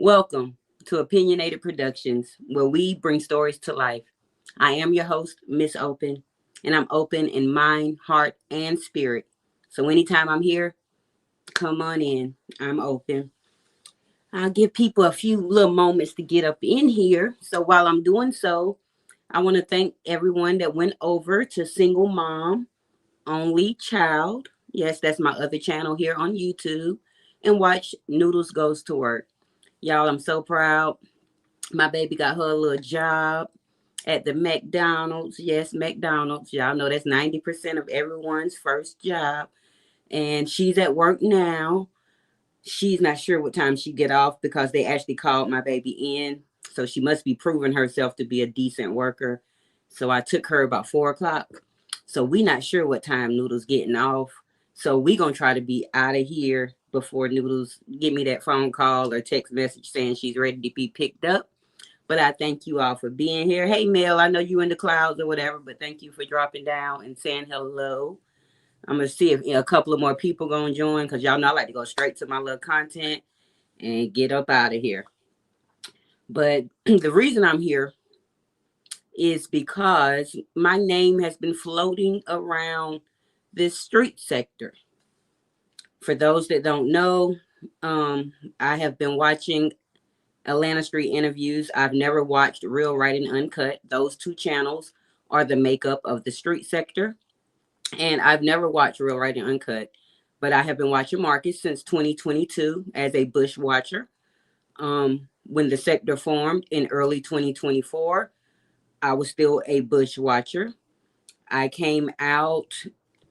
Welcome to Opinionated Productions, where we bring stories to life. I am your host, Miss Open, and I'm open in mind, heart, and spirit. So anytime I'm here, come on in. I'm open. I'll give people a few little moments to get up in here. So while I'm doing so, I want to thank everyone that went over to Single Mom Only Child. Yes, that's my other channel here on YouTube. And watch Noodles Goes to Work. Y'all, I'm so proud. My baby got her a little job at the McDonald's. Yes, McDonald's. Y'all know that's 90% of everyone's first job. And she's at work now. She's not sure what time she get off because they actually called my baby in. So she must be proving herself to be a decent worker. So I took her about 4 o'clock. So we not sure what time Noodles getting off. So we gonna try to be out of here before Noodles give me that phone call or text message saying she's ready to be picked up. But I thank you all for being here. Hey, Mel, I know you in the clouds or whatever, but thank you for dropping down and saying hello. I'm gonna see if a couple of more people gonna join because y'all know I like to go straight to my little content and get up out of here. But the reason I'm here is because my name has been floating around this street sector. For those that don't know, I have been watching Atlanta Street Interviews. I've never watched Real Writing Uncut. Those two channels are the makeup of the street sector. And I've never watched Real Writing Uncut, but I have been watching Marcus since 2022 as a bush watcher. When the sector formed in early 2024, I was still a bush watcher. I came out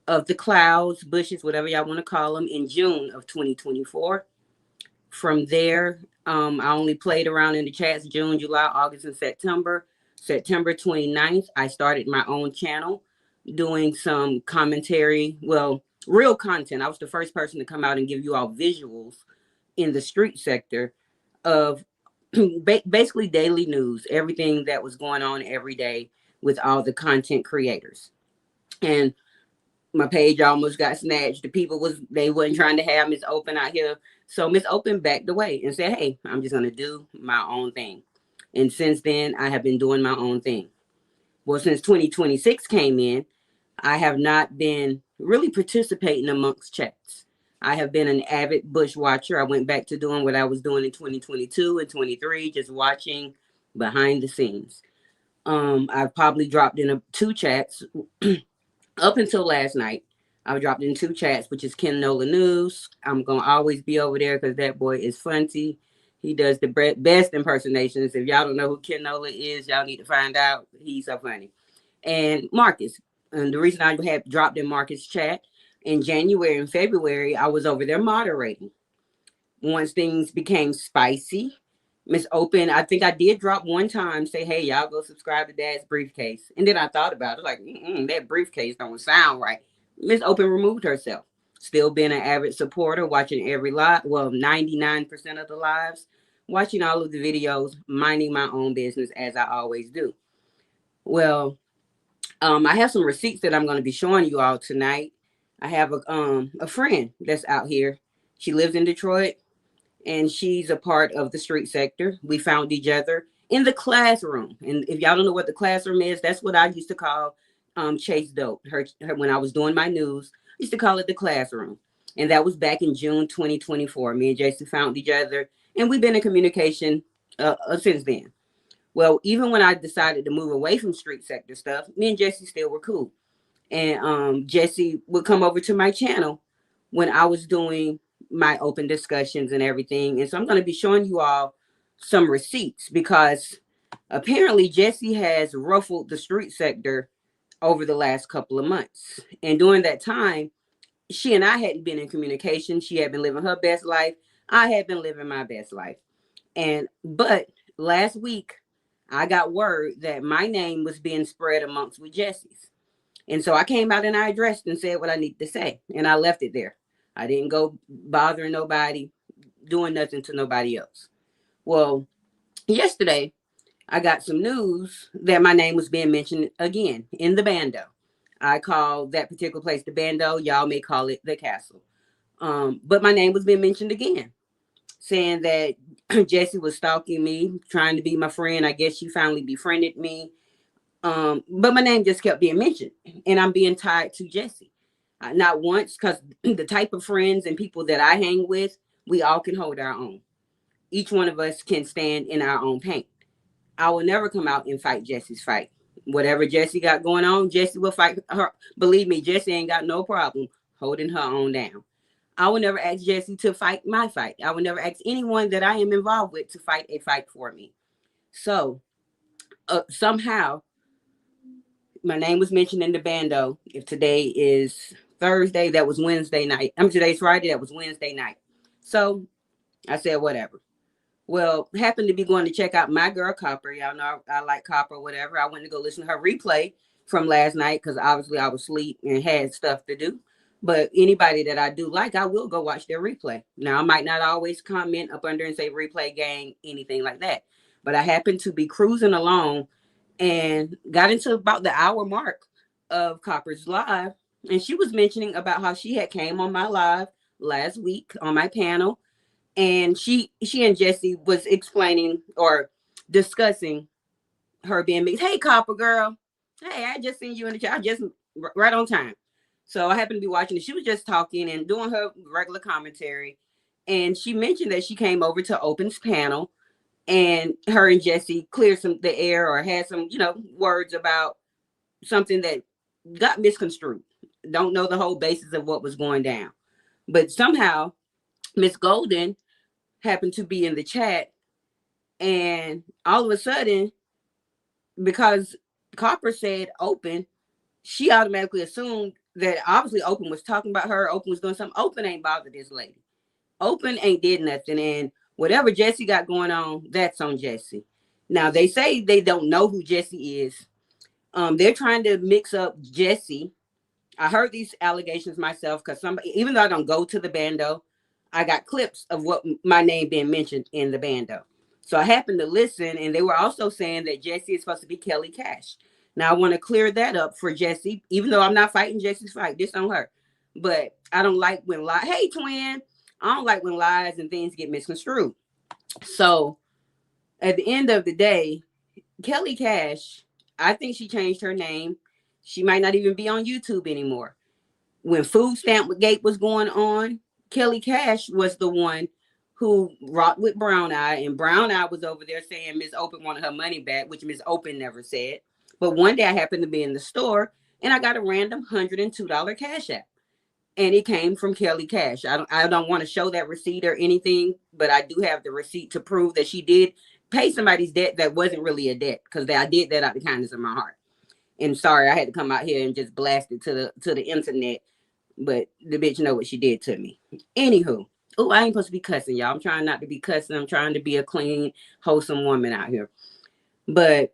of the clouds, bushes, whatever y'all want to call them, in June of 2024. From there, I only played around in the chats June, July, August, and September. September 29th, I started my own channel doing some commentary. Well, real content. I was the first person to come out and give you all visuals in the street sector of basically daily news, everything that was going on every day with all the content creators. And my page almost got snatched. The people they wasn't trying to have Miss Open out here. So Miss Open backed away and said, hey, I'm just gonna do my own thing. And since then I have been doing my own thing. Well, since 2026 came in, I have not been really participating amongst chats. I have been an avid bush watcher. I went back to doing what I was doing in 2022 and 23, just watching behind the scenes. I've probably dropped in two chats up until last night. I've dropped in two chats, which is Ken Nola News. I'm gonna always be over there because that boy is funny. He does the best impersonations. If y'all don't know who Ken Nola is, y'all need to find out. He's so funny. And Marcus. And the reason I had dropped in Marcus' chat in January and February, I was over there moderating. Once things became spicy, Miss Open, I think I did drop one time, say, hey, y'all go subscribe to Dad's Briefcase. And then I thought about it, like, that briefcase don't sound right. Miss Open removed herself. Still being an avid supporter, watching every live, well, 99% of the lives, watching all of the videos, minding my own business as I always do. Well, I have some receipts that I'm going to be showing you all tonight. I have a friend that's out here. She lives in Detroit and she's a part of the street sector. We found each other in the classroom. And if y'all don't know what the classroom is, that's what I used to call Chase Dope. Her when I was doing my news, I used to call it the classroom. And that was back in June 2024. Me and Jason found each other and we've been in communication since then. Well, even when I decided to move away from street sector stuff, me and Jesse still were cool. And Jesse would come over to my channel when I was doing my open discussions and everything. And so I'm going to be showing you all some receipts because apparently Jesse has ruffled the street sector over the last couple of months. And during that time, she and I hadn't been in communication. She had been living her best life. I had been living my best life. But last week, I got word that my name was being spread amongst with Jesse's. And so I came out and I addressed and said what I needed to say. And I left it there. I didn't go bothering nobody, doing nothing to nobody else. Well, yesterday, I got some news that my name was being mentioned again in the Bando. I call that particular place the Bando. Y'all may call it the Castle. But my name was being mentioned again, saying that Jessie was stalking me, trying to be my friend. I guess she finally befriended me. But my name just kept being mentioned, and I'm being tied to Jessie. Not once, because the type of friends and people that I hang with, we all can hold our own. Each one of us can stand in our own pain. I will never come out and fight Jessie's fight. Whatever Jessie got going on, Jessie will fight her. Believe me, Jessie ain't got no problem holding her own down. I will never ask Jessie to fight my fight. I will never ask anyone that I am involved with to fight a fight for me. So somehow, my name was mentioned in the bando. If today is Thursday, that was Wednesday night. Today's Friday, that was Wednesday night. So I said, whatever. Well, happened to be going to check out my girl Copper. Y'all know I like Copper, whatever. I went to go listen to her replay from last night because obviously I was asleep and had stuff to do. But anybody that I do like, I will go watch their replay. Now, I might not always comment up under and say replay gang, anything like that. But I happened to be cruising along and got into about the hour mark of Copper's live. And she was mentioning about how she had came on my live last week on my panel, and she and Jessie was explaining or discussing her being mixed. Hey, Copper girl. Hey, I just seen you in the chat. I just right on time. So I happened to be watching it. She was just talking and doing her regular commentary. And she mentioned that she came over to Open's panel, and her and Jessie cleared the air or had some, words about something that got misconstrued. Don't know the whole basis of what was going down. But somehow Miss Golden happened to be in the chat, and all of a sudden, because Copper said Open, she automatically assumed that obviously Open was talking about her. Open was doing something. Open ain't bothered this lady. Open ain't did nothing. And whatever Jessie got going on, that's on Jessie. Now, they say they don't know who Jessie is. They're trying to mix up Jessie. I heard these allegations myself because even though I don't go to the bando, I got clips of what my name being mentioned in the bando. So I happened to listen, and they were also saying that Jessie is supposed to be Kelly Cash. Now I want to clear that up for Jessie, even though I'm not fighting Jessie's fight. This on her. But I don't like when hey twin, I don't like when lies and things get misconstrued. So at the end of the day, Kelly Cash, I think she changed her name. She might not even be on YouTube anymore. When Food Stamp Gate was going on, Kelly Cash was the one who rocked with Brown Eye, and Brown Eye was over there saying Miss Open wanted her money back, which Miss Open never said. But one day I happened to be in the store, and I got a random $102 cash app, and it came from Kelly Cash. I don't want to show that receipt or anything, but I do have the receipt to prove that she did pay somebody's debt that wasn't really a debt, because I did that out of the kindness of my heart. And sorry, I had to come out here and just blast it to the internet. But the bitch know what she did to me. Anywho, I ain't supposed to be cussing, y'all. I'm trying not to be cussing. I'm trying to be a clean, wholesome woman out here. But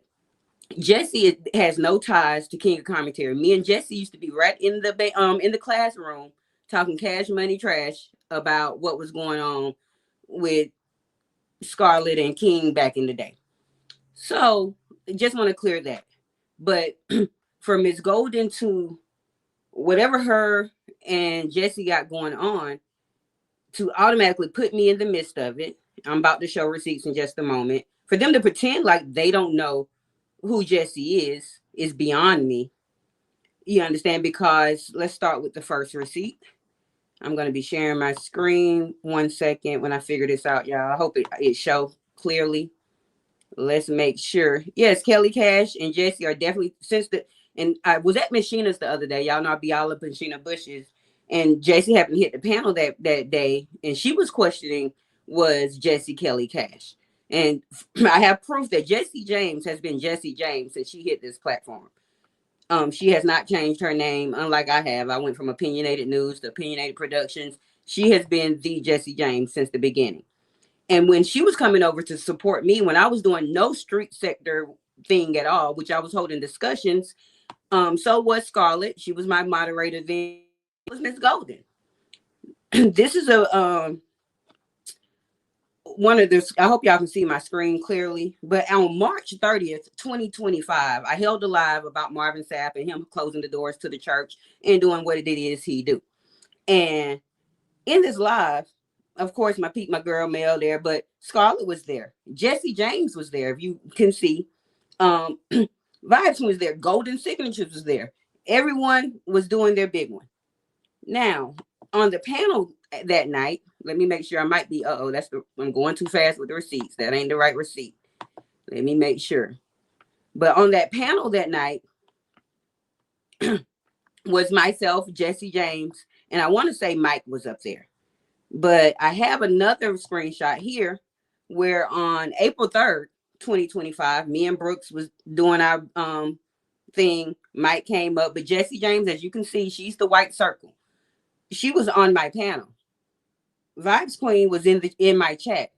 Jessie has no ties to King of Commentary. Me and Jessie used to be right in the classroom talking cash money trash about what was going on with Scarlett and King back in the day. So just want to clear that. But for Miss Golden to whatever her and Jessie got going on, to automatically put me in the midst of it. I'm about to show receipts in just a moment. For them to pretend like they don't know who Jessie is beyond me. You understand? Because let's start with the first receipt. I'm going to be sharing my screen 1 second when I figure this out, y'all. I hope it shows clearly. Let's make sure. Yes, Kelly Cash and Jessie are definitely and I was at Miss Sheena's the other day. Y'all know I be all up in Sheena Bush's. And Jessie happened to hit the panel that day, and she was questioning, was Jessie Kelly Cash? And I have proof that Jessie James has been Jessie James since she hit this platform. She has not changed her name, unlike I have. I went from Opinionated News to Opinionated Productions. She has been the Jessie James since the beginning. And when she was coming over to support me, when I was doing no street sector thing at all, which I was holding discussions, so was Scarlett. She was my moderator then. It was Miss Golden. This is one of this. I hope y'all can see my screen clearly. But on March 30th, 2025, I held a live about Marvin Sapp and him closing the doors to the church and doing what it is he do. And in this live, of course, my girl Mel there, but Scarlett was there. Jesse James was there. If you can see, Vibes was there. Golden Signatures was there. Everyone was doing their big one. Now, on the panel that night, let me make sure. I might be, I'm going too fast with the receipts. That ain't the right receipt. Let me make sure. But on that panel that night was myself, Jesse James, and I want to say Mike was up there. But I have another screenshot here where on April 3rd, 2025, me and Brooks was doing our thing. Mike came up, but Jesse James, as you can see, she's the white circle. She was on my panel. Vibes Queen was in my chat.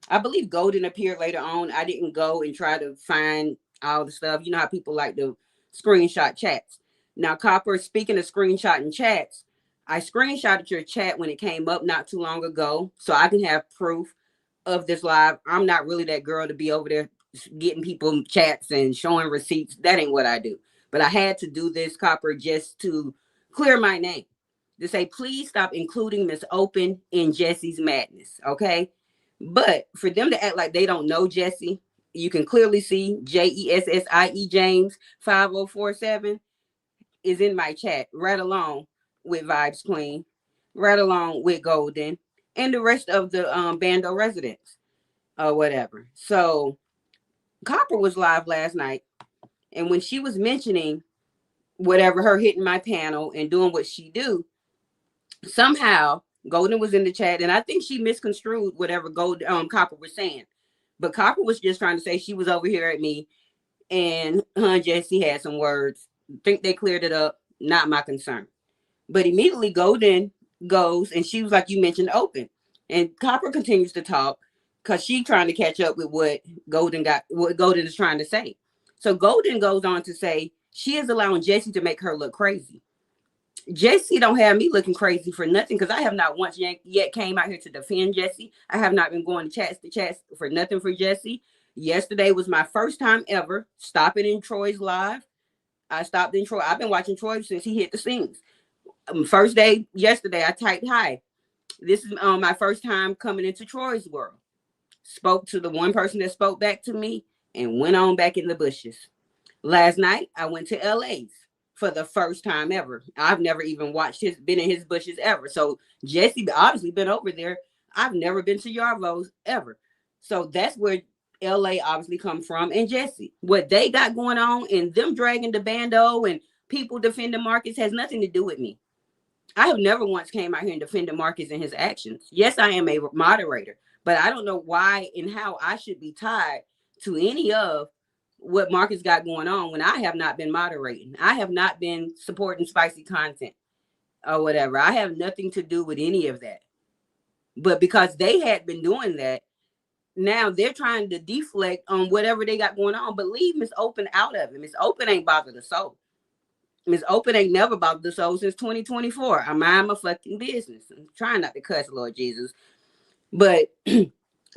I believe Golden appeared later on. I didn't go and try to find all the stuff. You know how people like to screenshot chats. Now, Copper, speaking of screenshotting chats, I screenshotted your chat when it came up not too long ago, so I can have proof of this live. I'm not really that girl to be over there getting people chats and showing receipts. That ain't what I do. But I had to do this, Copper, just to clear my name. To say, please stop including Miss Open in Jesse's madness, okay? But for them to act like they don't know Jesse, you can clearly see Jessie James 5047 is in my chat right along with Vibes Queen, right along with Golden, and the rest of the Bando residents or whatever. So Copper was live last night, and when she was mentioning whatever, her hitting my panel and doing what she do, somehow Golden was in the chat, and I think she misconstrued whatever Copper was saying. But Copper was just trying to say she was over here at me, and Jesse had some words. Think they cleared it up. Not my concern. But immediately Golden goes, and she was like, you mentioned Open. And Copper continues to talk because she's trying to catch up with what Golden is trying to say. So Golden goes on to say she is allowing Jesse to make her look crazy. Jesse don't have me looking crazy for nothing, because I have not once yet came out here to defend Jesse. I have not been going to chats for nothing for Jesse. Yesterday was my first time ever stopping in Troy's live. I stopped in Troy. I've been watching Troy since he hit the scenes. First day yesterday, I typed hi. This is my first time coming into Troy's world. Spoke to the one person that spoke back to me and went on back in the bushes. Last night, I went to LA's for the first time ever. I've never even been in his bushes ever. So Jesse obviously been over there. I've never been to Yarvo's ever. So that's where LA obviously come from. And Jesse, what they got going on and them dragging the Bando and people defending Marcus has nothing to do with me. I have never once came out here and defended Marcus and his actions. Yes, I am a moderator, but I don't know why and how I should be tied to any of what Marcus got going on when I have not been moderating. I have not been supporting spicy content or whatever. I have nothing to do with any of that. But because they had been doing that, now they're trying to deflect on whatever they got going on. But leave Miss Open out of it. Miss Open ain't bothered the soul. Miss Open ain't never bothered the soul since 2024. I mind my fucking business. I'm trying not to cuss, Lord Jesus. But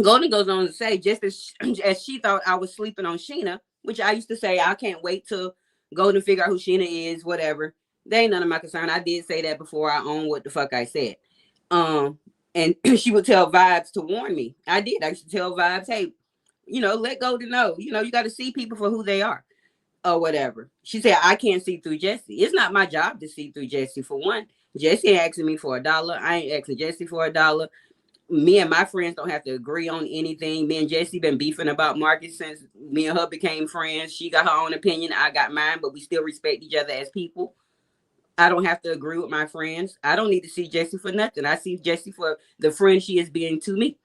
Golden goes on to say, just as she thought I was sleeping on Sheena, which I used to say, I can't wait till Golden figure out who Sheena is, whatever. They ain't none of my concern. I did say that before I own what the fuck I said. And she would tell Vibes to warn me. I did. I used to tell Vibes, hey, let Golden know. You got to see people for who they are or whatever. She said, I can't see through Jesse. It's not my job to see through Jesse. For one, Jesse ain't asking me for $1. I ain't asking Jesse for $1. Me and my friends don't have to agree on anything. Me and Jesse been beefing about Marcus since me and her became friends. She got her own opinion. I got mine, but we still respect each other as people. I don't have to agree with my friends. I don't need to see Jesse for nothing. I see Jesse for the friend she is being to me.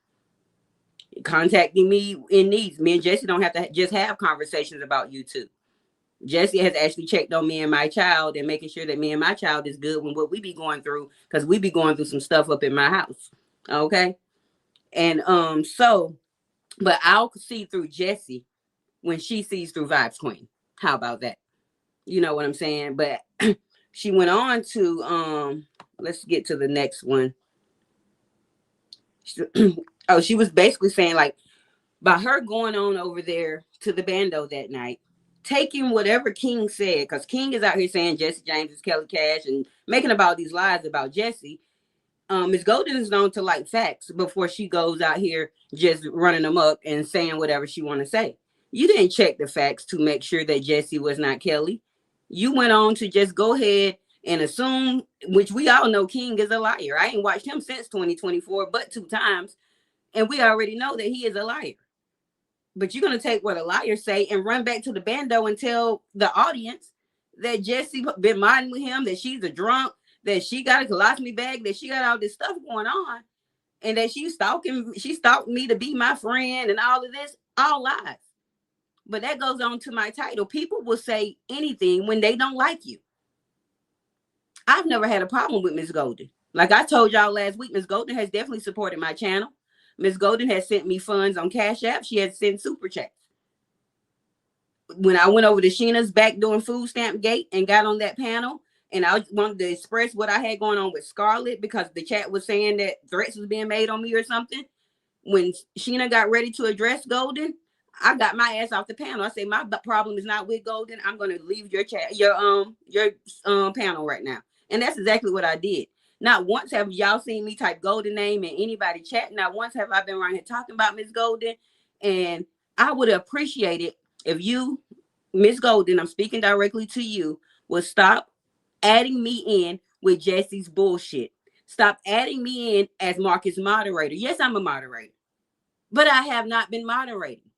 Contacting me in needs. Me and Jesse don't have to just have conversations about YouTube. Jesse has actually checked on me and my child and making sure that me and my child is good when what we be going through, because we be going through some stuff up in my house. Okay. And but I'll see through Jesse when she sees through Vibes Queen. How about that? You know what I'm saying? But she went on to let's get to the next one. She was basically saying, like, by her going on over there to the Bando that night, taking whatever King said, because King is out here saying Jesse James is Kelly Cash and making about these lies about Jesse. Ms. Golden is known to like facts before she goes out here just running them up and saying whatever she want to say. You didn't check the facts to make sure that Jesse was not Kelly. You went on to just go ahead and assume, which we all know King is a liar. I ain't watched him since 2024, but 2 times, and we already know that he is a liar. But you're gonna take what a liar say and run back to the bando and tell the audience that Jesse been minding with him, that she's a drunk, that she got a colostomy bag, that she got all this stuff going on, and that she stalked me to be my friend and all of this, all lies. But that goes on to my title. People will say anything when they don't like you. I've never had a problem with Miss Golden. Like I told y'all last week, Miss Golden has definitely supported my channel. Miss Golden has sent me funds on Cash App. She has sent super checks. When I went over to Sheena's back doing Food Stamp Gate and got on that panel, and I wanted to express what I had going on with Scarlett because the chat was saying that threats was being made on me or something. When Sheena got ready to address Golden, I got my ass off the panel. I say my problem is not with Golden. I'm going to leave your chat, your panel right now. And that's exactly what I did. Not once have y'all seen me type Golden name in anybody chat. Not once have I been around here talking about Miss Golden. And I would appreciate it if you, Miss Golden, I'm speaking directly to you, would stop adding me in with Jesse's bullshit. Stop adding me in as Marcus moderator. Yes, I'm a moderator, but I have not been moderating.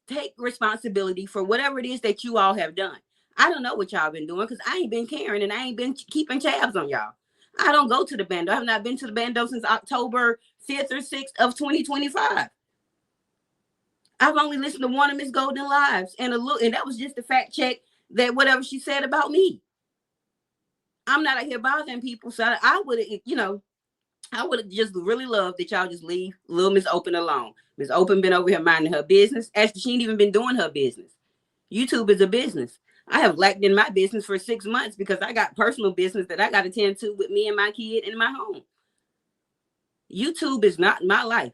Take responsibility for whatever it is that you all have done. I don't know what y'all been doing because I ain't been caring and I ain't been keeping tabs on y'all. I don't go to the bando. I have not been to the bando since October 5th or 6th of 2025. I've only listened to one of Miss Golden lives and that was just the fact check that whatever she said about me. I'm not out here bothering people, so I would have just really loved that y'all just leave little Miss Open alone. Miss Open been over here minding her business. Actually, she ain't even been doing her business. YouTube is a business. I have lacked in my business for 6 months because I got personal business that I got to tend to with me and my kid in my home. YouTube is not my life.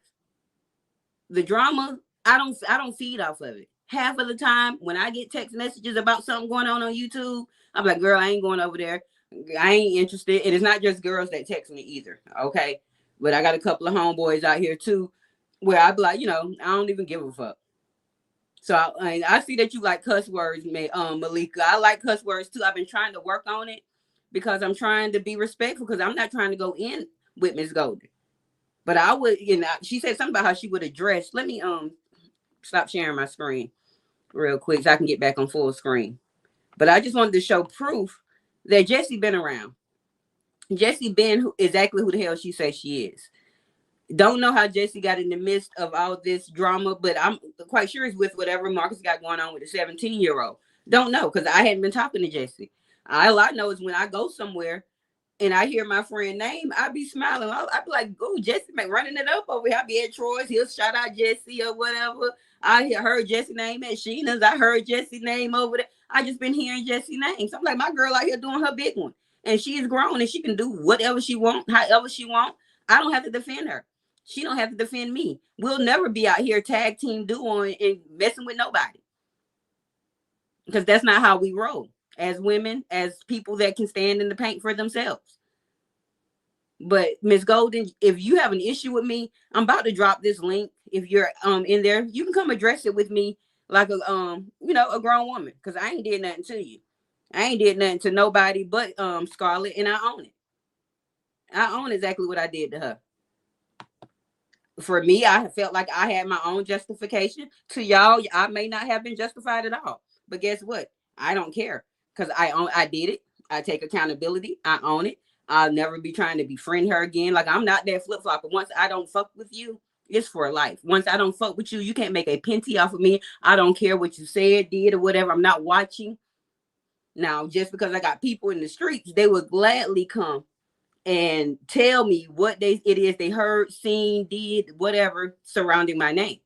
The drama, I don't feed off of it. Half of the time when I get text messages about something going on YouTube, I'm like, girl, I ain't going over there. I ain't interested. And it's not just girls that text me either. Okay. But I got a couple of homeboys out here too, where I be like, I don't even give a fuck. So I see that you like cuss words, Malika. I like cuss words too. I've been trying to work on it because I'm trying to be respectful because I'm not trying to go in with Miss Golden. But I would, she said something about how she would address. Let me stop sharing my screen real quick so I can get back on full screen. But I just wanted to show proof that Jessie been around. Jessie been exactly who the hell she says she is. Don't know how Jessie got in the midst of all this drama, but I'm quite sure it's with whatever Marcus got going on with the 17-year-old. Don't know because I hadn't been talking to Jessie. All I know is when I go somewhere and I hear my friend name, I be smiling. I be like, oh, Jessie man, running it up over here. I be at Troy's. He'll shout out Jessie or whatever. I heard Jessie name at Sheena's. I heard Jessie name over there. I just been hearing Jessie names. I'm like, my girl out here doing her big one. And she is grown and she can do whatever she want, however she want. I don't have to defend her. She don't have to defend me. We'll never be out here tag team duoing and messing with nobody. Because that's not how we roll as women, as people that can stand in the paint for themselves. But Miss Golden, if you have an issue with me, I'm about to drop this link. If you're in there, you can come address it with me like a a grown woman. Because I ain't did nothing to you. I ain't did nothing to nobody but Scarlett, and I own it. I own exactly what I did to her. For me, I felt like I had my own justification. To y'all, I may not have been justified at all. But guess what? I don't care because I did it. I take accountability. I own it. I'll never be trying to befriend her again. Like, I'm not that flip-flopper. Once I don't fuck with you, it's for life. Once I don't fuck with you, you can't make a penty off of me. I don't care what you said, did, or whatever. I'm not watching. Now, just because I got people in the streets, they would gladly come and tell me what it is they heard, seen, did, whatever surrounding my name.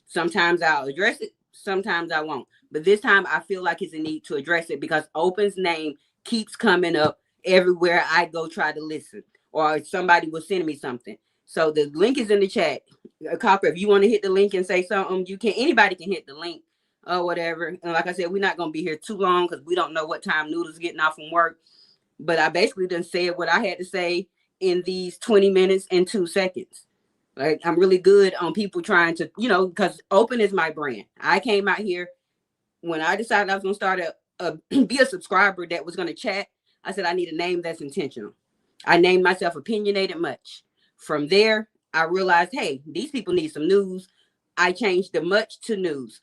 Sometimes I'll address it. Sometimes I won't. But this time I feel like it's a need to address it because Open's name keeps coming up everywhere I go try to listen or somebody will send me something. So the link is in the chat. Copper, if you want to hit the link and say something, you can. Anybody can hit the link or whatever. And like I said, we're not going to be here too long because we don't know what time Noodle's getting off from work. But I basically done said what I had to say. in these 20 minutes and 2 seconds. Like, I'm really good on people trying to, because open is my brand. I came out here when I decided I was going to start be a subscriber that was going to chat. I said, I need a name that's intentional. I named myself Opinionated Much. From there, I realized, hey, these people need some news. I changed the much to news.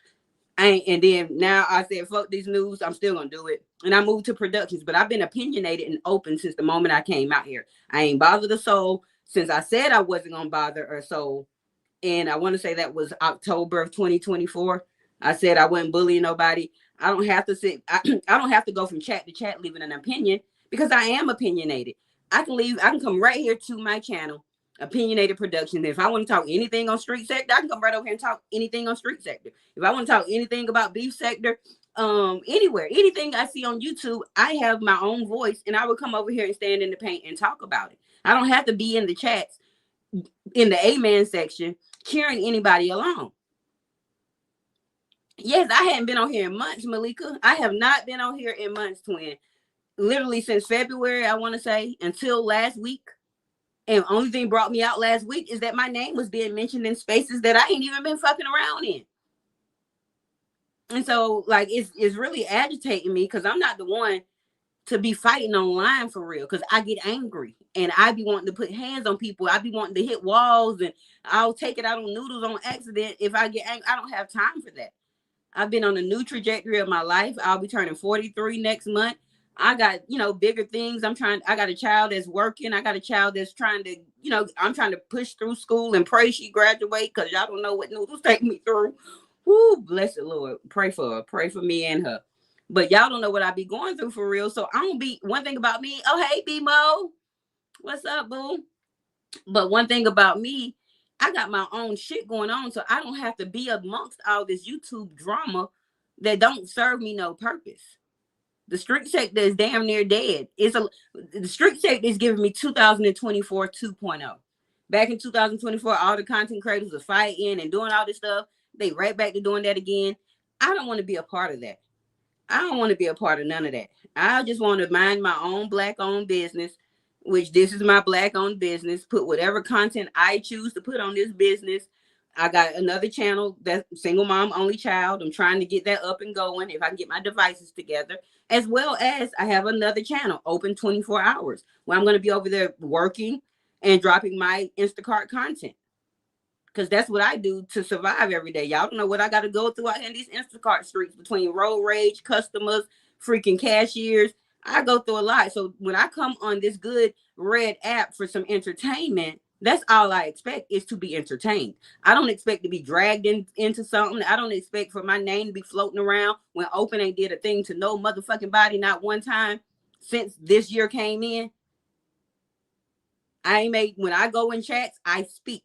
And then now I said, fuck these news. I'm still going to do it. And I moved to productions, but I've been opinionated and open since the moment I came out here. I ain't bothered a soul since I said I wasn't going to bother a soul. And I want to say that was October of 2024. I said I wasn't bullying nobody. I don't have to sit. I don't have to go from chat to chat leaving an opinion because I am opinionated. I can come right here to my channel, Opinionated Productions. If I want to talk anything on street sector, I can come right over here and talk anything on street sector. If I want to talk anything about beef sector, anywhere, anything I see on YouTube, I have my own voice, and I would come over here and stand in the paint and talk about it. I don't have to be in the chats in the amen section cheering anybody along. Yes, I hadn't been on here in months, Malika. I have not been on here in months, twin. Literally since February, I want to say, until last week. And only thing brought me out last week is that my name was being mentioned in spaces that I ain't even been fucking around in. And so, like, it's really agitating me because I'm not the one to be fighting online for real, because I get angry and I be wanting to put hands on people. I be wanting to hit walls, and I'll take it out on noodles on accident if I get angry. I don't have time for that. I've been on a new trajectory of my life. I'll be turning 43 next month. I got, bigger things. I got a child that's working. I got a child that's trying to, I'm trying to push through school and pray she graduate, because y'all don't know what noodles take me through. Whoo, bless the Lord. Pray for her. Pray for me and her. But y'all don't know what I be going through for real. So I don't be, one thing about me, oh, hey, B-Mo. What's up, boo? But one thing about me, I got my own shit going on, so I don't have to be amongst all this YouTube drama that don't serve me no purpose. The street sector is damn near dead. The street sector is giving me 2024 2.0. Back in 2024, all the content creators were fighting and doing all this stuff. They right back to doing that again. I don't want to be a part of that. I don't want to be a part of none of that. I just want to mind my own Black-owned business, which this is my Black-owned business. Put whatever content I choose to put on this business. I got another channel that's single mom, only child. I'm trying to get that up and going if I can get my devices together. As well as I have another channel open 24 hours where I'm going to be over there working and dropping my Instacart content. Because that's what I do to survive every day. Y'all don't know what I got to go through out in these Instacart streets between road rage, customers, freaking cashiers. I go through a lot. So when I come on this good red app for some entertainment, that's all I expect, is to be entertained. I don't expect to be dragged into something. I don't expect for my name to be floating around when Open ain't did a thing to no motherfucking body, not one time since this year came in. When I go in chats, I speak.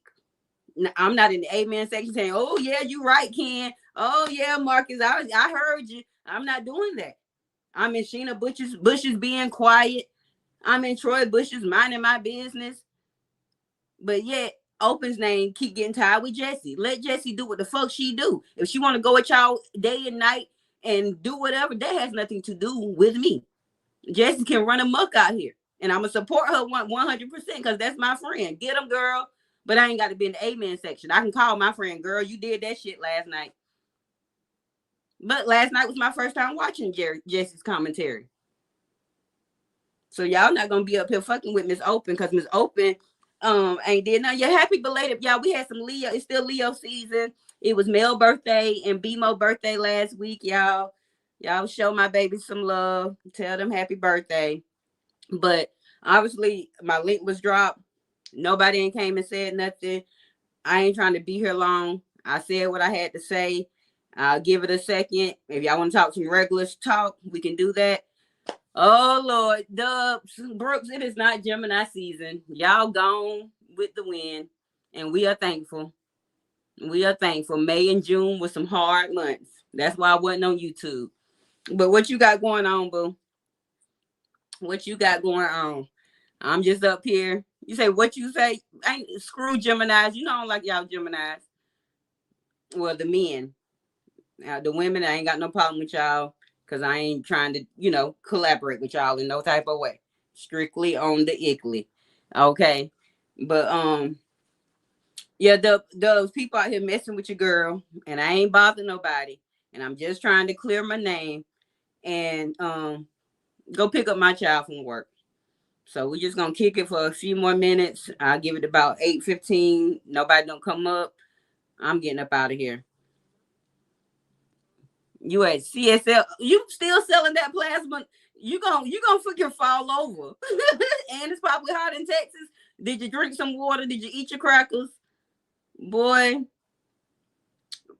I'm not in the amen section saying, oh, yeah, you right, Ken. Oh, yeah, Marcus, I heard you. I'm not doing that. I'm in Sheena Bush's being quiet. I'm in Troy Bush's minding my business. But yet, Open's name keep getting tied with Jessie. Let Jessie do what the fuck she do. If she want to go at y'all day and night and do whatever, that has nothing to do with me. Jessie can run amok out here. And I'm going to support her 100% because that's my friend. Get them, girl. But I ain't got to be in the amen section. I can call my friend, girl, you did that shit last night. But last night was my first time watching Jessie's commentary. So y'all not going to be up here fucking with Miss Open, because Miss Open ain't did nothing. Yeah, happy belated. Y'all, we had some Leo. It's still Leo season. It was Mel's birthday and BMO birthday last week, y'all. Y'all show my baby some love. Tell them happy birthday. But obviously, my link was dropped. Nobody ain't came and said nothing. I ain't trying to be here long. I said what I had to say. I'll give it a second. If y'all want to talk some regular talk, we can do that. Oh, Lord. Dubs, Brooks, it is not Gemini season. Y'all gone with the wind, and we are thankful. We are thankful. May and June was some hard months. That's why I wasn't on YouTube. But what you got going on, boo? What you got going on? I'm just up here. You say what you say? Screw Geminis. You know I don't like y'all Geminis. Well, the men. The women, I ain't got no problem with y'all, because I ain't trying to, collaborate with y'all in no type of way. Strictly on the ickly. Okay. But yeah, those people out here messing with your girl, and I ain't bothering nobody, and I'm just trying to clear my name and go pick up my child from work. So we're just gonna kick it for a few more minutes. I'll give it about 8:15. Nobody don't come up. I'm getting up out of here. You at CSL? You still selling that plasma? You gonna freaking fall over. And it's probably hot in Texas. Did you drink some water? Did you eat your crackers, boy?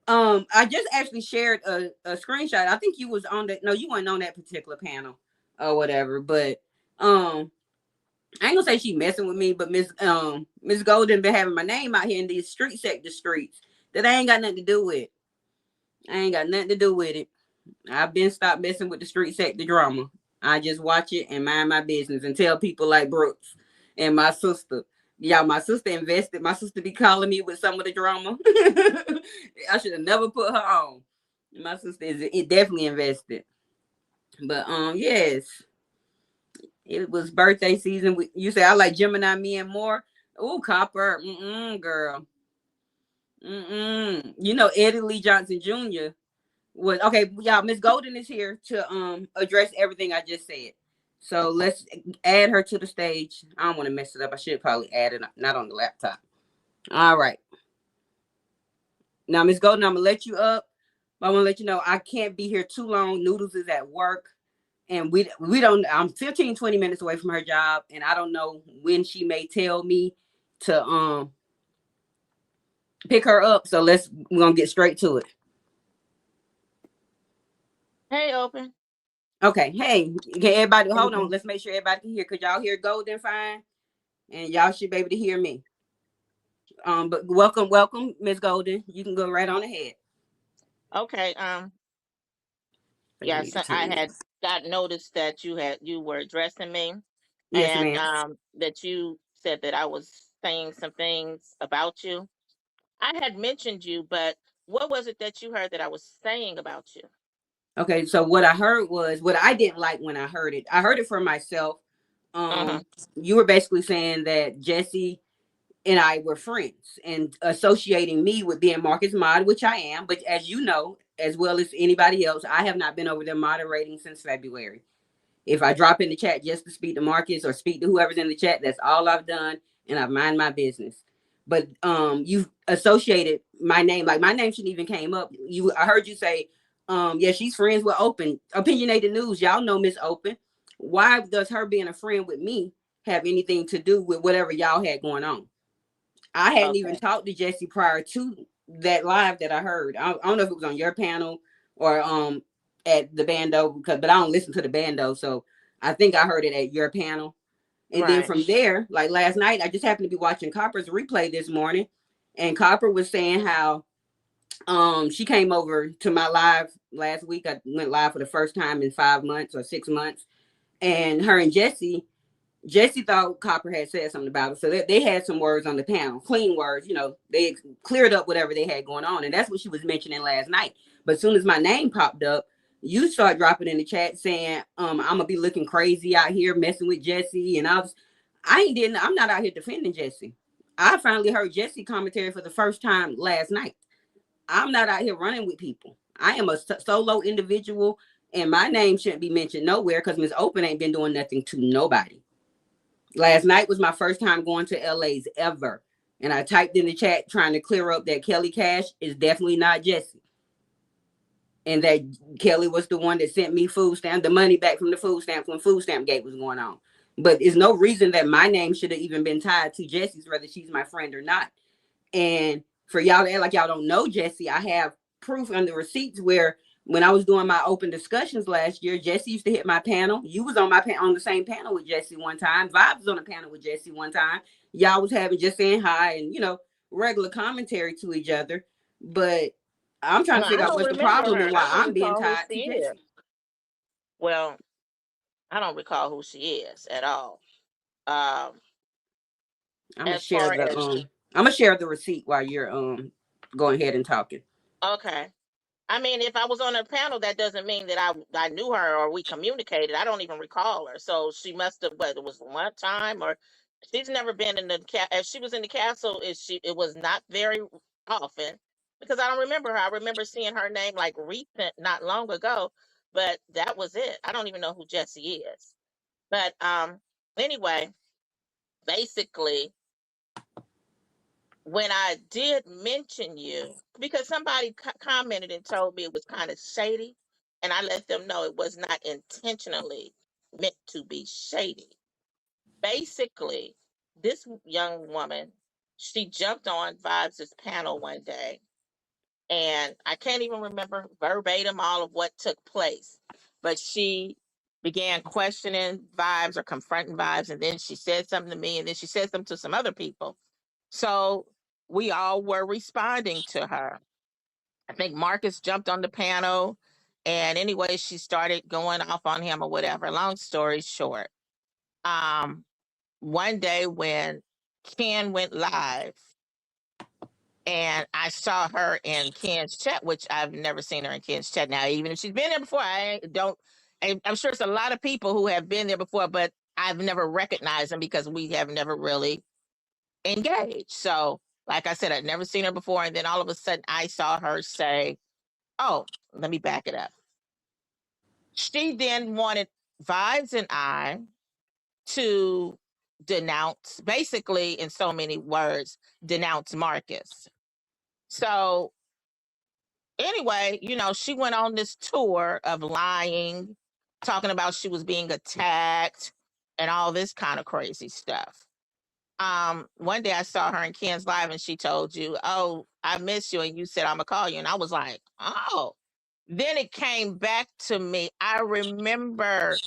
I just actually shared a screenshot. I think you was on that. No, you weren't on that particular panel or whatever. But I ain't gonna say she messing with me, but Miss Golden been having my name out here in these street sector streets that I ain't got nothing to do with. I ain't got nothing to do with it. I've been stopped messing with the street sector drama. I just watch it and mind my business and tell people like Brooks and my sister. Yeah, my sister invested. My sister be calling me with some of the drama. I should have never put her on. My sister is definitely invested. But yes, it was birthday season. You say I like Gemini men more. Oh, Copper. Girl. You know Eddie Lee Johnson Jr. was okay. Y'all, Miss Golden is here to address everything I just said. So let's add her to the stage. I don't want to mess it up. I should probably add it, not on the laptop. All right. Now, Miss Golden, I'm gonna let you up. But I want to let you know I can't be here too long. Noodles is at work. And we don't. I'm 15, 20 minutes away from her job, and I don't know when she may tell me to pick her up. So we're gonna get straight to it. Hey, Open. Okay. Hey, can everybody hold on? Let's make sure everybody can hear. Could y'all hear Golden fine? And y'all should be able to hear me. But welcome, Miss Golden. You can go right on ahead. Okay. Yes, I had got noticed that you were addressing me, Yes, and ma'am. that you said that I was saying some things about you. I had mentioned you, but what was it that you heard that I was saying about you? Okay, so what I heard was what I didn't like when I heard it. I heard it for myself. Mm-hmm. You were basically saying that Jesse and I were friends and associating me with being Marcus Mod, which I am. But as you know, as well as anybody else, I have not been over there moderating since February. If I drop in the chat just to speak to Marcus or speak to whoever's in the chat, that's all I've done, and I've mind my business. But you've associated my name, like my name shouldn't even came up. I heard you say, yeah, she's friends with Open Opinionated News. Y'all know Miss Open. Why does her being a friend with me have anything to do with whatever y'all had going on? I hadn't even Okay. talked to Jesse prior to that live that I heard. I don't know if it was on your panel or at the bando but I don't listen to the bando, so I think I heard it at your panel. And then Right. from there, like last night, I just happened to be watching Copper's replay this morning, and Copper was saying how she came over to my live last week. I went live for the first time in 5 months or 6 months, and her and Jesse thought Copper had said something about it. So they had some words on the panel, clean words. They cleared up whatever they had going on. And that's what she was mentioning last night. But as soon as my name popped up, you start dropping in the chat saying, I'm going to be looking crazy out here messing with Jesse. And I'm not out here defending Jesse. I finally heard Jesse commentary for the first time last night. I'm not out here running with people. I am a solo individual, and my name shouldn't be mentioned nowhere because Miss Open ain't been doing nothing to nobody. Last night was my first time going to LA's ever. And I typed in the chat trying to clear up that Kelly Cash is definitely not Jesse. And that Kelly was the one that sent me the money back from the food stamps when food stamp gate was going on. But there's no reason that my name should have even been tied to Jesse's, whether she's my friend or not. And for y'all to act like y'all don't know Jesse, I have proof on the receipts where when I was doing my open discussions last year, Jesse used to hit my panel. You was on on the same panel with Jesse one time. Vibes was on a panel with Jesse one time. Y'all was having just saying hi and regular commentary to each other. But I'm trying No, to I figure out don't what's the remember problem and her. I why don't I'm being recall who tied to she is. Jesse. Well, I don't recall who she is at all. Um, I'm gonna as share far the as I'm gonna share the receipt while you're going ahead and talking. okay. I mean, if I was on a panel, that doesn't mean that I knew her or we communicated. I don't even recall her. So she must have, but it was one time or She's never been in the if she was in the castle, it was not very often because I don't remember her. I remember seeing her name like recent, not long ago, but that was it. I don't even know who Jessie is. But anyway, basically, when I did mention you, because somebody commented and told me it was kind of shady, and I let them know it was not intentionally meant to be shady. Basically, this young woman, she jumped on Vibes' panel one day, and I can't even remember verbatim all of what took place, but she began questioning Vibes or confronting Vibes, and then she said something to me, and then she said something to some other people. So we all were responding to her. I think Marcus jumped on the panel, and anyway, she started going off on him or whatever. Long story short, um, one day when Ken went live and I saw her in Ken's chat, which I've never seen her in Ken's chat. Now, even if she's been there before, I'm sure it's a lot of people who have been there before, but I've never recognized them because we have never really engaged. So, like I said, I'd never seen her before. And then all of a sudden I saw her say, oh, let me back it up. She then wanted Vibes and I to denounce, basically, in so many words, denounce Marcus. So anyway, she went on this tour of lying, talking about she was being attacked and all this kind of crazy stuff. One day I saw her in Ken's live and she told you, oh, I miss you. And you said, I'm gonna call you. And I was like, oh, then it came back to me. I remember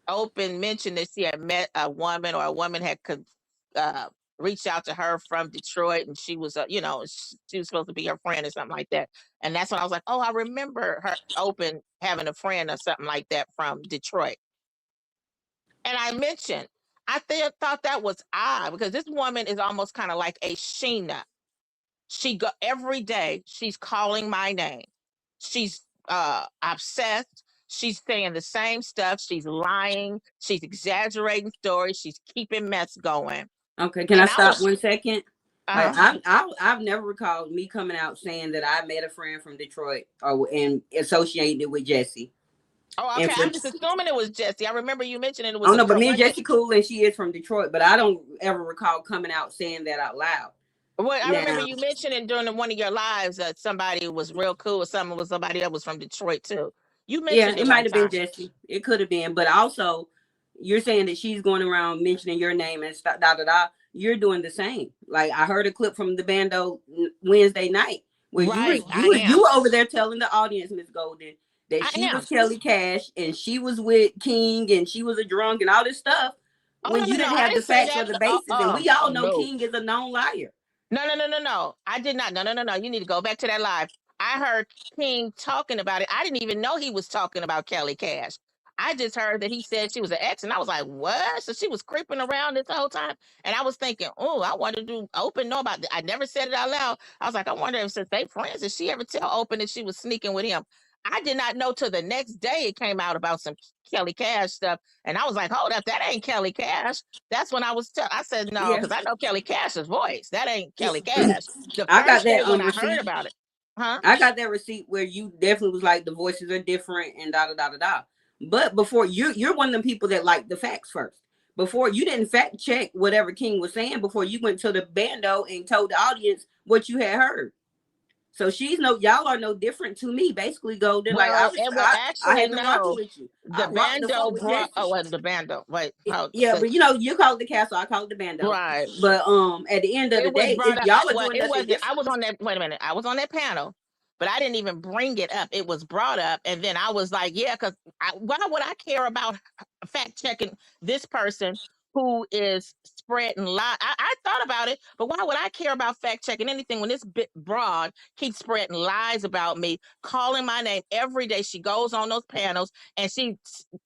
Open mentioned that she had met a woman, or a woman had uh, reached out to her from Detroit, and she was, she was supposed to be her friend or something like that. And that's when I was like, oh, I remember her Open having a friend or something like that from Detroit. And I mentioned, thought that was odd because this woman is almost kind of like a Sheena. Every day she's calling my name. She's obsessed. She's saying the same stuff. She's lying. She's exaggerating stories. She's keeping mess going. Okay, can I stop 1 second? Like, I've never recalled me coming out saying that I met a friend from Detroit and associated it with Jessie. Oh, okay. I'm just assuming it was Jessie. I remember you mentioning it was. Oh no, but me and Jessie cool, and she is from Detroit. But I don't ever recall coming out saying that out loud. Well, I remember you mentioning during one of your lives that somebody was real cool, or something was somebody that was from Detroit too. You mentioned it might have been Jessie. It could have been, but also you're saying that she's going around mentioning your name and da da da. You're doing the same. Like I heard a clip from the Bando Wednesday night where you were over there telling the audience, Miss Golden, that she was Kelly Cash and she was with King and she was a drunk and all this stuff. When you didn't have the facts or the basis, and we all know King is a known liar. No. I did not. No. You need to go back to that live. I heard King talking about it. I didn't even know he was talking about Kelly Cash. I just heard that he said she was an ex, and I was like, what? So she was creeping around this whole time? And I was thinking, oh, I wanted to Open know about it. I never said it out loud. I was like, I wonder if since they friends, did she ever tell Open that she was sneaking with him? I did not know till the next day it came out about some Kelly Cash stuff. And I was like, hold up, that ain't Kelly Cash. That's when I said no, because I know Kelly Cash's voice. That ain't Kelly Cash. I got that when I heard about it. Huh? I got that receipt where you definitely was like the voices are different and da da da da da. But before you're one of them people that like the facts first. Before you didn't fact check whatever King was saying before you went to the Bando and told the audience what you had heard. So y'all are no different to me. Basically, Golden. Well, I had been rocking with you. The Bando brought. Oh, the Bando. Wait. But you call it the castle. I call it the Bando. Right. But at the end of the day, if y'all are doing nothing different, I was on that. Wait a minute. I was on that panel, but I didn't even bring it up. It was brought up, and then I was like, yeah, because why would I care about fact checking this person who is spreading lies? I thought about it, but why would I care about fact checking anything when this bit broad keeps spreading lies about me, calling my name every day? She goes on those panels and she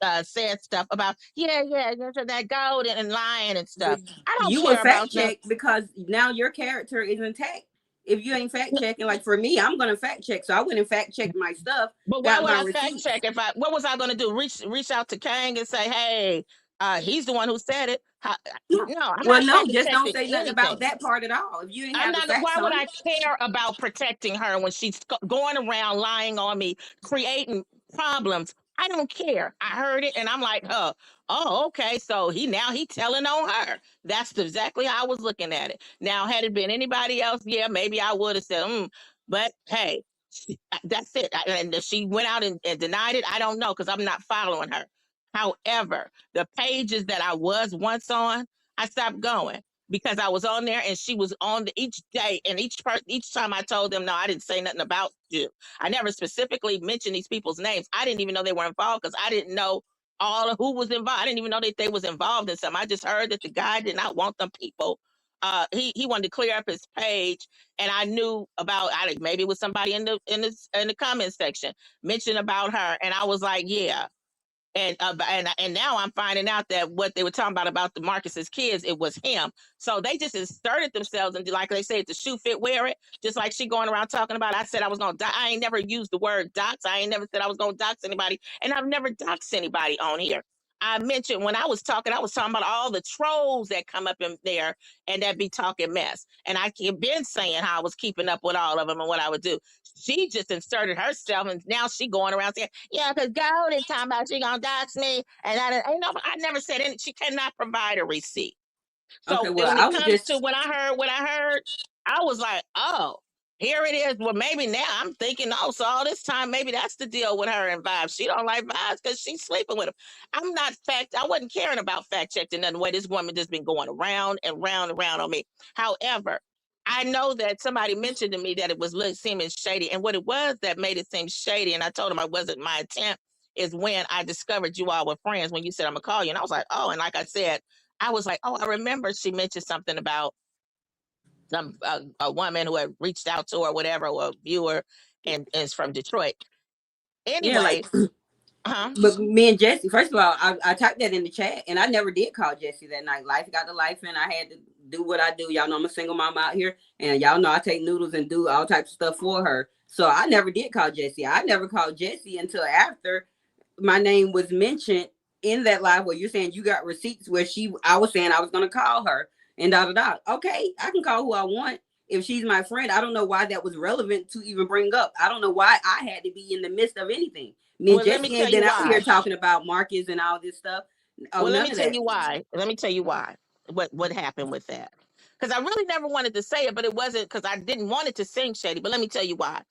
said stuff about that gold and lying and stuff. I don't you care fact check because now your character is intact. If you ain't fact checking, like for me, I'm gonna fact check. So I went and fact check my stuff. But why would I fact check what was I gonna do? Reach out to Kang and say, hey, he's the one who said it. How, No, no, I'm well, not no, just don't protecting say nothing about anything. that part at all. If you didn't I'm have the not. facts Why would on I it, care about protecting her when she's going around lying on me, creating problems? I don't care. I heard it, and I'm like, oh, okay. So he telling on her. That's exactly how I was looking at it. Now, had it been anybody else, yeah, maybe I would have said, but hey, that's it. And if she went out and denied it, I don't know because I'm not following her. However, the pages that I was once on, I stopped going because I was on there and she was on each day and each time I told them no, I didn't say nothing about you. I never specifically mentioned these people's names. I didn't even know they were involved because I didn't know all of who was involved. I didn't even know that they was involved in something. I just heard that the guy did not want them people. He wanted to clear up his page, and I knew about. Maybe it was somebody in the comment section mentioned about her, and I was like, yeah, and now I'm finding out that what they were talking about the Marcus's kids, it was him. So they just inserted themselves into, like they say, the shoe fit, wear it. Just like she going around talking about. I said I was gonna. I ain't never used the word dox. I ain't never said I was gonna dox anybody, and I've never doxed anybody on here. I mentioned when I was talking about all the trolls that come up in there and that be talking mess. And I have been saying how I was keeping up with all of them and what I would do. She just inserted herself, and now she going around saying, "Yeah, because Golden talking about she gonna dox me," and I never said any. She cannot provide a receipt. okay. So Well, when I it was comes to just what I heard, I was like, oh, here it is. Well, maybe now I'm thinking, oh, so all this time, maybe that's the deal with her and Vibes. She don't like Vibes because she's sleeping with him. I wasn't caring about fact checking nothing. Way this woman just been going around and round and round on me. However, I know that somebody mentioned to me that it was seeming shady, and what it was that made it seem shady, and I told him I wasn't my intent, is when I discovered you all were friends. When you said I'm gonna call you, and I was like, oh, and like I said, I was like, oh, I remember she mentioned something about some a woman who had reached out to her, or whatever, or a viewer, and is from Detroit. yeah, like Anyway, huh? but me and Jesse, first of all, I typed that in the chat, and I never did call Jesse that night. Life got to life, and I had to do what I do. Y'all know I'm a single mom out here, and y'all know I take noodles and do all types of stuff for her. So I never did call Jesse. I never called Jesse until after my name was mentioned in that live where you're saying you got receipts where I was saying I was gonna call her and da da da. Okay, I can call who I want if she's my friend. I don't know why that was relevant to even bring up. I don't know why I had to be in the midst of anything. Me and Well, let me Jesse tell ain't you been out here why. talking about Marcus and all this stuff. Oh, Well, let none me of tell that. you why. Let me tell you why. What happened with that? Because I really never wanted to say it, but it wasn't because I didn't want it to seem shady. But let me tell you why.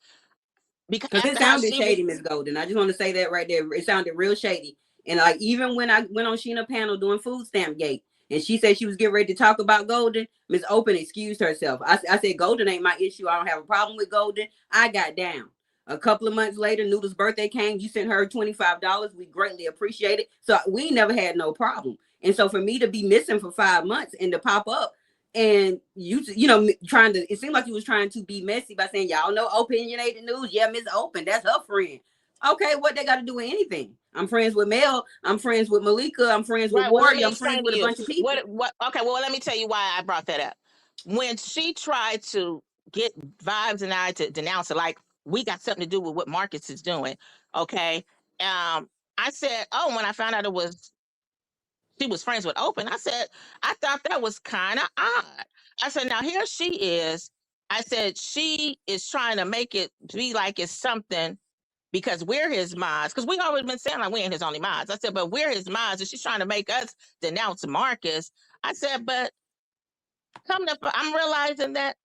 Because Because it after how sounded she was, shady, Miss Golden. I just want to say that right there. It sounded real shady. And like even when I went on Sheena panel doing Food Stamp Gate, and she said she was getting ready to talk about Golden, Miss Open excused herself. I said Golden ain't my issue. I don't have a problem with Golden. I got down. A couple of months later, Noodle's birthday came. You sent her $25. We greatly appreciate it. So we never had no problem. And so for me to be missing for 5 months and to pop up and you know trying to, it seemed like you was trying to be messy by saying y'all know opinionated news. Yeah, Miss Open, that's her friend. Okay, what they got to do with anything? I'm friends with Mel, I'm friends with Malika, I'm friends with right. Well, let me Warrior, I'm friends explain to with a you bunch of people. what. Okay. Well, let me tell you why I brought that up. When she tried to get Vibes and I to denounce it, like we got something to do with what Marcus is doing. Okay. I said, oh, when I found out it was she was friends with Open, I said, I thought that was kind of odd. I said, now here she is. I said, she is trying to make it be like it's something because we're his mods. Because we always been saying like we ain't his only mods. I said, but we're his mods, and she's trying to make us denounce Marcus. I said, but coming up, I'm realizing that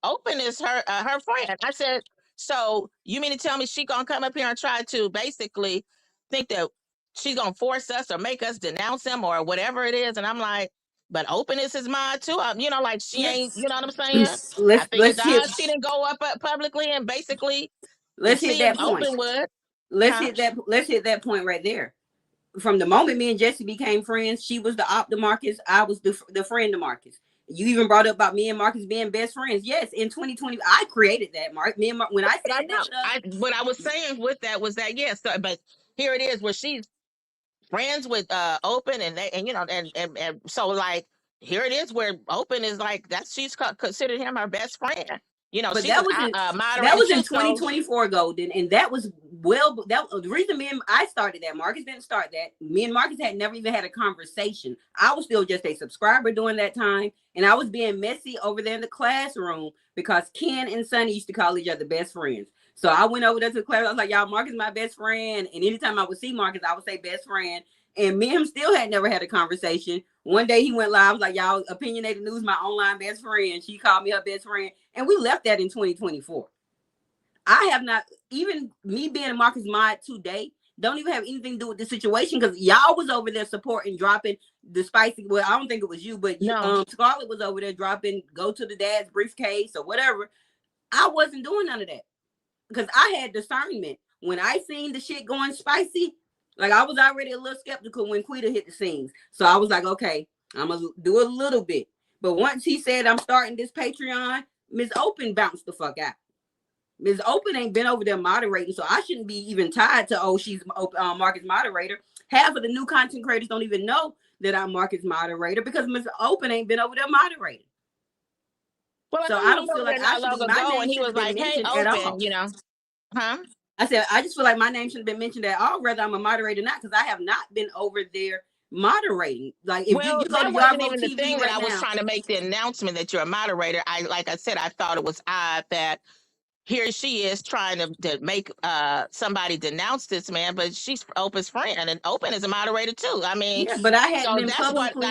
Open is her friend. I said, so you mean to tell me she gonna come up here and try to basically think that she's gonna force us or make us denounce him or whatever it is? And I'm like, but Open is his mind too. Like she ain't, Yes. you know what I'm saying? I figured let's hit she didn't go up publicly and basically let's hit see if that point. Open would, let's huh? hit that let's hit that point right there. From the moment me and Jesse became friends, she was the op to Marcus, I was the friend to Marcus. You even brought up about me and Marcus being best friends. Yes, in 2020, I created that. When I But I said know. that stuff, What I was saying with that was that yes, but here it is where she's friends with Open and they and and so like here it is where Open is like that she's considered him her best friend. You know, But she that was was in moderator too. 2024, Golden, and that was the reason I started that. Marcus didn't start that. Me and Marcus had never even had a conversation. I was still just a subscriber during that time, and I was being messy over there in the classroom because Ken and Sonny used to call each other best friends. So I went over there to the class. I was like, y'all, Marcus is my best friend. And anytime I would see Marcus, I would say best friend. And me and him still had never had a conversation. One day he went live, I was like, y'all, Opinionated News, my online best friend. She called me her best friend. And we left that in 2024. I have not, even me being a Marcus mod today, don't even have anything to do with the situation because y'all was over there supporting, dropping the spicy. Well, I don't think it was you, but Scarlett was over there dropping, go to the dad's briefcase or whatever. I wasn't doing none of that because I had discernment. When I seen the shit going spicy, like I was already a little skeptical when Quita hit the scenes. So I was like, okay, I'm going to do a little bit. But once he said I'm starting this Patreon, Ms. Open bounced the fuck out. Ms. Open ain't been over there moderating, so I shouldn't be even tied to, she's Marcus moderator. Half of the new content creators don't even know that I'm Marcus moderator because Ms. Open ain't been over there moderating. Well, so I don't feel like I should be, my name he was like, hey, Open, you know. Huh? I said, I just feel like my name shouldn't have been mentioned at all, whether I'm a moderator or not, because I have not been over there moderating. Like, if you go to wasn't even TV the thing right that I was now, trying to make the announcement that you're a moderator. Like I said, I thought it was odd that here she is trying to make somebody denounce this man, but she's Open's friend, and Open is a moderator too. I mean, yeah, but I had been that's publicly.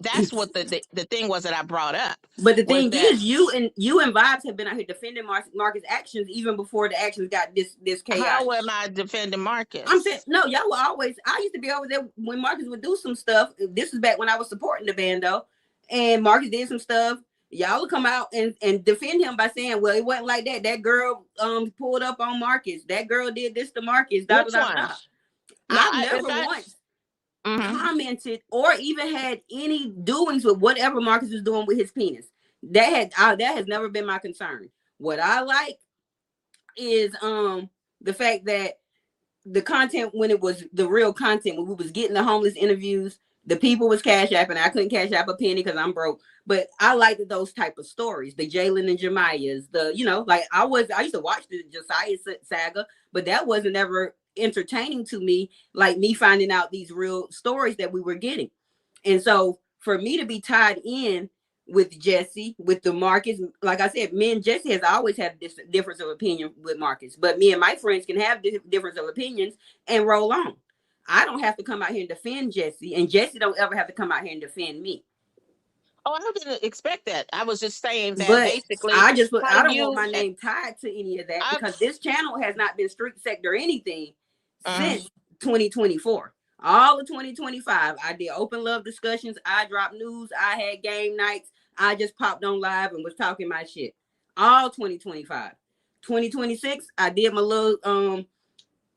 That's what the thing was that I brought up. But the thing is, you and Vibes have been out here defending Marcus' actions even before the actions got this chaos. How am I defending Marcus? I'm saying no, y'all were always. I used to be over there when Marcus would do some stuff. This is back when I was supporting the band though, and Marcus did some stuff. Y'all would come out and defend him by saying, well, it wasn't like that. That girl pulled up on Marcus. That girl did this to Marcus. Which one? I've never once commented or even had any doings with whatever Marcus was doing with his penis. That has never been my concern. What I like is the fact that the content, when it was the real content, when we was getting the homeless interviews, the people was cash apping. I couldn't cash app a penny because I'm broke. But I liked those type of stories, the Jalen and Jemiah's, like I used to watch the Josiah saga, but that wasn't ever entertaining to me, like me finding out these real stories that we were getting. And so for me to be tied in with Jesse, with the Marcus, like I said, me and Jesse has always had this difference of opinion with Marcus, but me and my friends can have this difference of opinions and roll on. I don't have to come out here and defend Jesse, and Jesse don't ever have to come out here and defend me. Oh, I didn't expect that. I was just saying that basically. I don't want my name tied to any of that because this channel has not been street sector anything since 2024. All of 2025, I did open love discussions. I dropped news. I had game nights. I just popped on live and was talking my shit. All 2025. 2026, I did my little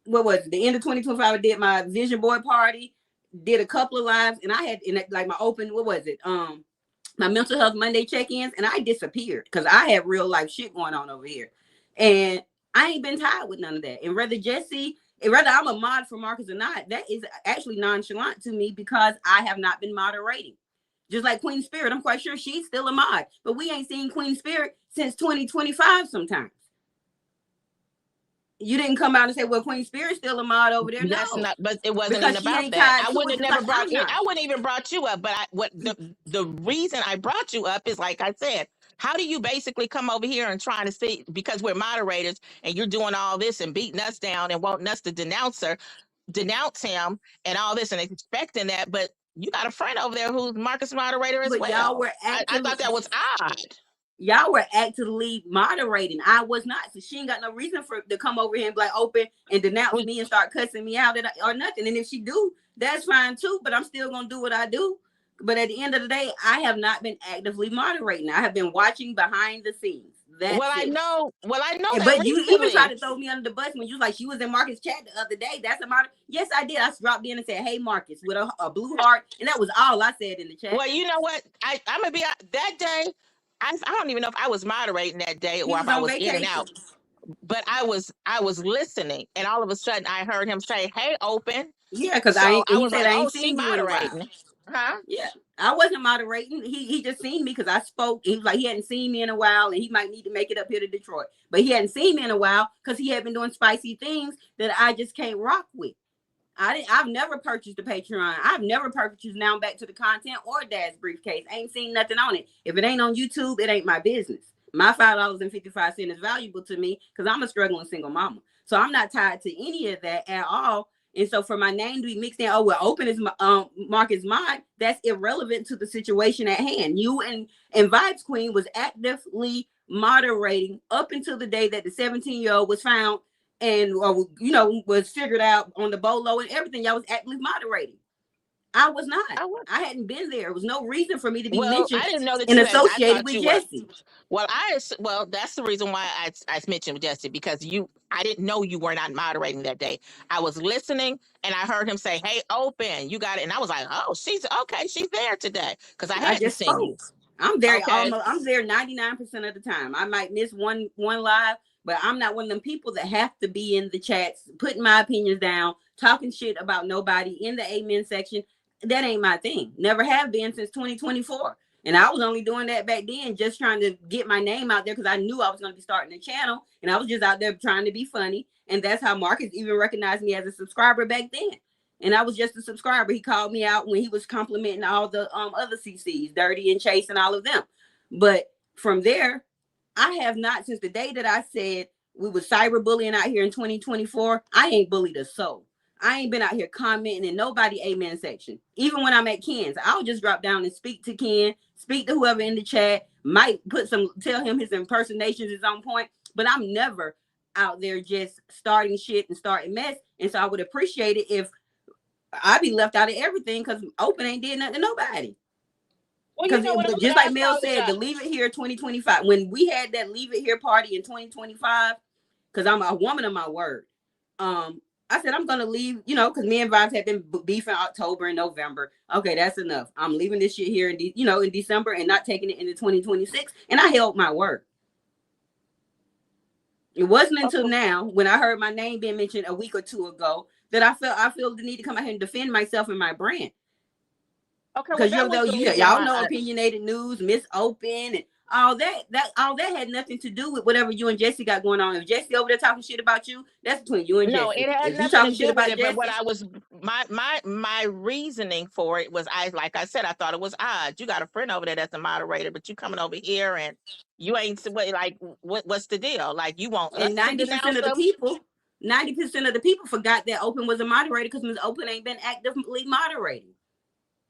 what was it? The end of 2025, I did my vision board party. Did a couple of lives, and I had like my open. What was it? My mental health Monday check-ins, and I disappeared because I had real life shit going on over here, and I ain't been tied with none of that. And whether I'm a mod for Marcus or not, that is actually nonchalant to me because I have not been moderating. Just like Queen Spirit, I'm quite sure she's still a mod, but we ain't seen Queen Spirit since 2025 sometimes. You didn't come out and say, well, Queen Spirit's still a mod over there. That's not, but it wasn't even about that. I wouldn't even brought you up, but the reason I brought you up is, like I said, how do you basically come over here and trying to see, because we're moderators and you're doing all this and beating us down and wanting us to denounce him and all this and expecting that, but you got a friend over there who's Marcus moderator as well. Y'all were I thought that was odd. Y'all were actively moderating. I was not. So she ain't got no reason to come over here and be like open and denounce me and start cussing me out or nothing. And if she do, that's fine too. But I'm still gonna do what I do. But at the end of the day, I have not been actively moderating. I have been watching behind the scenes. I know. But you even tried to throw me under the bus when you was like, she was in Marcus' chat the other day. That's a moder. Yes, I did. I dropped in and said, "Hey, Marcus," with a blue heart, and that was all I said in the chat. Well, you know what? I'm gonna be that day. I don't even know if I was moderating that day or if I was in and out. but I was listening, and all of a sudden I heard him say, "Hey, Open." Yeah, because So I he was said like, I "Oh, ain't she seen you in a while. moderating, huh?" Yeah, I wasn't moderating. He just seen me because I spoke. He was like he hadn't seen me in a while, and he might need to make it up here to Detroit. But he hadn't seen me in a while because he had been doing spicy things that I just can't rock with. I've never purchased a Patreon. I've never purchased Now Back to the Content or Dad's Briefcase. I ain't seen nothing on it. If it ain't on YouTube, it ain't my business. My $5.55 is valuable to me because I'm a struggling single mama. So I'm not tied to any of that at all. And so for my name to be mixed in, oh well, Open is Marcus Mod, that's irrelevant to the situation at hand. You and Vibes Queen was actively moderating up until the day that the 17-year-old was found and was figured out on the bolo and everything. Y'all was actively moderating. I was not. I hadn't been there. There was no reason for me to be mentioned I didn't know that and you had. I associated thought with you were. Jesse. Well, that's the reason why I mentioned Jesse, because I didn't know you were not moderating that day. I was listening and I heard him say, "Hey, Open, you got it," and I was like, "Oh, she's okay. She's there today," because I I hadn't just seen you. spoke. I'm there Okay. I'm there 99% of the time. I might miss one live, but I'm not one of them people that have to be in the chats, putting my opinions down, talking shit about nobody in the amen section. That ain't my thing. Never have been since 2024. And I was only doing that back then, just trying to get my name out there because I knew I was going to be starting a channel, and I was just out there trying to be funny. And that's how Marcus even recognized me as a subscriber back then. And I was just a subscriber. He called me out when he was complimenting all the other CCs, Dirty and Chase and all of them. But from there, I have not, since the day that I said we was cyberbullying out here in 2024, I ain't bullied a soul. I ain't been out here commenting in nobody amen section. Even when I'm at Ken's, I'll just drop down and speak to Ken, speak to whoever in the chat, might tell him his impersonations is on point, but I'm never out there just starting shit and starting mess. And so I would appreciate it if I be left out of everything because Open ain't did nothing to nobody. Well, you know what? Just like Mel said, the Leave It Here 2025. When we had that Leave It Here party in 2025, because I'm a woman of my word. I said I'm gonna leave, because me and Vibes had been beefing October and November. Okay, that's enough. I'm leaving this shit here in December and not taking it into 2026. And I held my word. It wasn't until now, when I heard my name being mentioned a week or two ago, that I feel the need to come out here and defend myself and my brand. Okay, because y'all know opinionated news, Miss Open, and all that had nothing to do with whatever you and Jesse got going on. If Jesse over there talking shit about you, that's between you and Jesse. No, it had if nothing you talking to shit do about with it. Jesse, but what I was my reasoning for it was, like I said, I thought it was odd. You got a friend over there that's a moderator, but you coming over here and you ain't like what's the deal? Like you want us and to 90% of the people. 90% of the people forgot that Open was a moderator because Ms. Open ain't been actively moderating.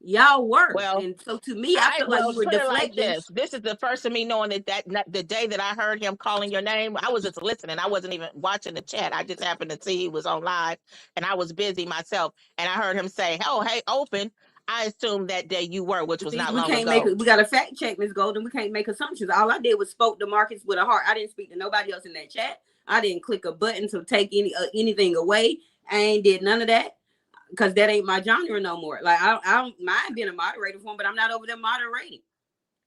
Y'all were. Well, and so to me, I felt like you were deflecting. Like this is the first of me knowing that the day that I heard him calling your name, I was just listening. I wasn't even watching the chat. I just happened to see he was on live and I was busy myself. And I heard him say, "Oh, hey, Open." I assumed that day you were, which was not long ago. We got to fact check, Ms. Golden. We can't make assumptions. All I did was spoke to Marcus with a heart. I didn't speak to nobody else in that chat. I didn't click a button to take anything away. I ain't did none of that because that ain't my genre no more. Like I don't mind being a moderator for him, but I'm not over there moderating.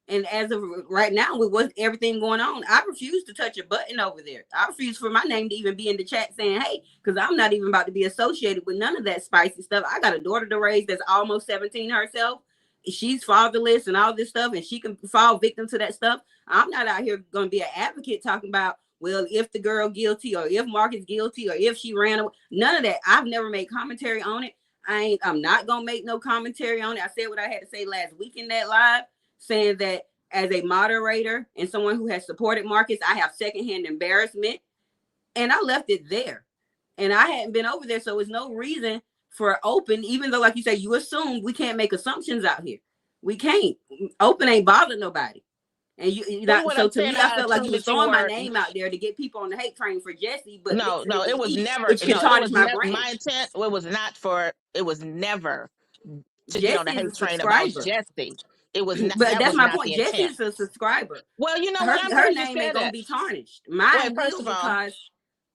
And as of right now, with what everything going on, I refuse to touch a button over there. I refuse for my name to even be in the chat saying, "Hey," because I'm not even about to be associated with none of that spicy stuff. I got a daughter to raise that's almost 17 herself. She's fatherless and all this stuff, and she can fall victim to that stuff. I'm not out here going to be an advocate talking about, well, if the girl guilty or if Mark is guilty or if she ran away. None of that. I've never made commentary on it. I'm not going to make no commentary on it. I said what I had to say last week in that live, saying that as a moderator and someone who has supported Marcus, I have secondhand embarrassment, and I left it there. And I hadn't been over there, so there's no reason for Open, even though, like you say, you assume we can't make assumptions out here. We can't. Open ain't bothered nobody. And so to me, I felt like you was throwing my name out there to get people on the hate train for Jesse. But no, it was never. Which can tarnish my brand. My intent. It was not for. It was never to get on the hate train about Jesse. It was not. But that's my point. Jesse's a subscriber. Well, you know, her name ain't gonna be tarnished. Mine will, because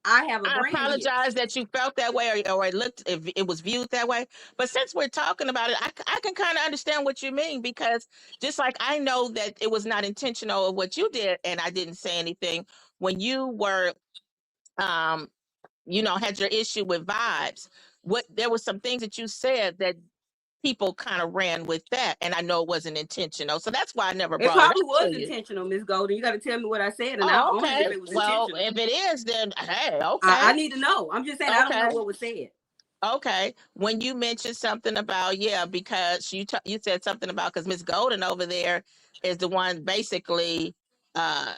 I have a brand. I apologize that you felt that way or it looked, if it was viewed that way. But since we're talking about it, I can kind of understand what you mean, because just like I know that it was not intentional of what you did and I didn't say anything when you were had your issue with vibes. There were some things that you said that people kind of ran with that, and I know it wasn't intentional. So that's why I never It brought it probably up was to you. intentional, Miss Golden. You got to tell me what I said, and I'll Oh, own it okay. if it was Well, intentional. if it is, then hey, I okay. need to know. I'm just saying I don't know Okay. what was said. Okay. When you mentioned something about, because you said something about, because Miss Golden over there is the one basically, uh,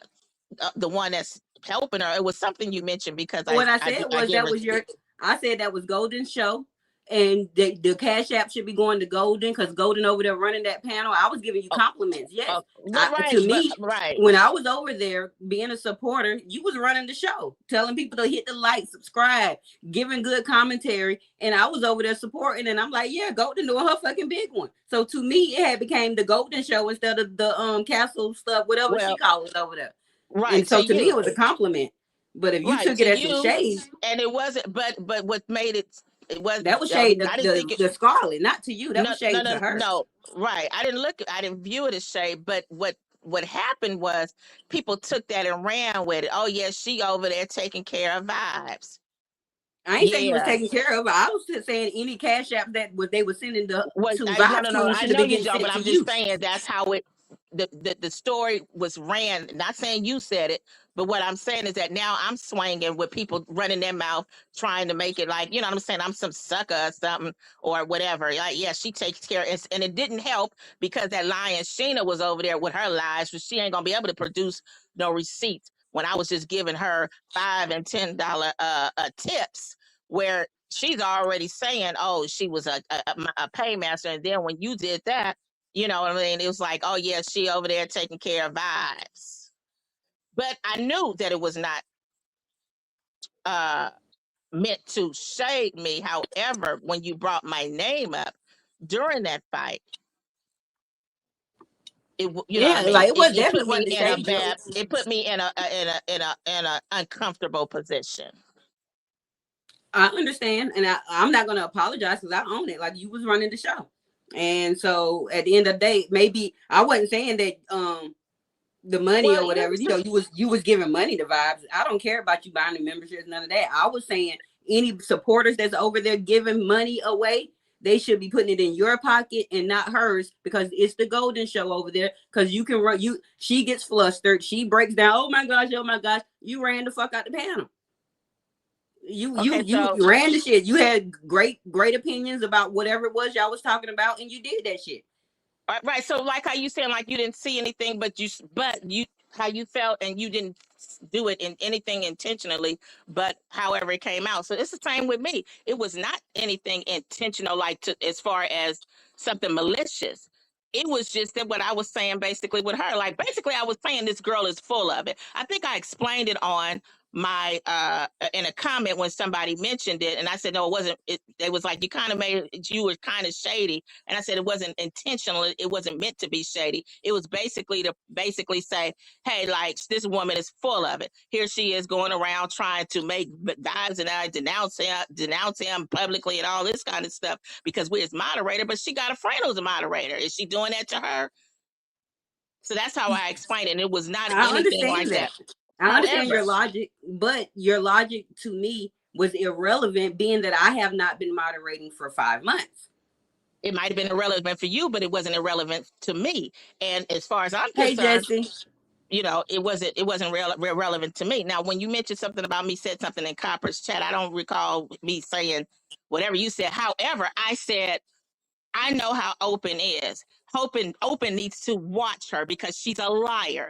the one that's helping her. It was something you mentioned, because What I I said I was gave that her. was your. I said that was Golden's show, and the Cash App should be going to Golden because Golden over there running that panel. I was giving you Oh, compliments. Yes, but right, to me, right. when I was over there being a supporter, you was running the show, telling people to hit the like, subscribe, giving good commentary, and I was over there supporting. And I'm like, yeah, Golden doing her fucking big one. So to me, it had became the Golden show instead of the Castle stuff, whatever she Well, calls it over there. right And to so to me, you, it was a compliment. But if you right took to it as some you, shade, and it wasn't. But what made it? It was. that was shade I didn't think the Scarlet, not to you. That No, was no, shade to no, her. no. Right. I didn't view it as shade, but what happened was people took that and ran with it. Oh yeah, she over there taking care of vibes. I ain't saying you was Yeah. taking care of it. I was just saying any cash app that was they were sending to No, Vibes no, no. Queen I should have know been you getting don't, but sent to I'm just you. saying that's how the story was ran. Not saying you said it, but what I'm saying is that now I'm swinging with people running their mouth, trying to make it like, what I'm saying, I'm some sucker or something or whatever. Like, yeah, she takes care. And it didn't help because that lion Sheena was over there with her lies, but she ain't gonna be able to produce no receipts when I was just giving her $5 and $10 tips, where she's already saying, oh, she was a paymaster. And then when you did that, you know what I mean? It was like, oh, yeah, she over there taking care of vibes. But I knew that it was not uh, meant to shade me. However, when you brought my name up during that fight, you know what I Yeah, mean? like it was It put definitely me wasn't to in a shade you. bad, it put me in a uncomfortable position. I understand, and I'm not gonna apologize because I own it. Like you was running the show, and so at the end of the day, maybe I wasn't saying that the money Well, or whatever. You know, you was giving money to Vibes. I don't care about you buying the memberships, none of that. I was saying any supporters that's over there giving money away, they should be putting it in your pocket and not hers because it's the Golden Show over there. Because you can run you. She gets flustered. She breaks down. Oh my gosh! Oh my gosh! You ran the fuck out the panel. okay, You so ran the shit. You had great opinions about whatever it was y'all was talking about, and you did that shit. right. So like how you saying like you didn't see anything, but you how you felt and you didn't do it in anything intentionally, but however it came out. So it's the same with me. It was not anything intentional, like to as far as something malicious. It was just that what I was saying basically with her. Like basically I was saying this girl is full of it. I think I explained it on my in a comment when somebody mentioned it, and I said no, it wasn't. It was like you were kind of shady, and I said it wasn't intentional. It wasn't meant to be shady. It was basically to basically say, hey, like this woman is full of it. Here she is going around trying to make dives and I denounce him publicly and all this kind of stuff because we're his moderator, but she got a friend who's a moderator. Is she doing that to her? So that's how I explained it. And it was not I anything understand like that. that. I understand However, your logic, but your logic to me was irrelevant, being that I have not been moderating for 5 months. it might have been irrelevant for you, but it wasn't irrelevant to me. And as far as I'm Hey concerned, Jesse, it wasn't real relevant to me. Now, when you mentioned something about me said something in Copper's chat, I don't recall me saying whatever you said. However, I said I know how Open is. Open needs to watch her because she's a liar.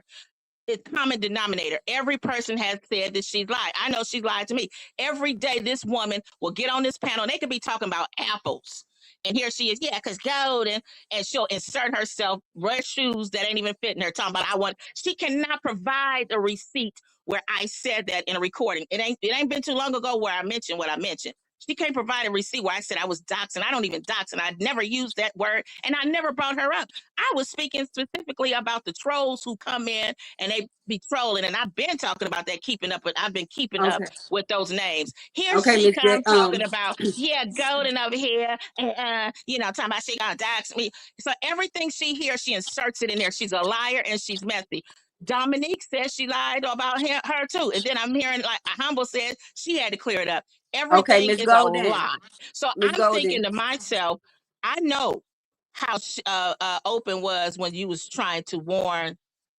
It's common denominator. Every person has said that she's lied. I know she's lied to me. Every day, this woman will get on this panel. And they could be talking about apples. And here she is, yeah, because golden, and she'll insert herself red shoes that ain't even fitting her. Talking about she cannot provide a receipt where I said that in a recording. It ain't been too long ago where I mentioned what I mentioned. She can't provide a receipt where I said I was doxing. I don't even dox, and I never used that word, and I never brought her up. I was speaking specifically about the trolls who come in and they be trolling. And I've been talking about that, I've been keeping up okay, with those names. Here okay, she Miss come talking about, yeah, Golden over here, talking about she gonna dox me. So everything she hears, she inserts it in there. She's a liar and she's messy. Dominique says she lied about her too. And then I'm hearing like Humble says she had to clear it up. Okay, Everything Miss is a Golden. lie. So Miss I'm thinking Golden. to myself, I know how open was when you was trying to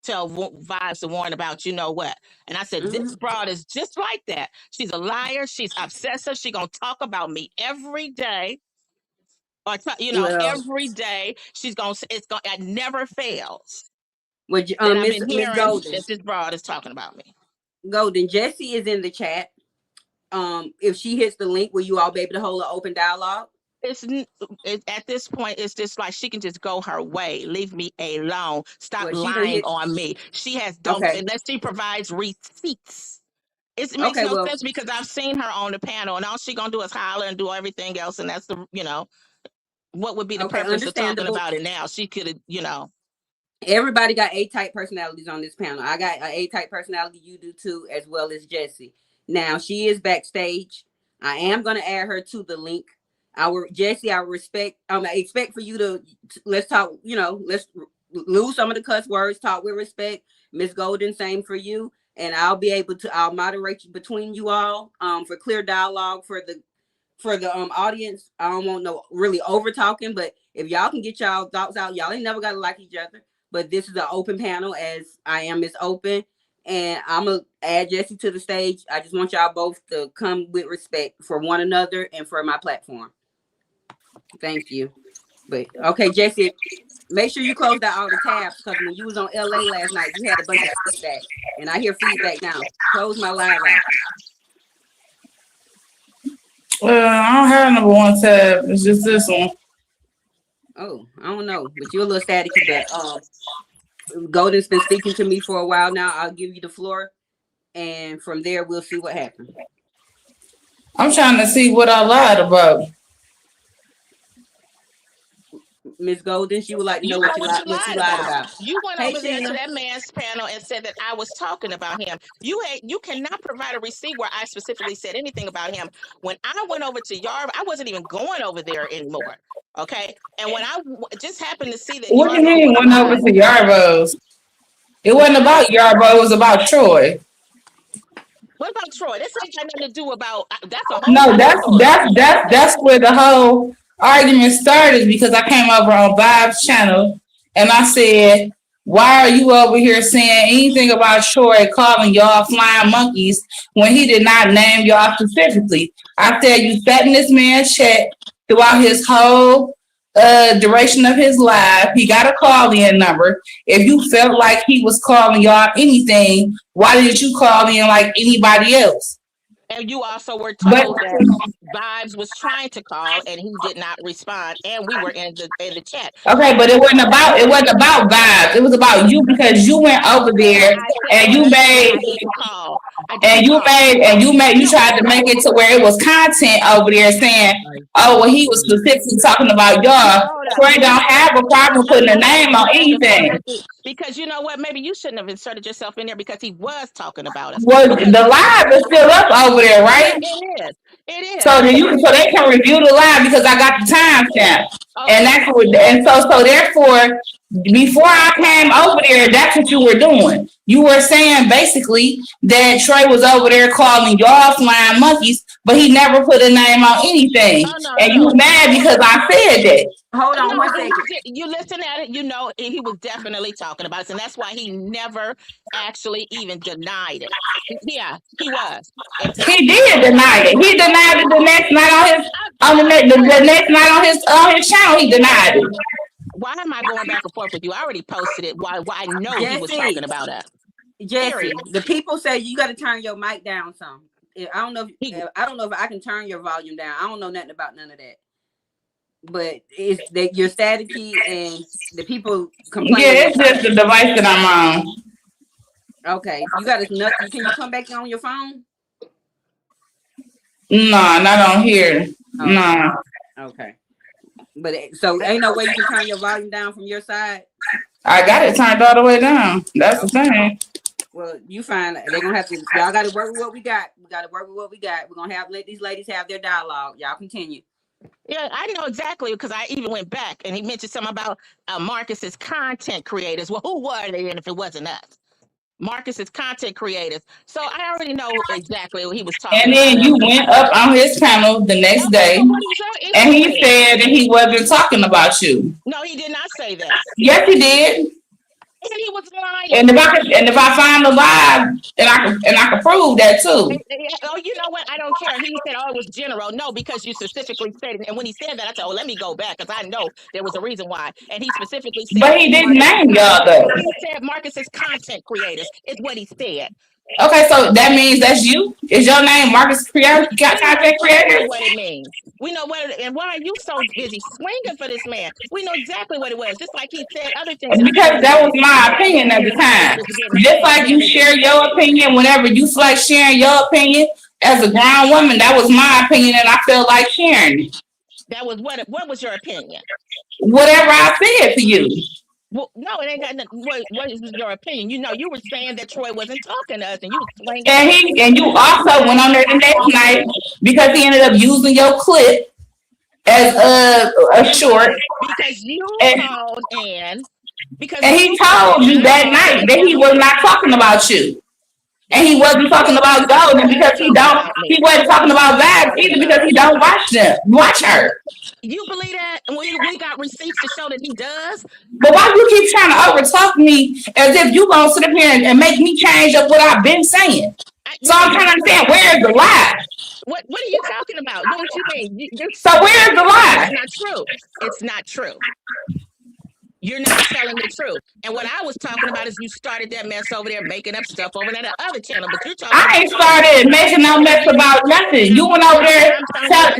tell Vibes to warn about you know what. And I said, this Mhm. broad is just like that. She's a liar. She's obsessive. She gonna talk about me every day. Or Well, every day it never fails would you, that I've Miss been Miss hearing Golden. that this broad is talking about me. Golden. Jessie is in the chat. If she hits the link, will you all be able to hold an open dialogue? At this point, it's just like she can just go her way. Leave me alone. Stop Well, she done lying hit. on me. She has don't Okay. unless she provides receipts. It makes Okay. no Well. sense because I've seen her on the panel, and all she gonna do is holler and do everything else, and that's what would be the Okay. purpose of talking Understandable. about it now? She could have. Everybody got A-type personalities on this panel. I got an A-type personality. You do too, as well as Jessie. Now she is backstage. I am gonna add her to the link. Jessie, I expect for you to let's talk. Let's lose some of the cuss words. Talk with respect. Miss Golden, same for you. And I'll moderate you between you all for clear dialogue for the audience. I don't want no really over talking, but if y'all can get y'all thoughts out, y'all ain't never gotta like each other. But this is an open panel, as I am Miss Open, and I'm gonna add Jessie to the stage. I just want y'all both to come with respect for one another and for my platform. Thank you. But okay, Jessie, make sure you close out all the tabs because when you was on LA last night, you had a bunch of feedback, and I hear feedback now. Close my live out. I don't have number one tab. It's just this one. Oh, I don't know, but you're a little staticky. But Golden's been speaking to me for a while now. I'll give you the floor, and from there we'll see what happens. I'm trying to see what I lied about. Miss Golden, she would like to know what you lied about. You went Hey, over there to Sheena. that man's panel and said that I was talking about him. You cannot provide a receipt where I specifically said anything about him. When I went over to Yarb, I wasn't even going over there anymore. Okay, and when I just happened to see that What do you Yarbo mean was went over live, to Yarbo's? It wasn't about Yarbo. It was about Troy. what about Troy? This ain't got nothing to do about. That's a whole No, nother story. that's where the whole argument started because I came over on Bob's channel and I said, "Why are you over here saying anything about Troy calling y'all flying monkeys when he did not name y'all specifically?" I said, "You sat in this man's chat throughout his whole duration of his life. He got a call-in number. If you felt like he was calling y'all anything, why didn't you call in like anybody else?" And you also were But told that Vibes was trying to call and he did not respond, and we were in the chat. okay, but it wasn't about Vibes. It was about you because you went over there I said and on you Sunday made I didn't call. I and didn't you call. made and you tried to make it to where it was content over there saying, "Oh, well, he was specifically talking about y'all." Hold up. Troy don't have a problem putting a name on Back and forth anything. with you. Because you know what? Maybe you shouldn't have inserted yourself in there because he was talking about us. Well, Because the live is still up over there, right? it is. It is. So they can review the live because I got the timestamp. And that's what, and so therefore, before I came over there, that's what you were doing. You were saying basically that Trey was over there calling y'all flying monkeys, but he never put a name on anything. Oh, no, And no. you mad because I said that. Hold on No, one second. you listen at it, he was definitely talking about us, and that's why he never actually even denied it. Yeah, he was. He did deny it. He denied it the next night the next night on his channel. He denied it. Why am I going back and forth with you? I already posted it. Why I know he was Jessie. talking about us. Jessie, Period. the people say you got to turn your mic down some. I don't know if I can turn your volume down. I don't know nothing about none of that. But it's that you're staticky and the people complain. Yeah, it's just the device that I'm on. Okay, you got to. Can you come back on your phone? No, not on here. Oh. No. Okay. But so ain't no way you can turn your volume down from your side? I got it turned all the way down. That's the thing. Well, you find they're gonna have to. Y'all got to work with what we got. We got to work with what we got. We're gonna let these ladies have their dialogue. Y'all continue. Yeah, I know exactly because I even went back and he mentioned something about Marcus's content creators. Well, who were they? And if it wasn't us, Marcus is content creators. So I already know exactly what he was talking And about. then you went up on his panel the next day, What he said, and he said that he wasn't talking about you. no, he did not say that. Yes, he did. And he was lying. And if I find the live, and I can prove that too. Oh, you know what? I don't care. He said, "Oh, it was general." No, because you specifically said it. And when he said that, I said, "Oh, let me go back because I know there was a reason why." And he specifically said, But he didn't name y'all though. He said Marcus is content creators. Is what he said. Okay, so that means that's you. Is your name Marcus Content Creators? What it means. We know what. And why are you so busy swinging for this man? We know exactly what it was. Just like he said other things. Because that was my opinion at the time. Just like you share your opinion whenever you feel like sharing your opinion as a grown woman, that was my opinion, and I feel like sharing it. That was what? What was your opinion? Whatever I said to you. Well, no, it ain't got nothing. What is your opinion? You know, you were saying that Troy wasn't talking to us, and you was playing. And you also went on there the next night because he ended up using your clip as a short. Because you called in. And he told you that night that he was not talking about you. And he wasn't talking about Golden because he wasn't talking about Vibes either because he don't watch her. You believe that? We got receipts to show that he does. But why you keep trying to overtalk me as if you gonna sit up here and make me change up what I've been saying? So I'm trying to understand, where is the lie? What are you talking about? What you mean? So where is the lie? It's not true. It's not true. You're not telling the truth. And what I was talking about is you started that mess over there making up stuff over there at the other channel. But you're talking. I ain't started making no mess about nothing. You went over there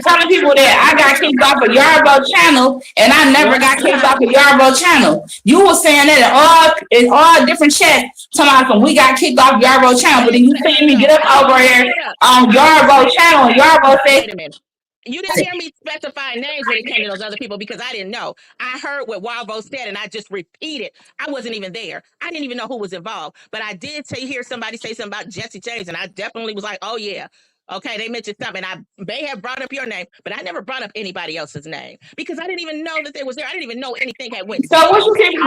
telling people that I got kicked off of Yarbo channel and I never got kicked off of Yarbo channel. You were saying that in all different chats, talking about we got kicked off Yarbo channel, but then you seen me get up over here on Yarbo channel and Yarbo said. Wait a minute. You didn't hear me specify names when it came to those other people because I didn't know. I heard what Walvo said and I just repeated. I wasn't even there. I didn't even know who was involved. But I did hear somebody say something about Jesse James, and I definitely was like, oh yeah. Okay, they mentioned something. I may have brought up your name, but I never brought up anybody else's name because I didn't even know that they was there. I didn't even know anything had went. So what you keep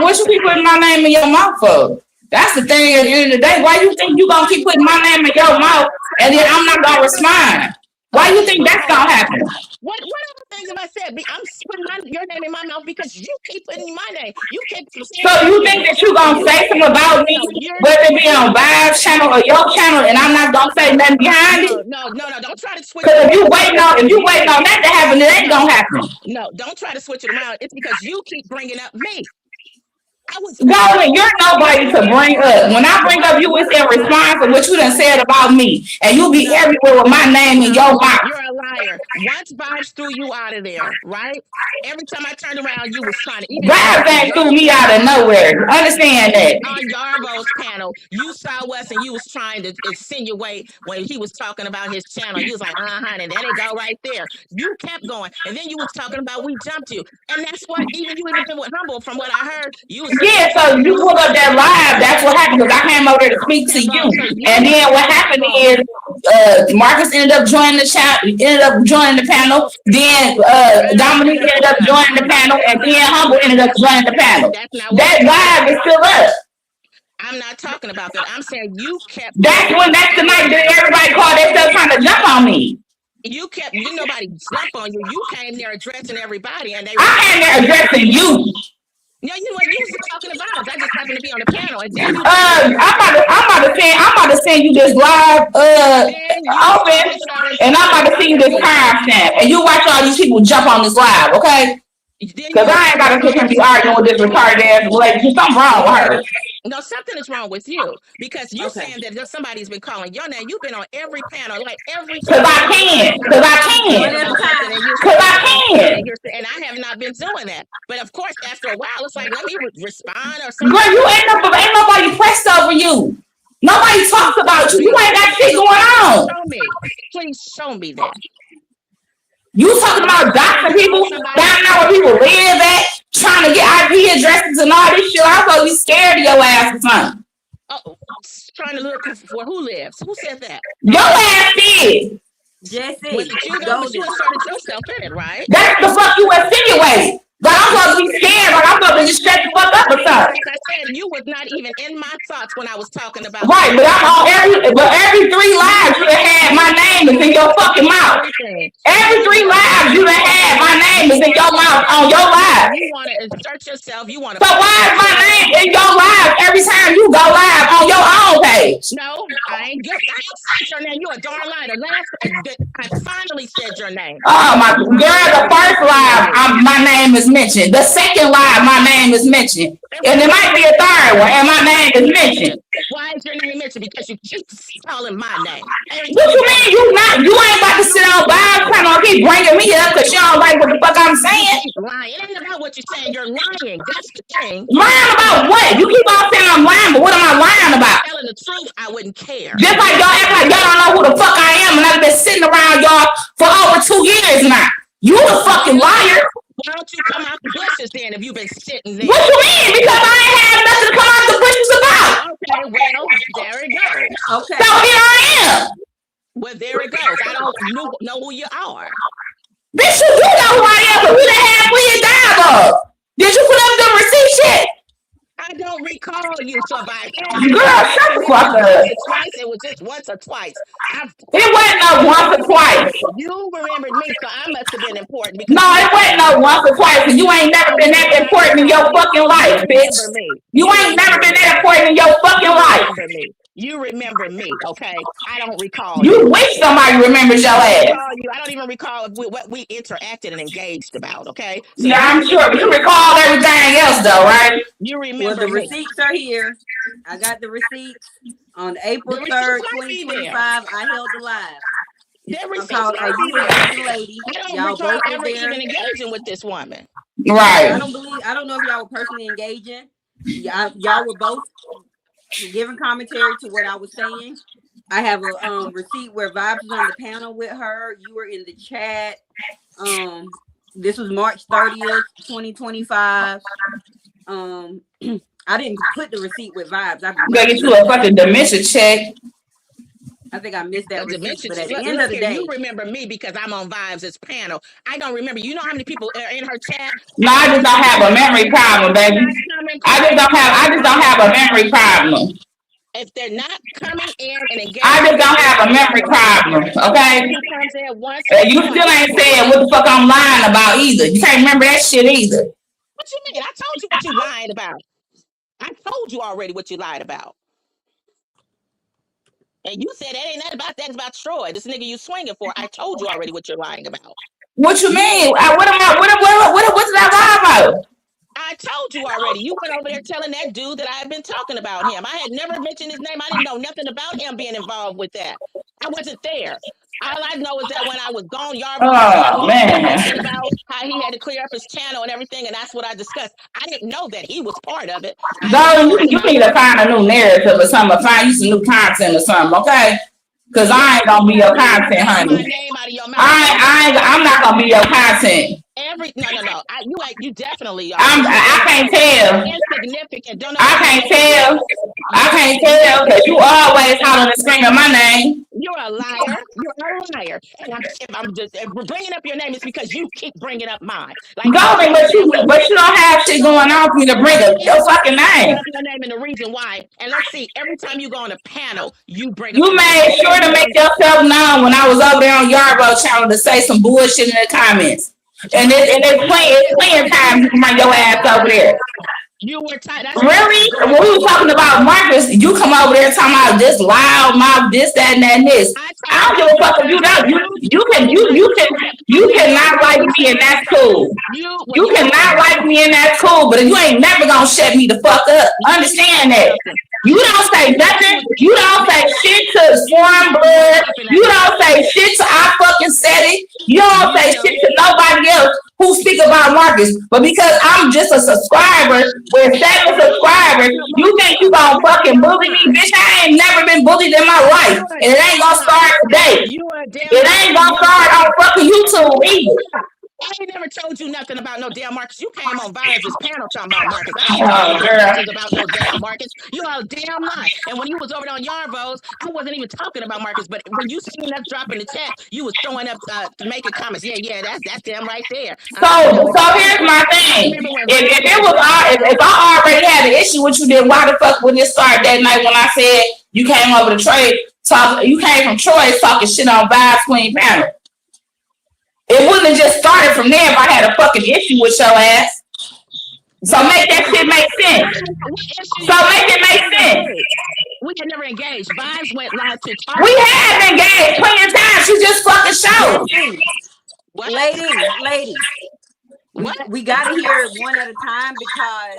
putting my name in your mouth for? That's the thing at the end of the day. Why you think you gonna keep putting my name in your mouth and then I'm not gonna respond? Why you think that's gonna happen? What other things have I said? I'm putting your name in my mouth because you keep putting my name. You keep. So you think that you gonna say something about me, whether it be on Vibes channel or your channel, and I'm not gonna say nothing behind it? No, don't try to switch. Because if you waiting on that to happen, it ain't gonna happen. No, don't try to switch it around. It's because you keep bringing up me. Golden, you're nobody to bring up. When I bring up you, it's in response to what you done said about me. And you be everywhere with my name in your mouth. You're a liar. Once Vibes threw you out of there, right? Every time I turned around, you was trying to. Vibes ain't threw me out of nowhere. Understand that. On Yarbo's panel, you saw us and you was trying to insinuate when he was talking about his channel. You was like, and there they go right there. You kept going. And then you was talking about we jumped you. And that's what you even been humble from what I heard. You was so you pull up that live, that's what happened because I came over there to speak to you. And then what happened is Marcus ended up joining the panel, then Dominique ended up joining the panel, and then Humble ended up joining the panel. That live is still up. I'm not talking about that. I'm saying you kept. That's the night that everybody called themselves trying to jump on me. Nobody jumped on you. You came there addressing everybody, and I came there addressing you. No, you was talking about us. I just happened to be on the panel. And then I'm about to send you this live open, and I'm about to send you this time stamp, and you watch all these people jump on this live, okay? Because I ain't got to sit be arguing with this retarded ass lady. Something wrong with her. No, something is wrong with you because you're saying that somebody's been calling your name. You've been on every panel, like every. Because I can. And I have not been doing that. But of course, after a while, it's like, let me respond or something. Girl, ain't nobody pressed over you. Nobody talks about you. You ain't got shit going on. Show me. Please show me that. You talking about doxing people down there where people live at, trying to get IP addresses and all this shit. I'm supposed to be scared of your ass or something. Oh, trying to look for who lives. Who said that? Your ass did. Jesse, you inserted yourself in it, right? That's the fuck you insinuate. But I'm supposed to be scared, like I'm supposed to just shut the fuck up or something. up. Like I said, you was not even in my thoughts when I was talking about Right, but I'm on every 3 lives you done had my name is in your fucking mouth. everything. Every 3 lives you done had my name is in your mouth on your live. You want to insert yourself. You want to. So why is my name in your live every time you go live on your own page? No, I ain't good. I ain't said your name. You a darn liar. I finally said your name. Oh my girl, the first live my name is mentioned. The second live my name is mentioned. And there might be a third one and my name is mentioned. Why is your name mentioned? Because you keep calling my name. What you mean you ain't about to sit on Bob trying to keep bringing me up because you don't like what the fuck I'm saying? You keep lying. It ain't about what you're saying. You're lying. That's the thing. Lying about what? You keep on saying I'm lying, but what am I lying about? Telling the truth, I wouldn't care. Just like y'all act like y'all don't know who the fuck I am, and I've been sitting around y'all for over 2 years now. You a fucking liar. Why don't you come out the bushes then if you've been sitting there? What you mean? Because I ain't have nothing to come out the bushes about. Okay, well, there it goes. Okay. So here I am. Well, there it goes. I don't know who you are. Bitch, you do know who I am, but we done had plenty of dialogue. Did you put up the receipt yet? I don't recall you surviving. Girl, shut the fuck up. Twice, it was just once or twice. It wasn't no once or twice. You remembered me, so I must have been important. No, it wasn't no once or twice, because you ain't never been that important in your fucking life, bitch. You ain't never been that important in your fucking life. You remember me, okay? I don't recall you. Wish somebody remembers your ass. I don't even recall what we interacted and engaged about, okay? So yeah, I'm sure. But you recall everything else, though, right? You remember well, the receipts are here. I got the receipts. On April 3rd, 2025, I held the live. It's called Are You a Lady? Y'all both ever even engaging with this woman. Right. I don't know if y'all were personally engaging. Y'all were both giving commentary to what I was saying. I have a receipt where Vibes was on the panel with her. You were in the chat. This was March 30th, 2025. I didn't put the receipt with Vibes. You gotta get you a fucking dementia check. I think I missed that receipt, but at the end of the day, you remember me because I'm on Vibes' panel. I don't remember. You know how many people are in her chat? No, I just don't have a memory problem, baby. I just don't have a memory problem. If they're not coming in and engaging, I just don't have a memory problem, okay? You still ain't saying what the fuck I'm lying about either. You can't remember that shit either. What you mean? I told you what you lied about. I told you already what you lied about. And you said that ain't nothing about that. It's about Troy, this nigga you swinging for. I told you already what you're lying about. What you mean? What did I lie about? I told you already. You went over there telling that dude that I had been talking about him. I had never mentioned his name. I didn't know nothing about him being involved with that. I wasn't there. All I know is that when I was gone, y'all man, about how he had to clear up his channel and everything, and that's what I discussed. I didn't know that he was part of it. You need to find a new narrative or something, or find you some new content or something, okay? Because I ain't gonna be your content, honey. I'm not gonna be your content. No. You definitely are. I can't tell. Insignificant. I can't tell because you always hollering and screaming my name. You're a liar. You're a liar. And if I'm just bringing up your name, it's because you keep bringing up mine. Like, but you don't have shit going on for me to bring up your fucking name. Your name and the reason why. And let's see, every time you go on a panel, you bring. You made sure to make yourself known when I was over there on Yarborough channel to say some bullshit in the comments. And it's plenty time you can bring your ass over there. You were tired. Really? When we were talking about Marcus, you come over there talking about this loud mouth, this, that, and this. I don't give a fuck if you don't. You cannot like me, and that's cool. You cannot like me, and that's cool. But you ain't never gonna shut me the fuck up. Understand that. You don't say nothing. You don't say shit to Swarm Blood. You don't say shit to I fucking said it. You don't say shit to nobody else who speak about Marcus. But because I'm just a subscriber with 7 subscribers, you think you gonna fucking bully me? Bitch, I ain't never been bullied in my life. And it ain't gonna start today. It ain't gonna start on fucking YouTube either. I ain't never told you nothing about no damn Marcus. You came on Vibes' panel talking about Marcus. I ain't told you Oh, no girl. questions about no damn Marcus. You are a damn lie. And when you was over there on Yarvos, I wasn't even talking about Marcus. But when you seen us drop in the chat, you was throwing up, making comments. Yeah, that's them right there. So here's my I thing. remember when If Vibes it was was dropping. if I already had an issue with you, then why the fuck wouldn't it start that night when I said you came over to Trey talk? You came from Troy's talking shit on Vibes Queen panel. It wouldn't have just started from there if I had a fucking issue with your ass. So make that shit make sense. So make it make sense. We had never engaged. Vibes went live to talk. We have engaged plenty of times. You just fucking showed. What? Ladies, What? we gotta hear it one at a time because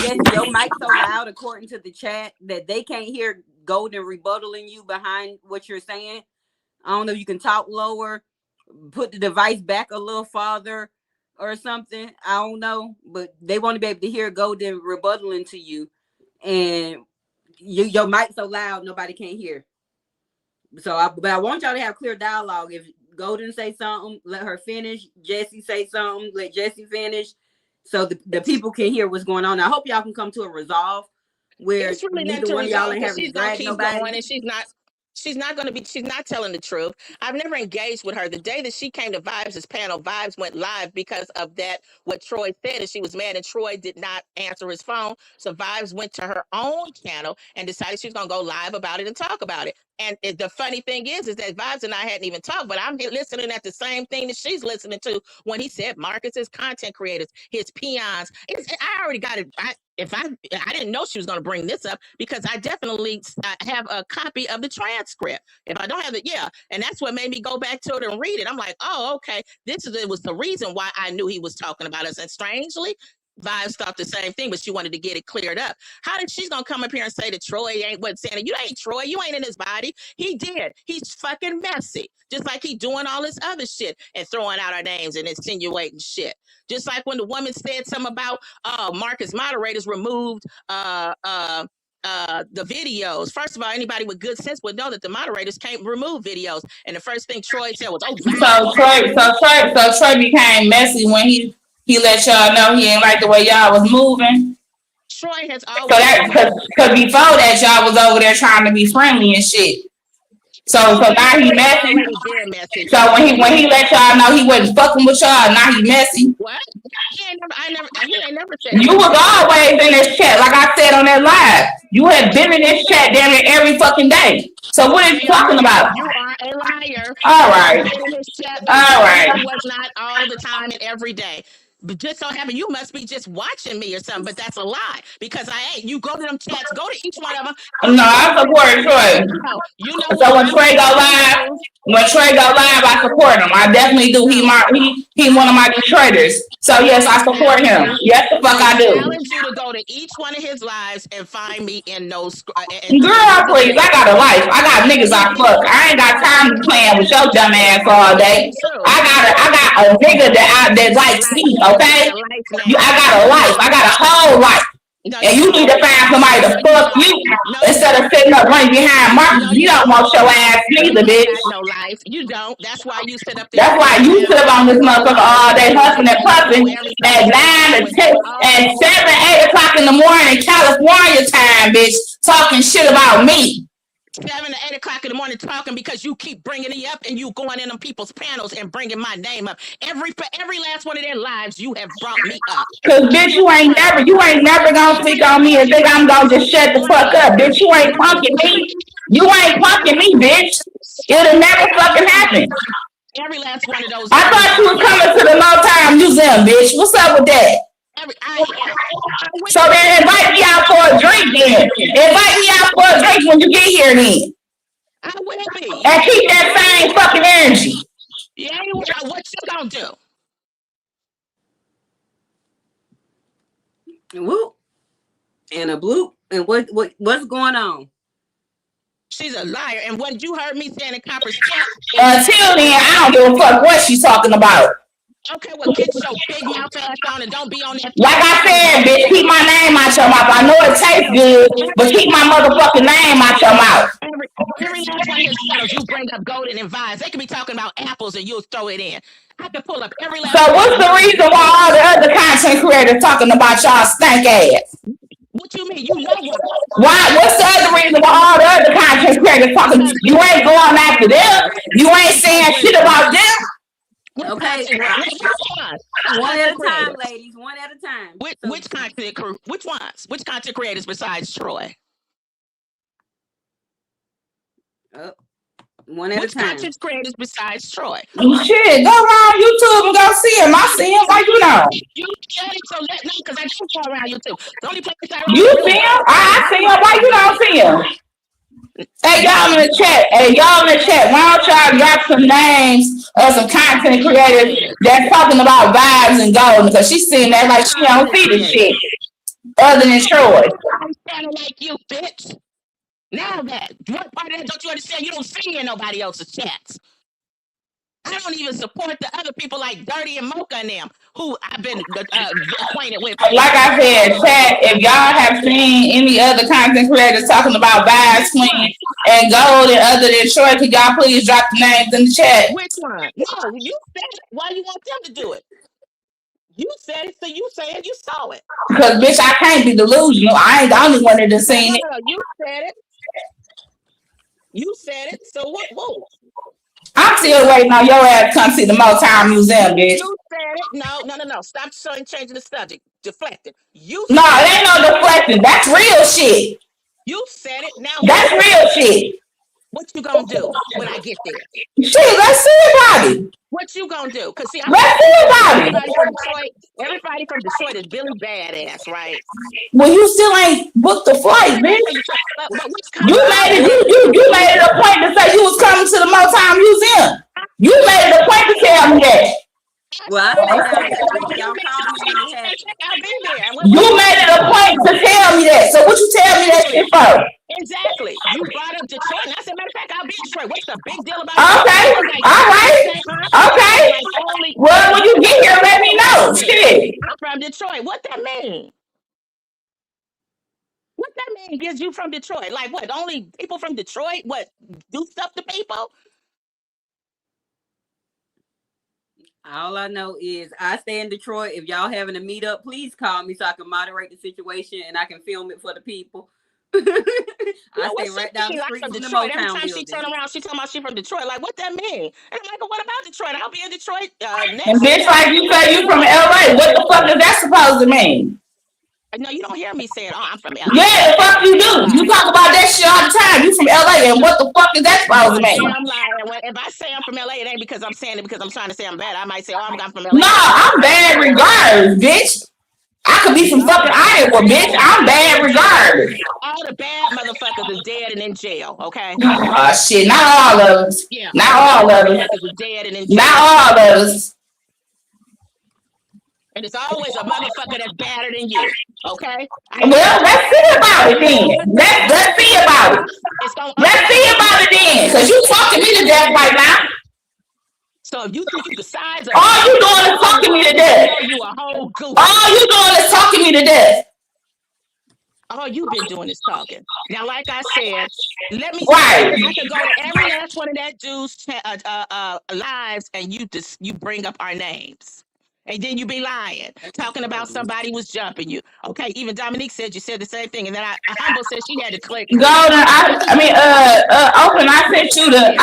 Jesse, your mic's so loud according to the chat that they can't hear Golden rebuttaling you behind what you're saying. I don't know if you can talk lower, put the device back a little farther or something. I don't know, but they want to be able to hear Golden rebuttaling to you, and your mic's so loud nobody can't hear. So I want y'all to have clear dialogue. If Golden say something, let her finish. Jesse say something, let Jesse finish. So the people can hear what's going on. I hope y'all can come to a resolve where it's really neither one of y'all ain't having to drag nobody. and she's not going to be, she's not telling the truth. I've never engaged with her. The day that she came to Vibes' panel, Vibes went live because of that, what Troy said, and she was mad, and Troy did not answer his phone. So Vibes went to her own channel and decided she was going to go live about it and talk about it. And the funny thing is that Vibes and I hadn't even talked, but I'm listening at the same thing that she's listening to when he said Marcus's content creators, his peons. I already got it. I didn't know she was going to bring this up because I definitely have a copy of the transcript. If I don't have it, yeah. And that's what made me go back to it and read it. I'm like, oh, okay. It was the reason why I knew he was talking about us. And strangely, Vibes thought the same thing, but she wanted to get it cleared up. How did she's gonna come up here and say that Troy ain't what saying? You ain't Troy. You ain't in his body. He did. He's fucking messy, just like he doing all this other shit and throwing out our names and insinuating shit. Just like when the woman said something about Marcus moderators removed the videos. First of all, anybody with good sense would know that the moderators can't remove videos. And the first thing Troy said was, So Troy became messy when he let y'all know he ain't like the way y'all was moving. Troy has always. So that because before that y'all was over there trying to be friendly and shit. So now he messy. So when he let y'all know he wasn't fucking with y'all, now he messy. What? He ain't never said. You was always in this chat, like I said on that live. You had been in this chat damn near every fucking day. So what are you talking about? You are a liar. All right. All right. It was not all the time and every day. But just so happen you must be just watching me or something, but that's a lie because I ain't. You go to them chats, go to each one of them. No, I support Troy. You know. So when Troy go live, I support him. I definitely do. He one of my Detroiters. So yes, I support him. Yes, the fuck I do. I challenge you to go to each one of his lives and find me in those. Girl, please, I got a life. I got niggas I fuck. I ain't got time to playing with your dumb ass all day. I got a nigga that likes me. Okay, I got a life. I got a whole life. And you need to find somebody to fuck you instead of sitting up running behind Marcus. You don't want your ass neither, bitch. No life. You don't. That's why you sit up there. That's why you sit on this motherfucker all day hustling and puffing at 9 to 10, at 7, 8 o'clock in the morning, California time, bitch, talking shit about me. 7 to 8 o'clock in the morning talking because you keep bringing me up and you going in on people's panels and bringing my name up. Every last one of their lives, you have brought me up. Cause bitch, you ain't never gonna speak on me and think I'm gonna just shut the fuck up. Bitch, you ain't punking me. You ain't punking me, bitch. It'll never fucking happen. Every last one of those. I thought you was coming to the Low Time Museum, bitch. What's up with that? So then invite me out for a drink then. Invite me out for a drink when you get here then. I will be. And keep that same fucking energy. Yeah, what you gonna do? Whoop. And a bloop. And what's going on? She's a liar. And what you heard me saying in Copper's chat. Until then, I don't give a fuck what she's talking about. Okay, well, get your big mouth ass on and don't be on that. Like I said, bitch, keep my name out your mouth. I know it tastes good, but keep my motherfucking name out your mouth. Every last one of his channels, you bring up Golden and Vibes. They could be talking about apples and you'll throw it in. I can pull up every last. So what's the reason why all the other content creators talking about y'all stank ass? What you mean? You know what? Why? What's the other reason why all the other content creators talking? You ain't going after them. You ain't saying shit about them. Okay. One at a time, ladies. One at a time. Which content crew? Which ones? Which content creators besides Troy? One at a Which time. content creators besides Troy? Shit, go around YouTube and go see him. I see him. Why you know? You said it, so let me, because I don't go around YouTube. The only place I You see him? I see him. Why you don't see him? Hey, y'all in the chat. Hey, y'all in the chat. Why don't y'all drop some names of some content creators that's talking about vibes and gold? Because she's sitting there like she don't see the shit. Other than Troy. I'm standing like you, bitch. Now that, what part of that don't you understand? You don't see in nobody else's chats. I don't even support the other people like Dirty and Mocha and them, who I've been acquainted with. Like I said, chat, if y'all have seen any other content creators talking about vibes, queen, and gold and other than Troy, could y'all please drop the names in the chat? Which one? No, you said it. Why you want them to do it? You said it, so you say it, you saw it. Because, bitch, I can't be delusional. I ain't the only one that seen it. You said it. You said it, so what? Whoa. I'm still waiting on your ass to come see the Motown Museum, bitch. You said it. No. Stop changing the subject. Deflecting. You No, it ain't no deflecting. That's real shit. You said it. Now that's real shit. What you gonna do when I get there? Shit, let's see about it. What you gonna do? Cause see, let's see about it. Everybody from Detroit is Billy Badass, right? Well, you still ain't booked the flight, bitch. You made it a point to say you was coming to the Motown Museum. You made it a point to tell me that. Well, y'all called me when it happened. I'll be there. You made it a point to tell me that. So what you tell me that shit for? Exactly. You brought up Detroit, and I said, matter of fact, I'll be in Detroit. What's the big deal about it? Okay. All right. Okay. Well, when you get here, let me know. Shit. I'm from Detroit. What that mean? What that mean? Because you from Detroit. Like what? Only people from Detroit, what, do stuff to people? All I know is I stay in Detroit. If y'all having a meetup, please call me so I can moderate the situation and I can film it for the people. I stay right down the street from Detroit. Every time she turn around, she talking about she from Detroit. Like, what that mean? And I'm like, well, what about Detroit? I'll be in Detroit next. And bitch, like you say you from LA. What the fuck is that supposed to mean? No, you don't hear me saying, oh, I'm from LA. Yeah, the fuck you do. You talk about that shit all the time. You from LA, and what the fuck is that supposed to mean? I'm lying. If I say I'm from LA, it ain't because I'm saying it because I'm trying to say I'm bad. I might say, oh, I'm from LA. No, I'm bad regardless, bitch. I could be from fucking Iowa, bitch. I'm bad regardless. All the bad motherfuckers is dead and in jail, okay? Shit, not all of us. Yeah. Not all of us. Dead and in jail. Not all of us. And it's always a motherfucker that's badder than you, okay? Well, let's see about it then. Let's see about it. Let's see about it then. Because you talking me to death right now. So if you think you the size of all you doing is talking me to death. You a whole goof. All you doing is talking me to death. All you've been doing is talking. Now, like I said, let me right. I can go to every last one of that dude's lives and you bring up our names. And then you be lying, talking about somebody was jumping you. Okay, even Dominique said you said the same thing, and then Humble said she had to click. Golden, Open. I sent you the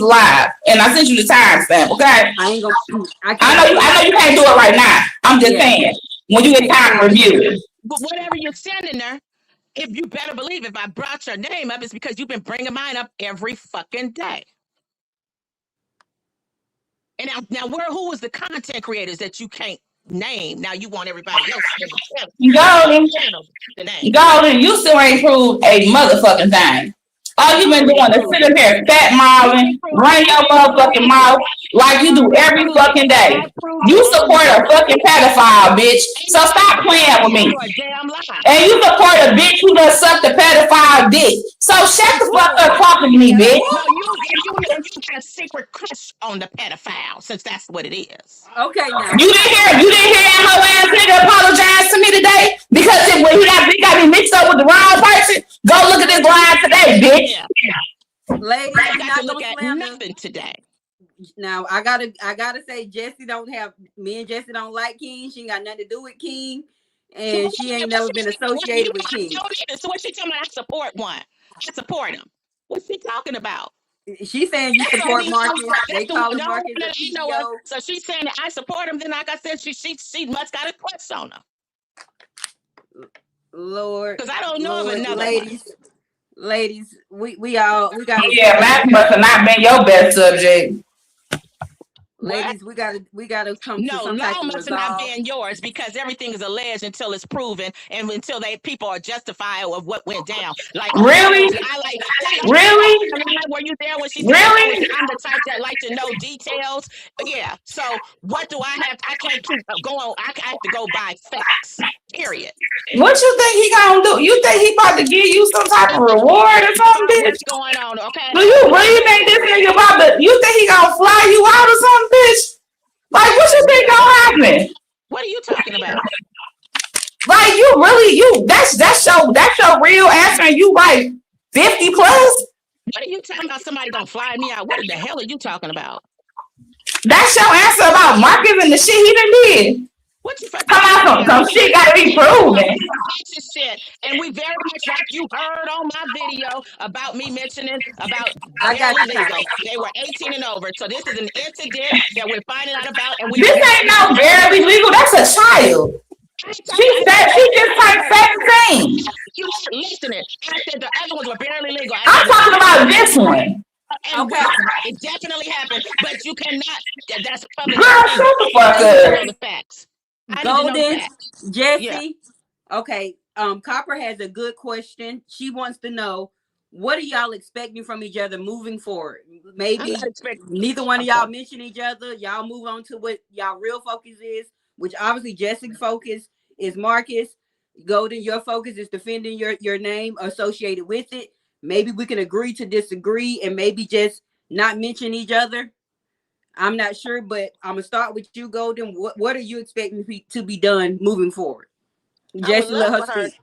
live, and I sent you the timestamp. Okay. I ain't gonna. I know you can't do it right now. I'm just saying when you get time to review it. But whatever you're sending her, if you better believe, if I brought your name up, it's because you've been bringing mine up every fucking day. And now who was the content creators that you can't name? Now you want everybody else to Golden, you still ain't proved a motherfucking thing. All you been doing is sitting there fat mouthing, running your motherfucking mouth like you do every fucking day. You support a fucking pedophile, bitch. So stop playing with me. And you support a bitch who done sucked a pedophile dick. So shut the fuck up talking to me, bitch. You got a secret crush on the pedophile, since that's what it is. Okay, now. You didn't hear that whole ass nigga apologize to me today? Because when he got me mixed up with the wrong person? Go look at this line today, bitch. Ladies, I got to look at nothing today. now I gotta say Jesse don't have me and Jesse don't like King. She ain't got nothing to do with King, and she ain't never been associated with King. So what she talking about? I support one. I support him. What's she talking about? She's saying you support Marcus. They call him Marcus the CEO. So she's saying that I support him. Then, like I said, she must got a quest on her. Lord, because I don't know Lord, of another ladies, we got. Yeah, Mac must have not been your best subject. Ladies, we gotta come to some type of resolve. No, law must not be yours because everything is alleged until it's proven and until people are justified of what went down. Like really, really, were you there when she said really? I'm the type that like to know details? Yeah. So what do I have? I can't keep going. I have to go by facts. Period. What you think he gonna do? You think he about to give you some type of reward or something? What's going on? Okay. Do you really think this nigga about to? You think he gonna fly you out or something, bitch? Like what you think gonna happen? What are you talking about? Like that's your real answer, and you like 50 plus? What are you talking about? Somebody gonna fly me out? What the hell are you talking about? That's your answer about Marcus and the shit he done did. What you come out some shit gotta be proven. Shit. And we very much, like you heard on my video about me mentioning about they were 18 and over. So this is an incident that we're finding out about. And this ain't no barely legal. That's a child. She just turned 17. You listening? I said the other ones were barely legal. I'm talking about this one. Okay, it definitely happened, but you cannot. That's public. Girl, shut the fuck up. The facts. Golden, Jesse. Yeah. Okay. Copper has a good question. She wants to know, what are y'all expecting from each other moving forward? Maybe neither one of y'all mention each other. Y'all move on to what y'all real focus is, which obviously Jesse's focus is Marcus. Golden, your focus is defending your name associated with it. Maybe we can agree to disagree and maybe just not mention each other. I'm not sure, but I'm gonna start with you, Golden. What are you expecting to be done moving forward? Jesse, let her speak.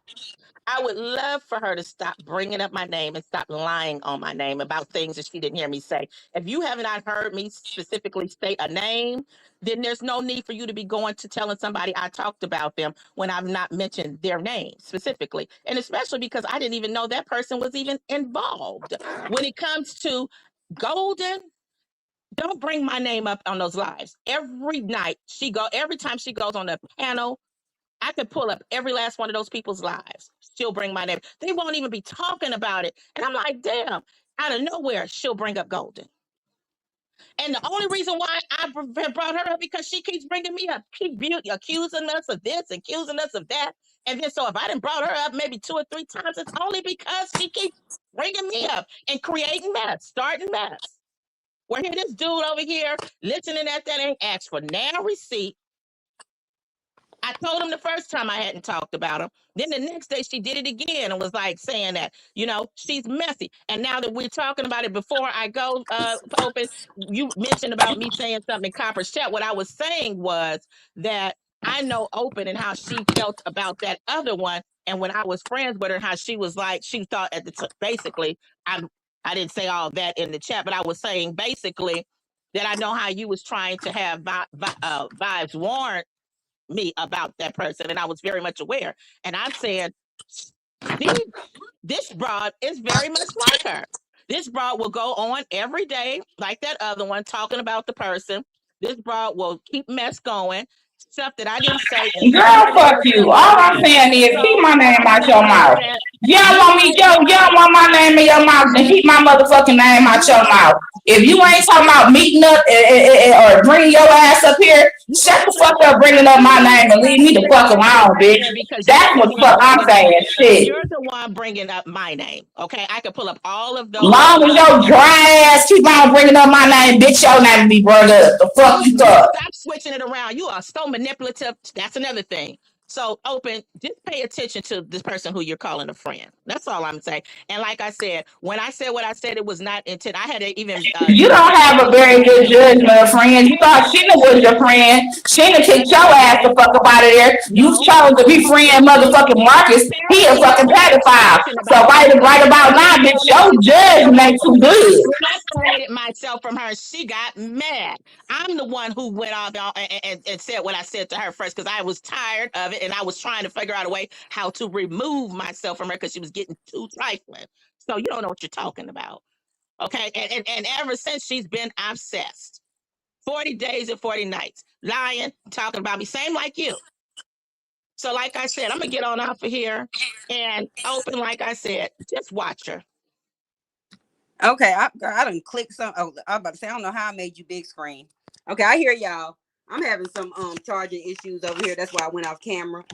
I would love for her to stop bringing up my name and stop lying on my name about things that she didn't hear me say. If you have not heard me specifically state a name, then there's no need for you to be going to telling somebody I talked about them when I've not mentioned their name specifically. And especially because I didn't even know that person was even involved. When it comes to Golden, don't bring my name up on those lives. Every time she goes on the panel, I could pull up every last one of those people's lives. She'll bring my name. They won't even be talking about it. And I'm like, damn, out of nowhere, she'll bring up Golden. And the only reason why I brought her up because she keeps bringing me up, keep accusing us of this, accusing us of that. And then so if I didn't brought her up maybe 2 or 3 times, it's only because she keeps bringing me up and creating mess, starting mess. We're here, this dude over here listening at that ain't asked for now receipt. I told him the first time I hadn't talked about him. Then the next day she did it again and was like saying that, she's messy. And now that we're talking about it, before I go open, you mentioned about me saying something in Copper's chat. What I was saying was that I know Open and how she felt about that other one. And when I was friends with her, how she was like, she thought at the basically, I didn't say all that in the chat, but I was saying basically that I know how you was trying to have Vibes warrant me about that person, and I was very much aware. And I said, this broad is very much like her. This broad will go on every day, like that other one, talking about the person. This broad will keep mess going. Stuff that I didn't say. Girl, fuck you. All I'm saying is keep my name out your mouth. You don't want my name in your mouth, then keep my motherfucking name out your mouth. If you ain't talking about meeting up or bringing your ass up here, shut the fuck up bringing up my name and leave me the fuck alone, bitch. That's what the fuck I'm saying. Shit. You're the one bringing up my name, okay? I can pull up all of those. Long as your dry ass keep on bringing up my name, bitch, your name be brought up. The fuck you thought? Stop switching it around. You are so manipulative. That's another thing. So Open, just pay attention to this person who you're calling a friend. That's all I'm saying. And like I said, when I said what I said, it was not intent. I had to even. You don't have a very good judgment of friends. You thought Sheena was your friend. Sheena kicked your ass the fuck up out of there. You chose to be friend motherfucking Marcus. He a fucking pedophile. So right about now, bitch, your judgment too good. Separated myself from her. She got mad. I'm the one who went off and said what I said to her first because I was tired of it and I was trying to figure out a way how to remove myself from her because she was getting too trifling. So you don't know what you're talking about. Okay. And ever since she's been obsessed. 40 days and 40 nights. Lying, talking about me. Same like you. So like I said, I'm going to get on off of here and open, like I said, just watch her. Okay, I done clicked some. Oh, I was about to say, I don't know how I made you big screen. Okay, I hear y'all. I'm having some charging issues over here. That's why I went off camera.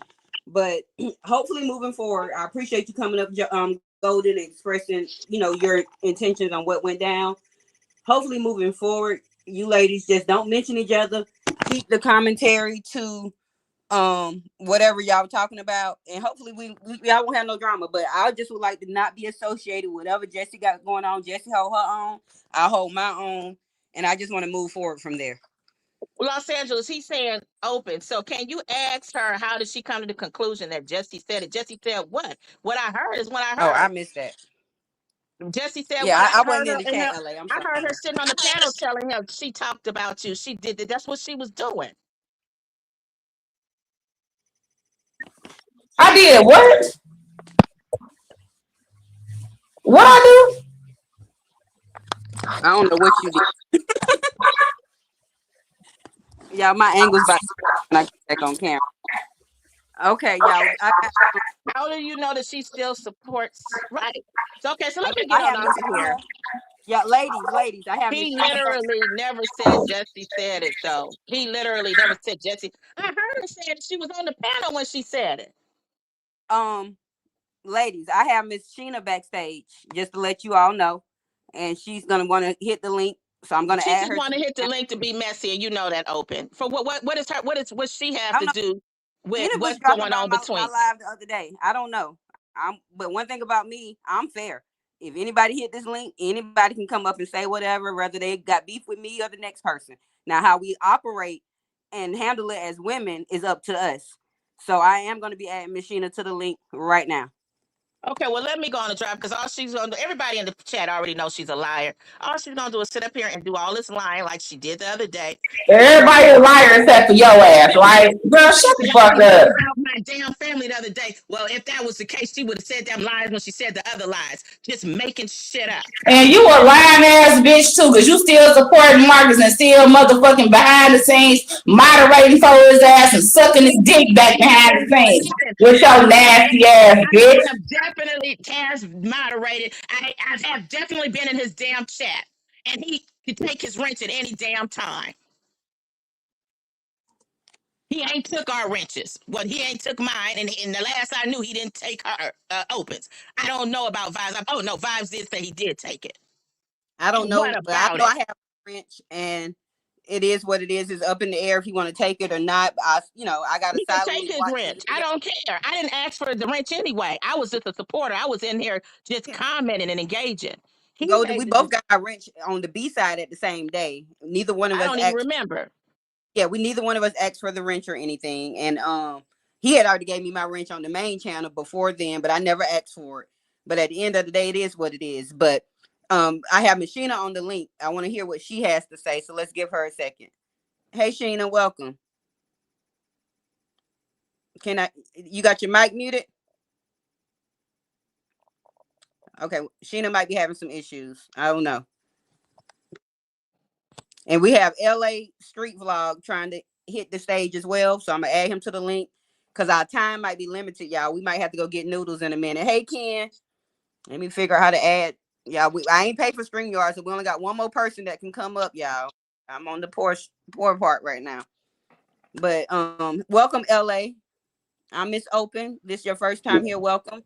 But hopefully moving forward, I appreciate you coming up, Golden, expressing, your intentions on what went down. Hopefully moving forward, you ladies just don't mention each other. Keep the commentary to whatever y'all talking about, and hopefully y'all won't have no drama. But I just would like to not be associated with whatever Jesse got going on. Jesse hold her own, I hold my own, and I just want to move forward from there. Los Angeles, he's saying open. So can you ask her how did she come to the conclusion that Jesse said it? Jesse said what? What I heard is what I heard. Oh, I missed that. Jesse said, yeah, what I wasn't in the chat, LA. I heard her sitting on the panel telling him she talked about you. She did that. That's what she was doing. I did what? What I do? I don't know what you did. Yeah, my angle's back when I get back on camera. Okay, y'all. How do you know that she still supports? Right. So, okay, so let me get on off here. Yeah, ladies, I have. He literally never said Jesse said it, though. He literally never said Jesse. I heard her say it. She was on the panel when she said it. Ladies, I have Miss Sheena backstage, just to let you all know, and she's gonna want to hit the link. So I'm gonna add her. She just want to hit the link to be messy, and you know that open. For what she have to do with what's going on between? My live the other day. I don't know. But one thing about me, I'm fair. If anybody hit this link, anybody can come up and say whatever, whether they got beef with me or the next person. Now, how we operate and handle it as women is up to us. So I am going to be adding Miss Sheena to the link right now. Okay, well, let me go on the drive because all she's going to do, everybody in the chat already knows she's a liar. All she's going to do is sit up here and do all this lying like she did the other day. Everybody a liar except for your ass, right? Girl, shut the fuck up. About my damn family the other day. Well, if that was the case, she would have said them lies when she said the other lies. Just making shit up. And you a lying ass bitch too, because you still supporting Marcus and still motherfucking behind the scenes moderating for his ass and sucking his dick back behind the scenes with your nasty ass bitch. I have definitely has moderated. I have definitely been in his damn chat, and he could take his wrench at any damn time. He ain't took our wrenches. Well, he ain't took mine, and the last I knew, he didn't take her opens. I don't know about Vibes. Oh no, Vibes did say he did take it. I don't know, but I know I have a wrench, and it is what it is. It's up in the air if you want to take it or not. I got to take his wrench. I don't care. I didn't ask for the wrench anyway. I was just a supporter. I was in here just commenting and engaging. We both got our wrench on the B side at the same day. Neither one of us. I don't even remember. Yeah, neither one of us asked for the wrench or anything, and he had already gave me my wrench on the main channel before then, but I never asked for it. But at the end of the day, it is what it is. But I have Miss Sheena on the link. I want to hear what she has to say, so let's give her a second. Hey, Sheena, welcome. You got your mic muted? Okay, Sheena might be having some issues. I don't know. And we have LA Street Vlog trying to hit the stage as well. So I'm going to add him to the link because our time might be limited, y'all. We might have to go get noodles in a minute. Hey, Ken, let me figure out how to add. Y'all, I ain't paid for StreamYard, so we only got one more person that can come up, y'all. I'm on the poor part right now. But welcome, LA. I'm Miss Open. This is your first time here. Welcome.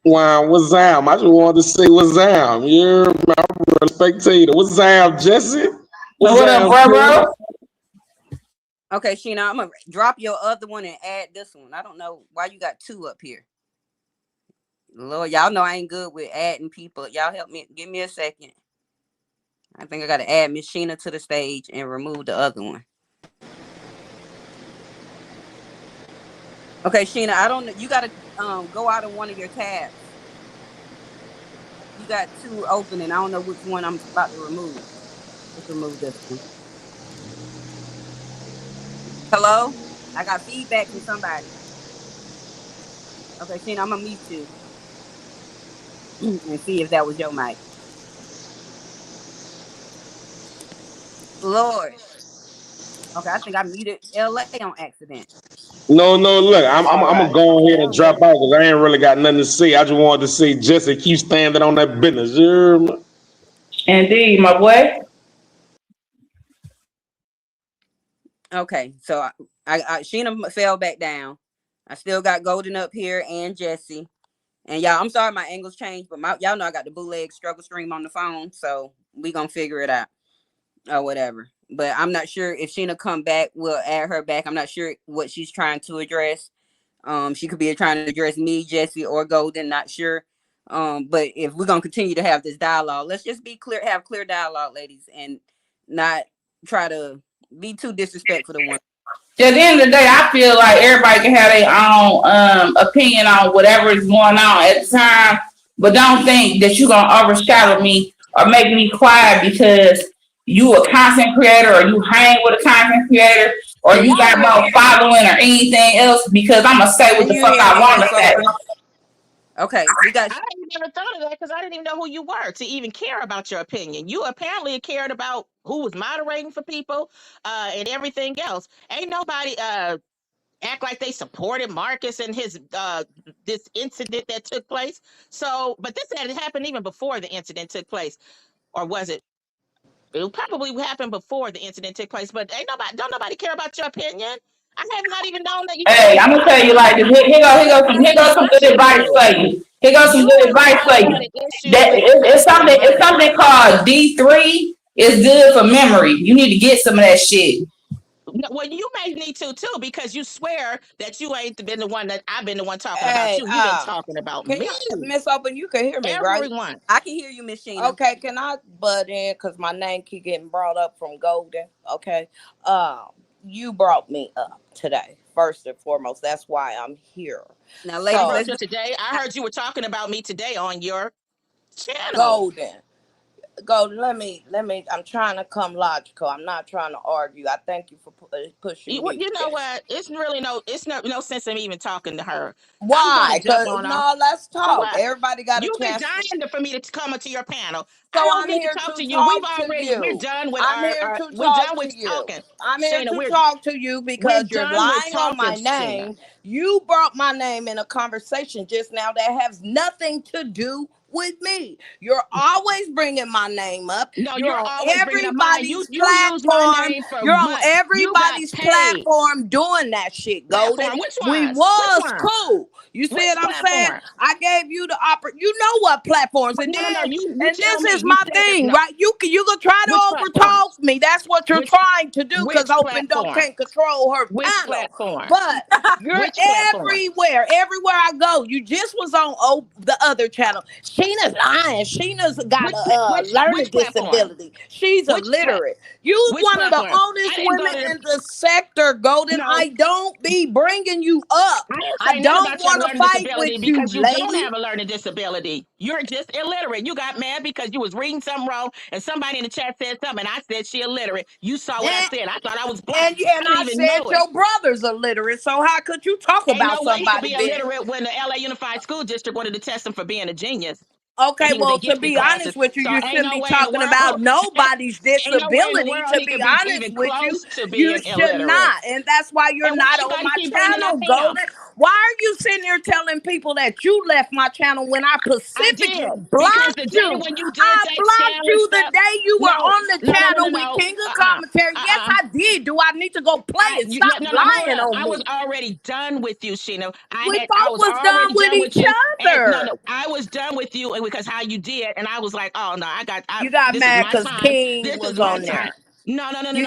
Wow, what's up? I just wanted to say what's up. You're my spectator. What's up, Jesse? What up, bro? Okay, Sheena, I'm gonna drop your other one and add this one. I don't know why you got two up here. Lord, y'all know I ain't good with adding people. Y'all help me. Give me a second. I think I gotta add Miss Sheena to the stage and remove the other one. Okay, Sheena, I don't know. You gotta go out of one of your tabs. You got two open, and I don't know which one I'm about to remove. Let's remove this one. Hello? I got feedback from somebody. Okay, Sheena, I'm gonna mute you and see if that was your mic. Lord. Okay, I think I muted LA on accident. No, look, I'm All gonna right. go ahead and Down drop there. out because I ain't really got nothing to say. I just wanted to see Jesse keep standing on that business. You hear me? Indeed, my boy. Okay, so I Sheena fell back down. I still got Golden up here and Jesse. And y'all, I'm sorry my angles changed, but y'all know I got the bootleg struggle stream on the phone, so we gonna figure it out or whatever. But I'm not sure if Sheena come back, we'll add her back. I'm not sure what she's trying to address. She could be trying to address me, Jesse, or Golden, not sure. But if we're gonna continue to have this dialogue, let's just be clear, have clear dialogue, ladies, and not try to be too disrespectful to one. At the end of the day, I feel like everybody can have their own opinion on whatever is going on at the time, but don't think that you're gonna overshadow me or make me quiet because you a content creator or you hang with a content creator or Can you y'all got hear me? more following or anything else because I'm gonna say what Can the you fuck hear I me, want Miss to say. Open? Okay, we got. I ain't never thought of that because I didn't even know who you were to even care about your opinion. You apparently cared about who was moderating for people and everything else. Ain't nobody act like they supported Marcus and his this incident that took place. So, but this had happened even before the incident took place, or was it? It probably happened before the incident took place. But ain't nobody, don't nobody care about your opinion. I have not even known that you had Hey, a I'm gonna tell you problem. like this. Here goes some good advice Especially for you. Here goes some you good are the advice one for who you. had an issue That with it's us being it's moderated. something called D3. It's good for memory. You need to get some of that shit. No, well, you may need to too because you swear that you ain't been the one that I've been the one talking about Hey, you. You've been talking about can me, you, Miss Open? You can hear me, right? everyone. I can hear you, Miss Sheena. Okay. Can I butt in because my name keep getting brought up from Golden? Okay. You brought me up today, first and foremost. That's why I'm here. Now, I ladies, So, brought let's you do. today. I heard you were talking about me today on your channel. Golden. Go, let me I'm trying to come logical. I'm not trying to argue. I thank you for pushing Well, mute you know there. what? It's really no sense in me even talking to her. I'm going to Why? jump Because on off. no, let's For talk. what? Everybody got a You've been chance to. dying for me to come into your panel. I So don't I'm need to here talk to to you. We've talk to already we're you. done with I'm here to we're talk done to with you. talking. I'm here Shayna, to talk to you we're because you're done with lying on talking, my Shayna. name. You brought my name in a conversation just now that has nothing to do with me. You're always bringing my name up. No, You're you're on always bringing up mine. You everybody's you use my platform. name for You're on months. You got everybody's paid. platform doing that shit, Golden. Platform. Which We ones? Which was ones? cool. You see Which what I'm saying? platform? I gave you the you know what platforms, and No. then You and tell this me. is You my said it. thing, No. right? You can try Which to overtalk platforms? me. That's what you're Which trying to do because which Open don't platform? can't control her Which panel. platform? But you're Which platform? everywhere I go. You just was on the other channel. Sheena's lying. Sheena's got a learning Which platform? disability. She's illiterate. You's Which one of the platform? I oldest didn't go women to the in the sector, Golden. no. I don't be bringing you up. I didn't I say nothing don't about your want to learning fight disability with you, because you don't lady. have a learning disability. You're just illiterate. You got mad because you was reading something wrong and somebody in the chat said something and I said she illiterate. You saw what I And said. I thought I was black. and I didn't I even said know it. your brother's illiterate. So how could you talk Ain't about no way he could somebody be being illiterate when the LA Unified School District wanted to test him for being a genius and okay? he was Well, in to history be honest classes. with you, So you ain't shouldn't no be way in the talking world, about nobody's ain't no way in the disability. world To he be could be honest even with you, close to you being should illiterate. not, and that's why you're And why not on everybody my keep bringing up channel, him? Golden. Why are you sitting here telling people that you left my channel when I I did specifically because the blocked day you? when you did I that blocked scandalous you the stuff, day you were no, on the no, no, no, no, channel with no, King of Commentary. Yes, I did. Do I need to go play it? Stop no, hold lying up. on I was me. already done with you, Sheena. We I both was was done already with done with each you, and other. I was done with you, because how you did, and I was like, oh no, You got this is mad my because time. King This is was my on time. there.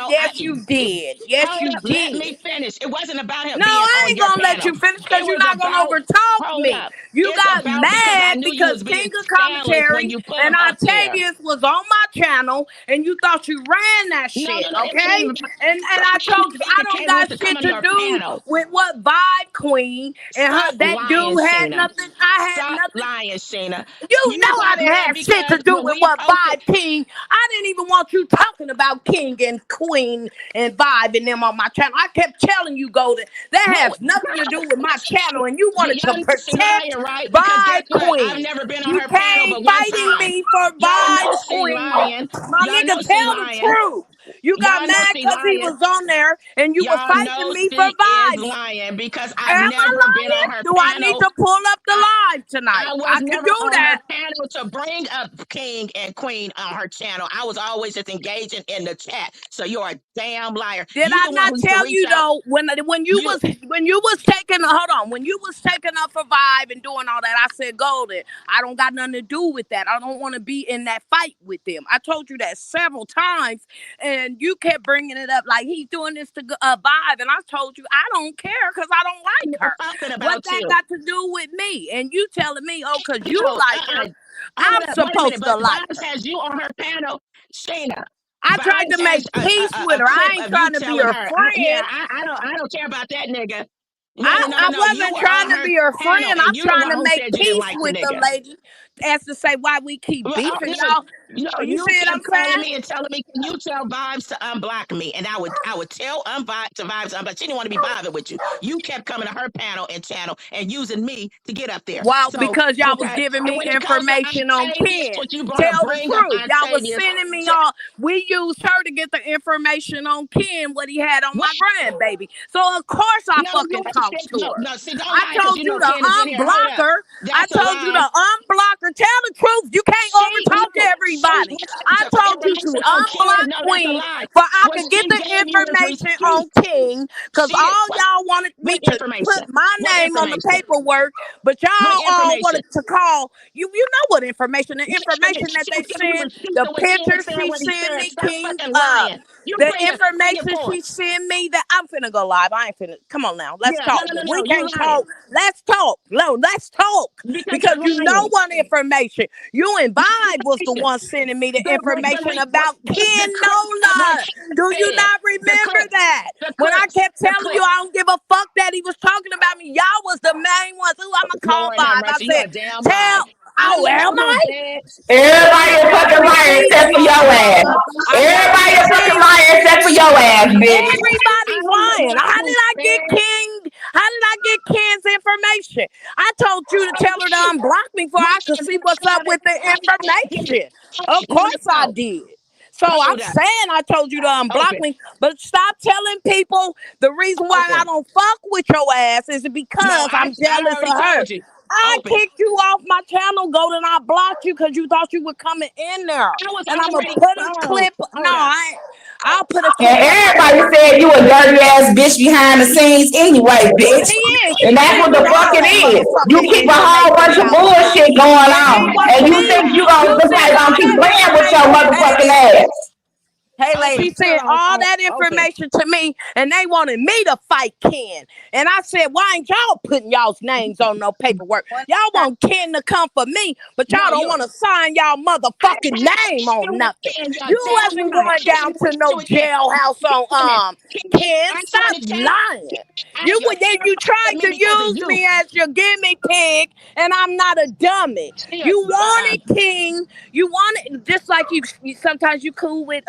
Yes, you did. Yes, Hold you up, let did. me finish. It wasn't about him No, being I on ain't your gonna let panel. you finish It because you're was not gonna about, overtalk hold me. up. You It's got about because I mad knew you because was being King of scandalous when Commentary you put and him up there. Octavius was on my channel and you thought you ran that shit, No, it wasn't okay? even. And I told you I don't Came with got to come shit on to your do panel. with what Vibe Queen and her Stop that lying, dude had Sheena. nothing. I had Stop nothing. lying, Sheena. You You know I got didn't mad have shit to because do when with we what posted, Vibe King. I didn't even want you talking about King and Queen and Vibe and them on my channel. I kept telling you, Golden, that what, has nothing to do with my channel, and you wanted to y'all know she protect lying, right? Because guess Vibe what? I've Queen. never been on You her panel came but one fighting time. me for Y'all know Vibe she Queen. lying. My Y'all nigga, know she tell the lying. truth. You got Y'all know mad she because he lying. was on there and you was Y'all fighting know me for she is vibes. lying because I've Am I never been on lying? her Do I need panel. to pull up the I, live tonight? I was I can never do on her that. panel to bring up King and Queen on her channel. I was always just engaging in the chat. So you're a damn liar. Did You I the one not who used to tell reach you out. though when you You was taking hold on when you was taking up for Vibe and doing all that? I said, Golden, I don't got nothing to do with that. I don't want to be in that fight with them. I told you that several times, and you kept bringing it up like he's doing this to Vibe, and I told you I don't care because I don't like were her. talking What about that you. got to do with me? And you telling me, oh, because you No, like her, hold I'm up, wait a minute. supposed to But like Vibes her. has you on her panel, Shayna. I tried Vibes to has make peace with a her. I clip ain't of you trying to be telling her her, friend. I don't care about that nigga. I No. You wasn't were trying on to her be her panel, friend. and I'm you the trying one to who make said you didn't peace like the with the nigga. lady as to say why we keep beefing, Listen, y'all. You you see what I'm kept calling saying? me and telling me, can you tell Vibes to unblock me? And I would tell Vibes to unblock. She didn't want to be bothered with you. You kept coming to her panel and channel and using me to get up there. Well, So, because y'all was okay. giving And me when it comes to information on Octavius, Ken. what you going to Tell the bring up truth. Y'all was Octavius? sending me y'all. We used her to get the information on Ken, what he had on What? my grandbaby. So of course I No, you fucking ain't talked shit. to No, her. no. See, don't I lie because told you you know to Ken is in here. Hold unblock up. her. I That's a told you to lie. unblock her. Tell the truth. You can't No, overtalk everybody. I the told you to information on Ken. unblock No, that's a Queen lie. for I What could get she the gave you was information on receipts. King because She all what? y'all wanted me What to information? put my What name on the information? paperwork, but y'all What all information? wanted to call you. You know what information? The What information information? that She they was giving you sent, receipts the of what Ken picture said, she what he sent said. me, Stop King. fucking lying. You The bring it information forth. she sent me that I'm finna go live. I ain't finna. Come on now, let's Yeah, talk. We You can't lying talk. Let's talk. No, let's talk because because you're you know lying. what information. You and Vibe was the one sending me the information about Ken The clip what Nola. Ken Do you said. not The remember clip. that? The When I clips. kept The telling you clips. I don't give a fuck that he was talking about me, y'all was the main ones. Who I'ma call Lord have Vibe? I mercy. You said, a damn lie. tell. I Oh, never am even I? said. Everybody I a got fucking liar receipts, except for your ass. motherfucker. I got Everybody a fucking receipts. liar except for your ass, bitch. Everybody's lying. How did I get King? How did I get Ken's information? I told you to tell her to unblock me before I could see what's up with the information. Of course I did. So I'm Hold up. saying I told you to unblock Open. me, but stop telling people the reason why I Open. don't fuck with your ass is No, because I I'm jealous of already her. told you. I Open. kicked you off my channel, Golden. I blocked you because you thought you were coming in there. I was And I'm gonna already put a gone. clip. No, Hold up. I'll put a And clip up on everybody said you a dirty ass bitch behind the scenes anyway, bitch. She is. And She that's sent what me the fuck all it that is. You motherfucking keep a whole information bunch of about me. bullshit going It on. ain't And wasn't you me. think you You gonna sent gonna all keep that playing with your information. motherfucking Hey, ass. hey, Open. lady, Tell sent her all that open. information to me, and they wanted me to fight Ken. And I said, why ain't y'all putting y'all's names on no paperwork? Y'all want Ken to come for me, but y'all No, don't you. want to sign y'all I motherfucking can't name issue on with nothing. Ken, your You damn wasn't lie. I going can't down even to no issue with Ken. jailhouse on Ken. I'm trying Stop to tell lying. you, You tried me to because of use you. me as your gimme pig, and I'm not a dummy. You wanted King. You wanted just like you sometimes you cool with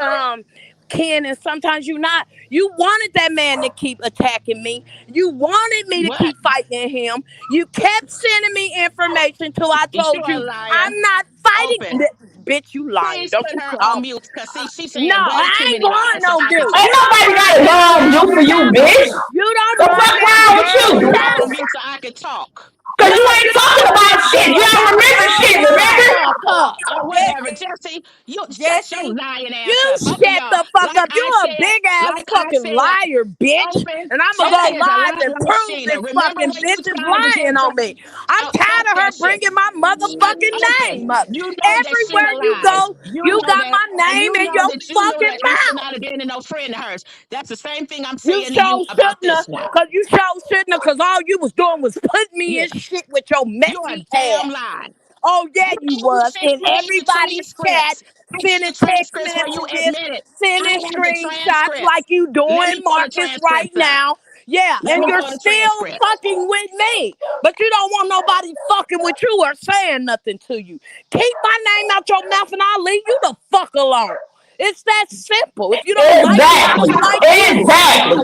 Ken and sometimes you not. You wanted that man to keep attacking me. You wanted me to What? keep fighting him. You kept sending me information till I You told a you liar. I'm not fighting. Open. Bitch, you lying. Please Don't put you her on call. mute because see, she's No, saying way I too ain't many going lies so no I can mute. talk. Ain't You don't nobody got run a this dog do for you, damn channel. bitch. You don't The run fuck this wrong with damn you? Put her on channel. mute so I can talk. Cause you ain't talking about shit. You don't remember shit, remember? Fuck up. Whatever, Jesse, Jesse. You shut your Jesse, lying ass You up, both of shut y'all. the fuck up. You a big ass Like I fucking said, liar, bitch. open. And I'm gonna Cena go okay, is a live lot and like prove Sheena. this Remember fucking when you bitch is tried to lying get on me. I'm fuck tired of her that shit. bringing my motherfucking Open. name up. You know that Everywhere Sheena you lies. go, You you know got that, my and name you in know your that you knew fucking that you should mouth. not have been no friend of hers. That's the same thing I'm You saying to you sure about shouldn't have, this now. cause you sure shouldn't have, cause all you was doing was putting me Yeah, in shit with your you're a messy damn ass. lie. Oh yeah, you I was sent in you all the everybody's chat, transcripts. I got sending the text transcripts where you messages, admit it. sending I have the screenshots transcripts. like you Let doing me pull the Marcus right transcripts up. now. Yeah, Let and me you're pull the still transcript. fucking with me, but you don't want nobody fucking with you or saying nothing to you. Keep my name out your mouth, and I'll leave you the fuck alone. It's that simple. If you don't like me, I Exactly. don't like you. Exactly.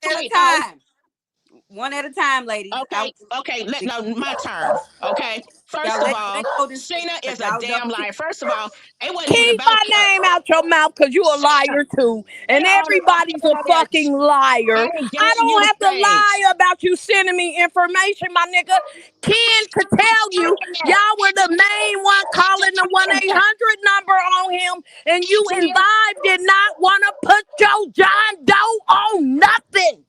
at a Straight out. time. One at a time, ladies. Okay. My turn. Okay. First Y'all of let all, Golden speak Sheena because is a y'all don't. damn liar. First of all, it wasn't even Keep about my name out your mouth because you a Sheena. liar too. They And already everybody's a know that. fucking I liar. didn't I gave you don't the have to stage. lie about you sending me information, my nigga. Ken could tell you y'all were the main one calling the 1-800 number on him, and you and Vibe did not want to put your John Doe on nothing.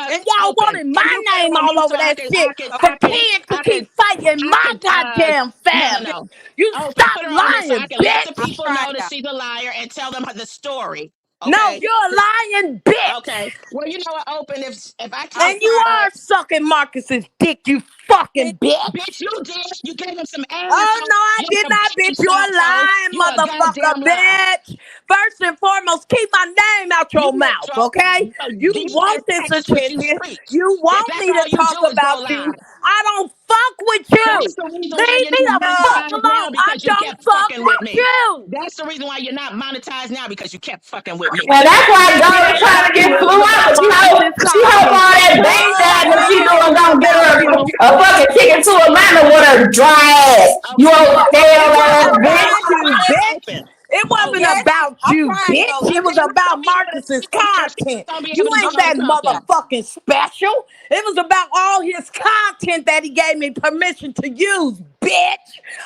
And y'all Open. wanted Can my you play name with all me over so I that can, shit I can, for I can, Ken to I can, keep fighting I my can, goddamn family. no. You Open. stop Put her on here so I lying, can let the I'm bitch. people trying, know that y'all. she's a liar and tell them the story. No, Okay. you're a lying bitch. Okay. Well, you know what, Open, if I I'm can't And you trying. find are sucking Marcus's dick, you fucking bitch. bitch, you did. You gave him some ass Oh no, I your did not, fucking bitch. You a self, ho. lying You a goddamn motherfucker, lie. bitch. First and foremost, keep my name out You your mouth, metro, okay? You you better want this practice what you attention. preach. You If want that's me to all you talk do is go about lie. you. I don't fuck with you. That's the reason why Leave you're me not the fuck monetized now alone. I because you don't kept fuck fucking with with me. you. That's the reason why you're not monetized now because you kept fucking with me. And that's why Gold is trying to Exactly. get It flew was out. about But Marcus's she hope content. all that bang All that I she did doing was gonna get about her you. a fucking ticket to Atlanta with her dry ass. You Okay. old stale It ass wasn't I'm bitch. about trying, you, Golden. bitch. Open. It wasn't Open. Jesse, about I'm you, trying, bitch. Golden. It was Okay, you about gonna be able to Marcus's because content. gonna be You able to ain't get on that Clubhouse. motherfucking special. It was about all his content that he gave me permission to use, bitch.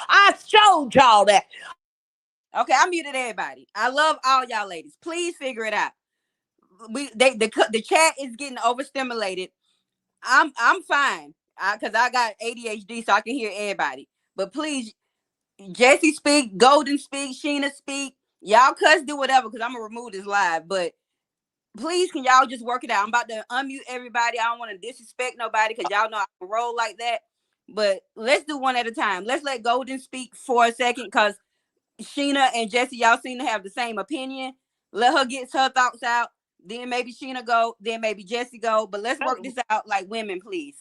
I showed y'all that. Okay, I muted everybody. I love all y'all ladies. Please figure it out. The chat is getting overstimulated. I'm fine because I got ADHD, so I can hear everybody. But please, Jesse speak, Golden speak, Sheena speak. Y'all cuss, do whatever because I'm gonna remove this live. But please, can y'all just work it out? I'm about to unmute everybody. I don't want to disrespect nobody because y'all know I can roll like that. But let's do one at a time. Let's let Golden speak for a second because Sheena and Jesse, y'all seem to have the same opinion. Let her get her thoughts out. Then maybe Sheena go. Then maybe Jesse go. But let's work this out like women, please.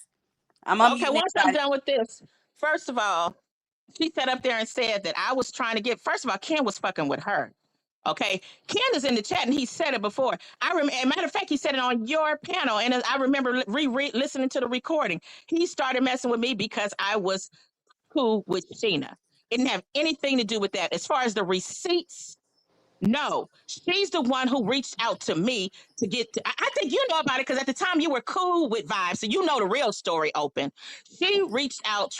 I'm Okay, unmuting once I'm everybody. done with this, first of all, she sat up there and said that I was trying to get. First of all, Ken was fucking with her. Okay, Ken is in the chat and he said it before. I remember. As a matter of fact, he said it on your panel, and I remember listening to the recording. He started messing with me because I was cool with Sheena. It didn't have anything to do with that. As far as the receipts, no, she's the one who reached out to me to get. I think you know about it because at the time you were cool with Vibes, so you know the real story. Open. She reached out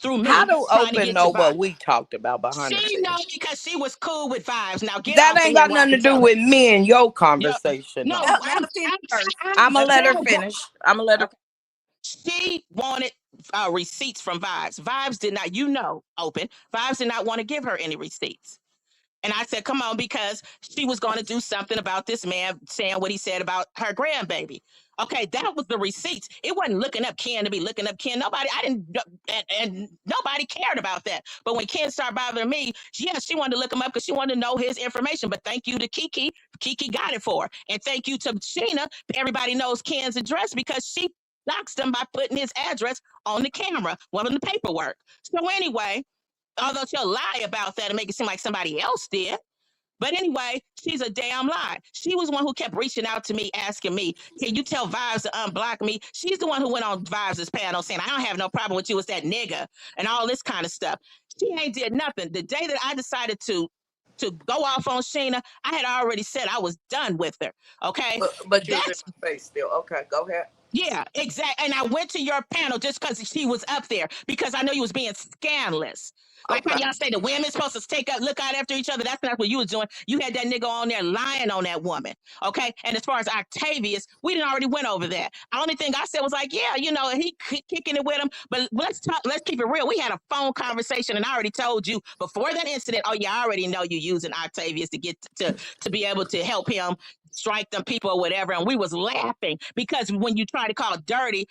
through How me do trying to Open get to know Vibes. what we talked about behind the She know scenes? because she was cool with Vibes. Now get That off of ain't here got where I nothing can to do tell her. with me and your Yep. conversation, No, though. Let her finish first. I'ma Let her let her no, finish. I'ma let her. Okay. she wanted receipts from Vibes. Vibes did not, Open. Vibes did not want to give her any receipts. And I said, come on, because she was going to do something about this man saying what he said about her grandbaby. Okay, that was the receipts. It wasn't looking up Ken to be looking up Ken. Nobody, I didn't, and nobody cared about that. But when Ken started bothering me, yeah, she wanted to look him up because she wanted to know his information. But thank you to Kiki. Kiki got it for her. And thank you to Sheena. Everybody knows Ken's address because she doxed him by putting his address on the camera, one of the paperwork. So anyway, although she'll lie about that and make it seem like somebody else did. But anyway, she's a damn lie. She was the one who kept reaching out to me, asking me, can you tell Vibes to unblock me? She's the one who went on Vibes' panel saying, I don't have no problem with you, it's that nigga, and all this kind of stuff. She ain't did nothing. The day that I decided to go off on Sheena, I had already said I was done with her. Okay. But you was in That's my face still. Okay, go ahead. Yeah, exactly. And I went to your panel just because she was up there because I know you was being scandalous. Like how Okay. y'all say the women's supposed to look out after each other. That's not what you was doing. You had that nigga on there lying on that woman. Okay. And as far as Octavius, we didn't already went over that. The only thing I said was like, yeah, he kicking it with him. But let's talk. Let's keep it real. We had a phone conversation, and I already told you before that incident. Oh yeah, I already know you using Octavius to get to be able to help him strike them people or whatever. And we was laughing because when you try to call Dirty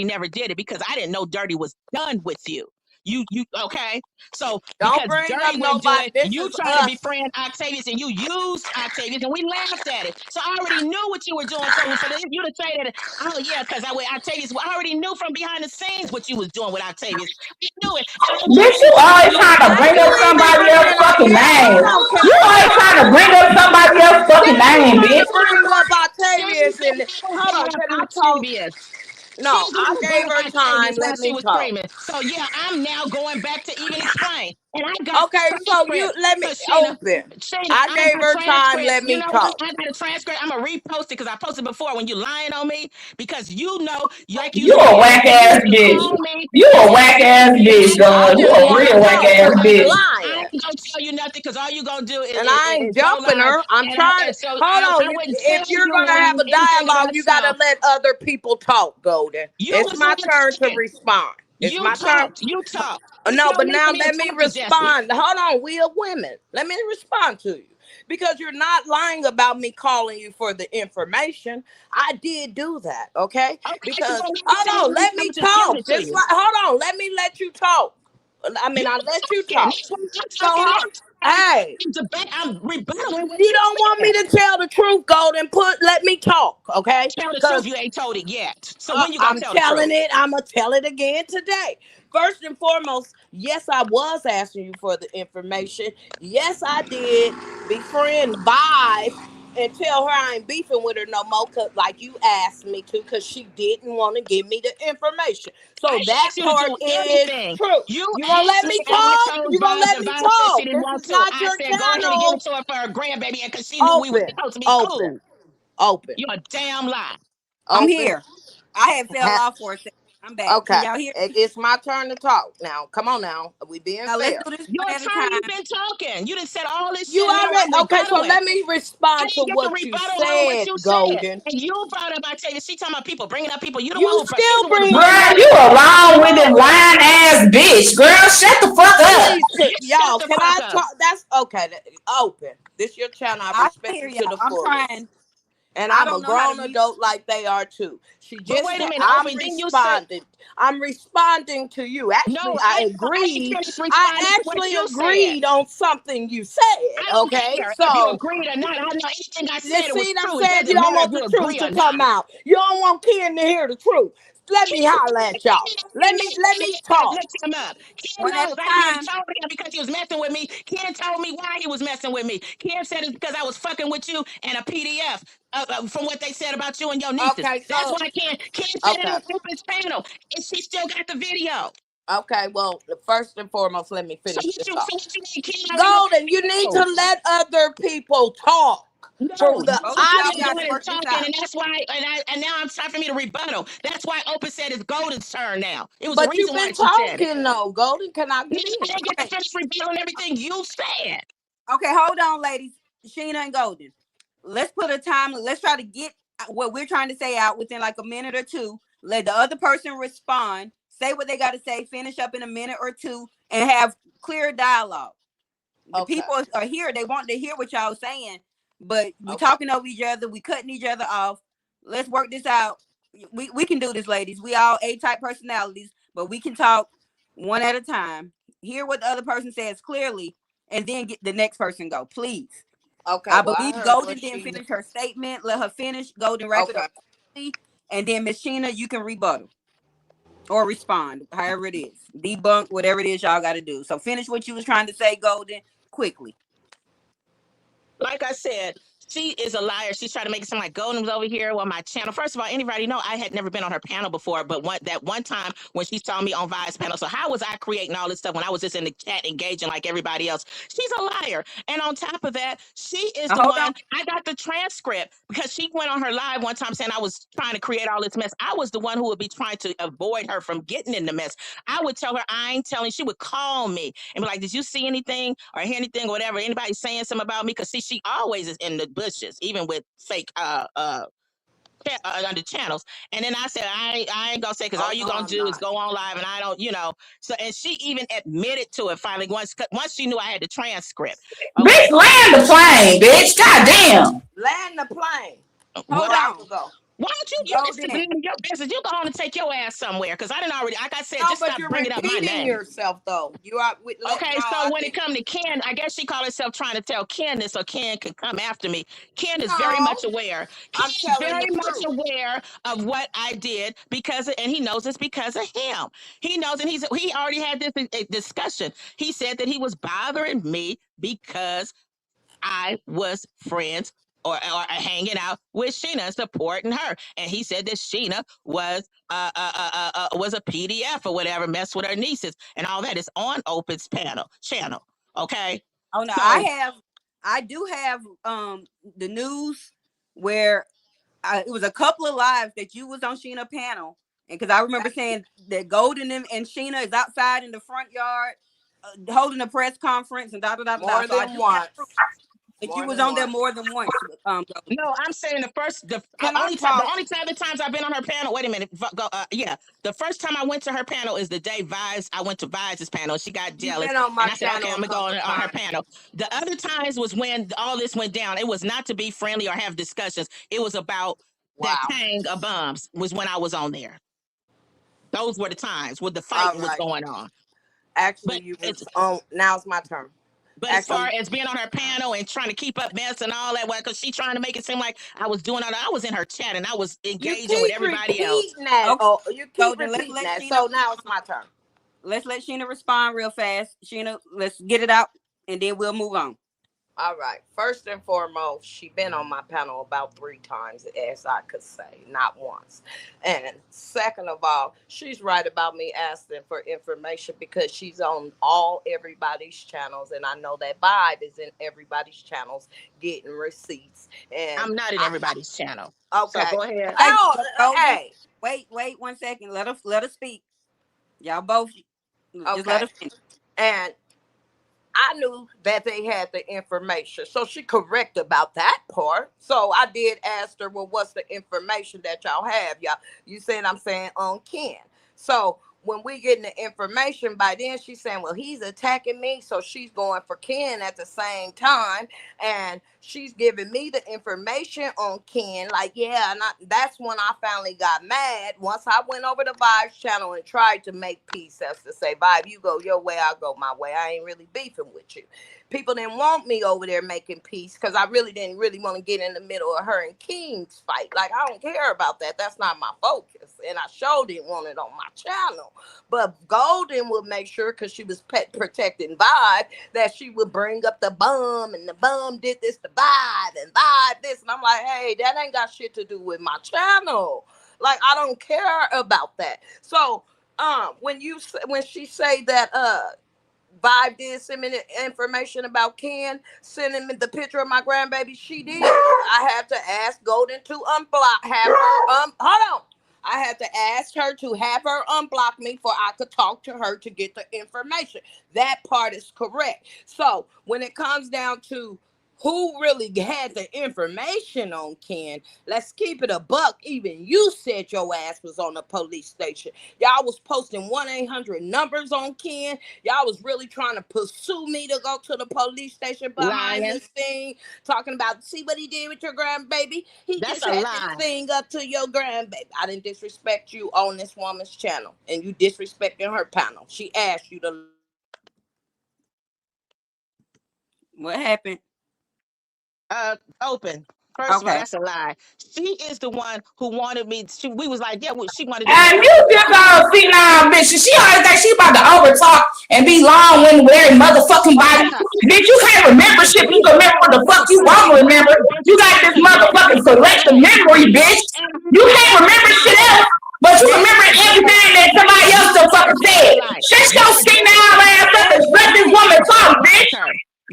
never did it because I didn't know Dirty was done with you. You okay? So Don't because bring up Dirty wouldn't do nobody. it, This you is tried to us. befriend Octavius and you used Octavius and we laughed at it. So I already knew what you were doing. So for you to say that, oh yeah, because I with Octavius, I already knew from behind the scenes what you was doing with Octavius. I knew it. And I was Bitch, you always trying to Why bring you up even somebody else's bringing up? fucking Yeah, name. hold on. Can You I always talk? trying to bring up somebody else's fucking Since you name, trying bitch. to bring up Octavius and hold on, can I talk? Octavius. No, She's I gonna bring gave up her time. Octavius while Let she me was talk. screaming. So yeah, I'm now going back to even explain. And I got Okay, so you transcript. let me Cause Sheena, open. Sheena, I I gave got her time. transcript. Let You me know what? talk. I got a transcript. I'm gonna repost it because I posted before when you lying on me because you know, like you You a said, whack you ass used to bitch. call me You and a say whack certain ass things. bitch, I dog. You just a want to real whack know ass because you bitch. I lying, ain't gonna tell you nothing because all you gonna do is, and is, I is, ain't is go jumping live. her. I'm trying And to so hold on. I wouldn't If tell you're you gonna have a anything dialogue, about you gotta yourself. let other people talk, Golden. You It's was my not turn to talking. respond. It's You my turn. talked. You talked. It's No, no but now listening and let me talking, Jesse. respond. Hold on, we are women. Let me respond to you because you're not lying about me calling you for the information. I did do that, okay? Okay, so Because let me say hold on, let I'm me just giving talk. it to Just you. like hold on, let me let you talk. I You mean, I let you talking. talk. That's why I'm So, talking now. hey, I'm debate. I'm rebattling what you you don't want me said. to tell the truth, Golden. Let me talk, okay? Tell the truth. Because You ain't told it yet. So when you gonna I'm tell the truth? telling it. I'm going to tell it again today. First and foremost, yes, I was asking you for the information. Yes, I did befriend Vive and tell her I ain't beefing with her no more, like you asked me to, because she didn't want to give me the information. I So didn't that ask you to part do is anything. true. You You gonna asked let me, me and I talk? told You gonna Vibes, let and me Vibes said she talk? didn't This want is to. not I your said, go ahead and give it channel. to her for her grandbaby, and because she knew we was Open, supposed to be open, cool. open, You're a damn lie. I'm open. here. I had fell off for a second. I'm back. Can Okay, y'all hear me? it's my turn to talk now. Come on now, we being Now let's fair. do this Your one at a turn, you've time. been talking. You done said all this You shit, and now already I'm okay? So rebuttaling. let me I respond to didn't get to what you rebuttal on what said, you said. Golden. And you brought up, I tell you, she talking about people, bringing up people. You the one You who brought, she's still the one who bringing brought up Girl, up you a people. long Come winded on, lying ass bitch. Girl, shut the fuck up. please, you shut y'all. the Can fuck I up. talk? That's okay. Open. This your channel. I I respect hear it to y'all. the I'm fullest. trying. And I I'm a don't know how to grown mute. adult like they are too. She But just wait a said, minute, I'm Open, didn't you say, responding. I'm responding to you. no, Actually, I ain't finished responding I to what actually you said. agreed on something you said. I don't Okay. care if you So agreed or not. I know anything I you said, it was see what I'm true. It saying? You doesn't don't matter if want you the truth agree to or not. come out. You don't want Ken to hear the truth. Let me holler at y'all. Let me talk. Let's him up. Ken One at knows a I didn't time. told him because he was messing with me. Ken told me why he was messing with me. Ken said it's because I was fucking with you and a PDF from what they said about you and your nieces. Okay, That's so why Ken said it okay. on Open's panel. And she still got the video. Okay, well, first and foremost, let me So finish this so off. what you mean Ken already got Golden, you the need video? to let other people talk. For No, the you Both of y'all keep got audience, to doing and work this talking, out. and that's why. And now it's time for me to rebuttal. That's why Open said it's Golden's turn now. It was the but you've reason why been she said it. talking though, Golden. Can I No, get I didn't get to Okay. finish rebuttaling everything you said. Okay, hold on, ladies. Sheena and Golden. Let's put a time. Let's try to get what we're trying to say out within like a minute or two. Let the other person respond, say what they got to say, finish up in a minute or two, and have clear dialogue. The okay? people are here. They want to hear what y'all saying, but we Okay. talking over each other. We cutting each other off. Let's work this out. We can do this, ladies. We all A-type personalities, but we can talk one at a time. Hear what the other person says clearly, and then get the next person go. Please. Okay. I Well, I believe heard Golden what didn't she. finish her statement. Let her finish. Golden, wrap it Okay. up quickly, and then Miss Sheena, you can rebuttal or respond, however it is, debunk whatever it is y'all got to do. So finish what you was trying to say, Golden, quickly. Like I said, She is a liar. She's trying to make it seem like Golden was over here on my channel. First of all, anybody know I had never been on her panel before, but that one time when she saw me on Vi's panel. So how was I creating all this stuff when I was just in the chat engaging like everybody else? She's a liar. And on top of that, she is the Hold one. on. I got the transcript because she went on her live one time saying I was trying to create all this mess. I was the one who would be trying to avoid her from getting in the mess. I would tell her I ain't telling. She would call me and be like, "Did you see anything or hear anything or whatever? Anybody saying something about me?" Because see, she always is in the bushes, even with fake on the channels. And then I said, I ain't gonna say because all you gonna do is go on live, and I don't, So and she even admitted to it finally once she knew I had the transcript. Bitch, Okay, land the plane, bitch. Goddamn. Land the plane. well, Hold on. why don't you Golden. this is your business? You go on and take your ass somewhere because I didn't already. Like I said, No, just but stop you're bringing up my repeating name. yourself though. You are with Okay, no, so I when it think come to Ken, I guess she called herself trying to tell Ken this so Ken could come after me. Ken is very much no, aware. Ken I'm is telling the very much truth. aware of what I did and he knows it's because of him. He knows, and he already had this discussion. He said that he was bothering me because I was friends or hanging out with Sheena and supporting her. And he said that Sheena was a PDF or whatever, mess with her nieces and all that. It's on Open's channel. Okay. Oh no, So I do have the news where it was a couple of lives that you was on Sheena panel, and because I remember saying that Golden and Sheena is outside in the front yard holding a press conference and da da da da. More So I than do have once. proof that More you was than on there once. more than once. Golden. no, I'm saying the Can I only talk? the times I've been on her panel. Wait a minute. The first time I went to her panel is the day I went to Vi's panel. She got You've jealous, been on my and I said, "Okay, channel I'm a gonna go couple of on her times. panel." The other times was when all this went down. It was not to be friendly or have discussions. It was about that Wow. Tang of Bums was when I was on there. Those were the times when the All fighting was right. going on. Actually, But you it's was on. Now it's my turn. But as far Actually, as being on her panel and trying to keep up mess and all that, because she trying to make it seem like I was doing all that. I was in her chat and I was you engaging with keep everybody else. repeating that. Okay, Oh, you keep Golden. Let's repeating let that. Sheena. So now it's my turn. Let's let Sheena respond real fast. Sheena, let's get it out, and then we'll move on. All right. First and foremost, she been on my panel about 3 times, as I could say, not once. And second of all, she's right about me asking for information because she's on everybody's channels, and I know that Vibe is in everybody's channels getting receipts. And I'm not in everybody's channel. So okay. go ahead. Hey, Oh, Golden. hey. Wait 1 second. Let her speak. Y'all both just let Okay. her finish. And I knew that they had the information. So she correct about that part. So I did ask her, well, what's the information that y'all have? You saying I'm saying on Ken. So when we getting the information, by then she's saying, well, he's attacking me. So she's going for Ken at the same time. And she's giving me the information on Ken. Like, yeah, and that's when I finally got mad. Once I went over to Vibe's channel and tried to make peace, as to say, Vibe, you go your way, I'll go my way. I ain't really beefing with you. People didn't want me over there making peace because I really didn't want to get in the middle of her and King's fight. Like, I don't care about that. That's not my focus. And I sure didn't want it on my channel. But Golden would make sure, because she was protecting Vibe, that she would bring up the bum, and the bum did this to Vibe, and Vibe this. And I'm like, hey, that ain't got shit to do with my channel. Like, I don't care about that. So when she say that Vibe did send me the information about Ken, sending me the picture of my grandbaby, she did. I had to ask Golden to have her hold on. I had to ask her to have her unblock me for I could talk to her to get the information. That part is correct. So when it comes down to who really had the information on Ken, let's keep it a buck. Even you said your ass was on the police station. Y'all was posting 1-800 numbers on Ken. Y'all was really trying to pursue me to go to the police station behind Lying. this thing, talking about, see what he did with your grandbaby? He That's just a had lie. this thing up to your grandbaby. I didn't disrespect you on this woman's channel, and you disrespecting her panel. She asked you to. What happened? Open. First of all, Okay. that's a lie. She is the one who wanted me. We was like, yeah, she wanted to And know. you just all see now, bitch. She always think she about to overtalk and be long when wearing motherfucking body. Bitch, you can't remember shit. You can remember what the fuck you want to remember. You got this motherfucking selective memory, bitch. You can't remember shit else, but you remember everything that somebody else done fucking said. Shut your senile ass up and let this woman talk, bitch.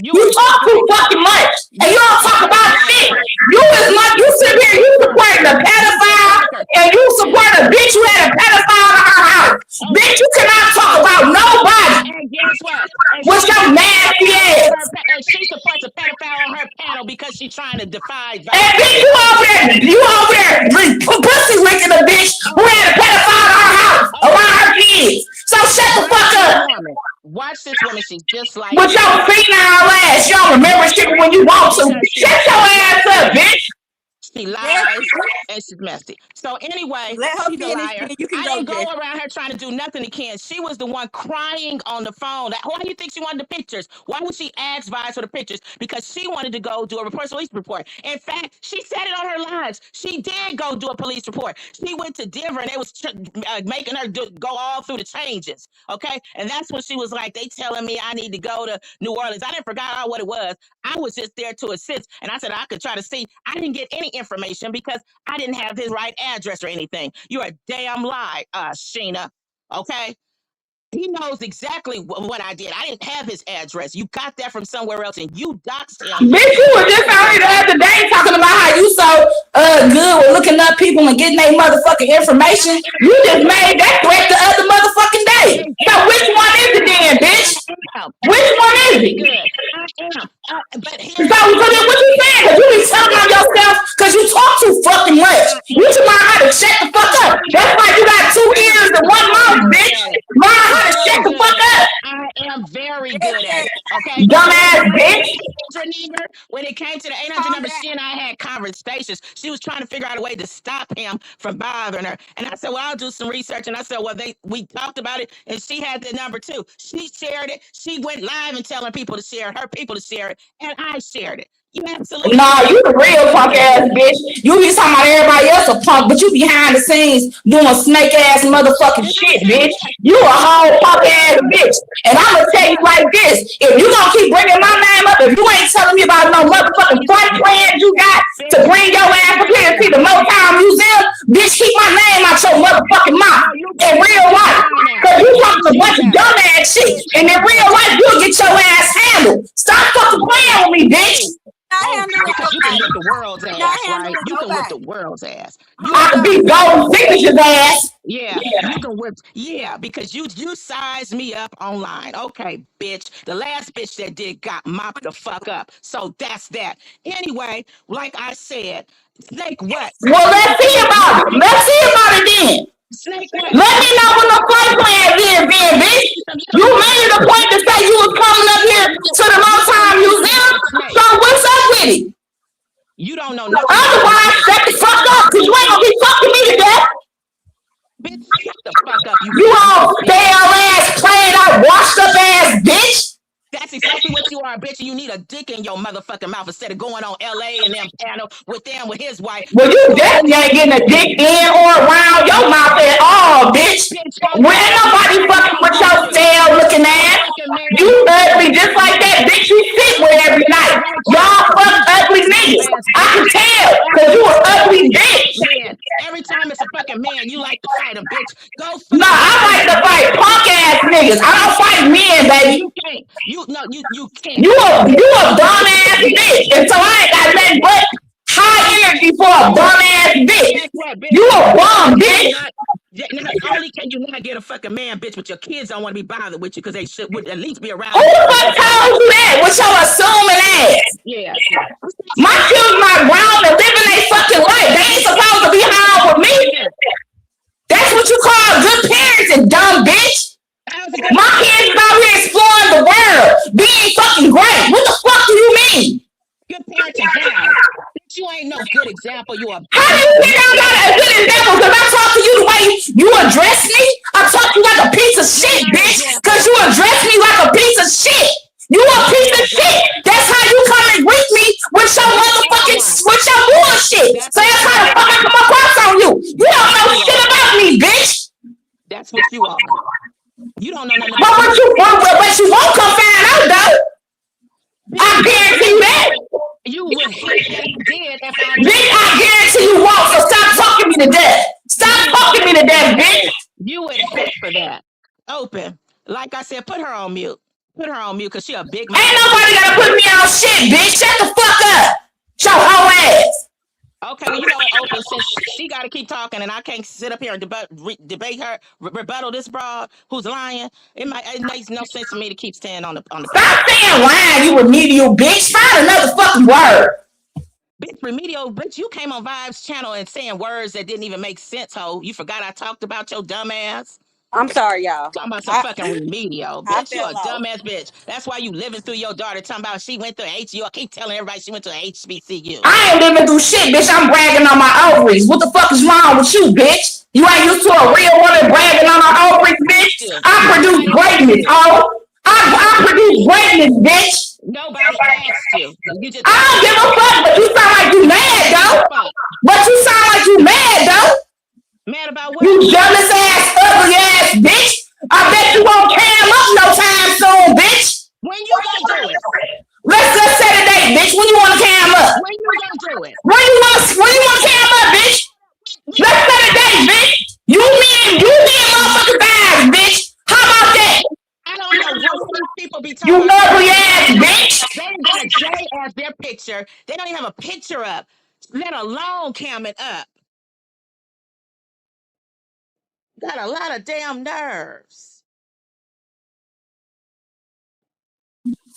You talk too fucking much, and you don't talk about shit. You sit here, you supporting a pedophile, and you support a bitch who had a pedophile in her house. Bitch, you cannot talk about nobody. And guess what? What's your nasty ass? And she supports a pedophile on her panel because she's trying to defy. And bitch, you over there pussy licking a bitch who had a pedophile in her house around her kids. So shut the fuck up. Watch this woman. She's just like. With your senile ass, you don't remember shit when you want to. Shut your ass up, bitch. She lies and she's messy. So anyway, Let her she's a finish, liar. Ken. You can I go, didn't go Jess. around her trying to do nothing to Ken. She was the one crying on the phone. Why do you think she wanted the pictures? Why would she ask Vibes for the pictures? Because she wanted to go do a police report. In fact, she said it on her lives. She did go do a police report. She went to Denver and they was making her go all through the changes. Okay, and that's when she was like, "They telling me I need to go to New Orleans." I didn't forget what it was. I was just there to assist, and I said I could try to see. I didn't get any information because I didn't have his right address or anything. You're a damn lie, Sheena. Okay? He knows exactly what I did. I didn't have his address. You got that from somewhere else, and you doxed him. Bitch, you were just out here the other day talking about how you so good with looking up people and getting their motherfucking information. You just made that threat the other motherfucking day. So which one is it then, bitch? Which one is it? Good. I am. But So what you saying? Cause you be telling on yourself because you talk too fucking much. You should learn how to shut the fuck up. That's why you got 2 ears and 1 mouth, bitch. Learn how to shut the fuck up. I am very good at it. Okay. Dumbass bitch. When it came to the 800 number, she and I had conversations. She was trying to figure out a way to stop him from bothering her. And I said, well, I'll do some research. And I said, well, we talked about it, and she had the number too. She shared it. She went live and telling people to share it, her people to share it, and I shared it. You absolutely. Nah, you the real punk ass bitch. You be talking about everybody else a punk, but you behind the scenes doing snake ass motherfucking shit, bitch. You a whole punk ass bitch. And I'ma tell you like this: if you gonna keep bringing my name up, if you ain't telling me about no motherfucking flight plans you got to bring your ass up here and see the Motown Museum, bitch, keep my name out your motherfucking mouth in real life. Cause you talking a bunch of dumb ass shit, and in real life you'll get your ass handled. Stop fucking playing with me, bitch. Because you can whip the world's ass, right? You can whip the world's ass. I could be gold Signature ass. Yeah, you can whip. Yeah, because you sized me up online. Okay, bitch. The last bitch that did got mopped the fuck up. So that's that. Anyway, like I said, Snake what? Well, let's see about it. Let's see about it then. Snake what? Let me know when the flight plan is, then, bitch. You made it a point to say you was coming up here to the Motown Museum. So what's up with it? You don't know nothing. Otherwise, shut the fuck up, cause you ain't gonna be fucking me to death. Bitch, shut the fuck up. You all stale ass, playing out, washed up ass bitch. That's exactly what you are, bitch. You need a dick in your motherfucking mouth instead of going on LA and them panel with his wife. Well, you definitely ain't getting a dick in or around your mouth at all, bitch. When ain't nobody fucking with your stale looking ass. You ugly just like that bitch you sit with every night. Y'all fuck ugly niggas. I can tell, cause you an ugly bitch. Man, every time it's a fucking man, you like to fight a bitch. Go. No, I like to fight punk ass niggas. I don't fight men, baby. You can't. You can't. You a dumb ass bitch, and so I ain't got nothing but high energy for a bum ass bitch. You a bum bitch. Not only can you not get a fucking man, bitch, but your kids don't want to be bothered with you because they would at least be around. Who the fuck told you that? With your assuming ass? Yeah. My children are grown and living their fucking life. They ain't supposed to be home with me. That's what you call good parenting, dumb bitch. My kids is out here exploring the world, being fucking great. What the fuck do you mean? Good parenting, how? You ain't no good example. You a. How do you think I got a good example? Because I talk to you the way you address me. I talk to you like a piece of shit, bitch. Because you address me like a piece of shit. You a piece of shit. That's how you come and greet me with your motherfucking, with your But you won't come find out though. I guarantee you that. You would hate that I did if I Bitch, did. I guarantee you won't. So stop talking me to death. Stop talking me to death, bitch. You would hate for that. Open. Like I said, put her on mute. Put her on mute because she a big mouth. Ain't nobody gotta put me on shit, bitch. Shut the fuck up. Your whole ass. Okay, well, you know what, Open, since she got to keep talking and I can't sit up here and debate her, rebuttal this broad who's lying, it makes no sense to me to keep staying on the Stop saying lying, you remedial bitch. Find another fucking word. Bitch, remedial, bitch, you came on Vibes channel and saying words that didn't even make sense, ho. You forgot I talked about your dumb ass? I'm sorry, y'all. Talking about some fucking remedial. I Bitch, you a fell off. dumbass bitch. That's why you living through your daughter talking about she went to HU. I keep telling everybody she went to HBCU. I ain't living through shit, bitch. I'm bragging on my ovaries. What the fuck is wrong with you, bitch? You ain't used to a real woman bragging on her ovaries, bitch? I produce greatness, oh. I produce greatness, bitch. Nobody asked you. You just I don't give a fuck, but you sound like you mad, though. But you sound like you mad, though. Mad about what? You jealous ass, ugly ass bitch. I bet you won't cam up no time soon, bitch. When you gonna do it? Let's set a date, bitch. When you wanna cam up? When you gonna do it? When you wanna cam up, bitch? Let's set a date, bitch. You me and motherfucking Vibes, bitch. How about that? I don't know what these people be talking You about. ugly ass bitch. They ain't got a J as their picture. They don't even have a picture up, let alone cam it up. Got a lot of damn nerves.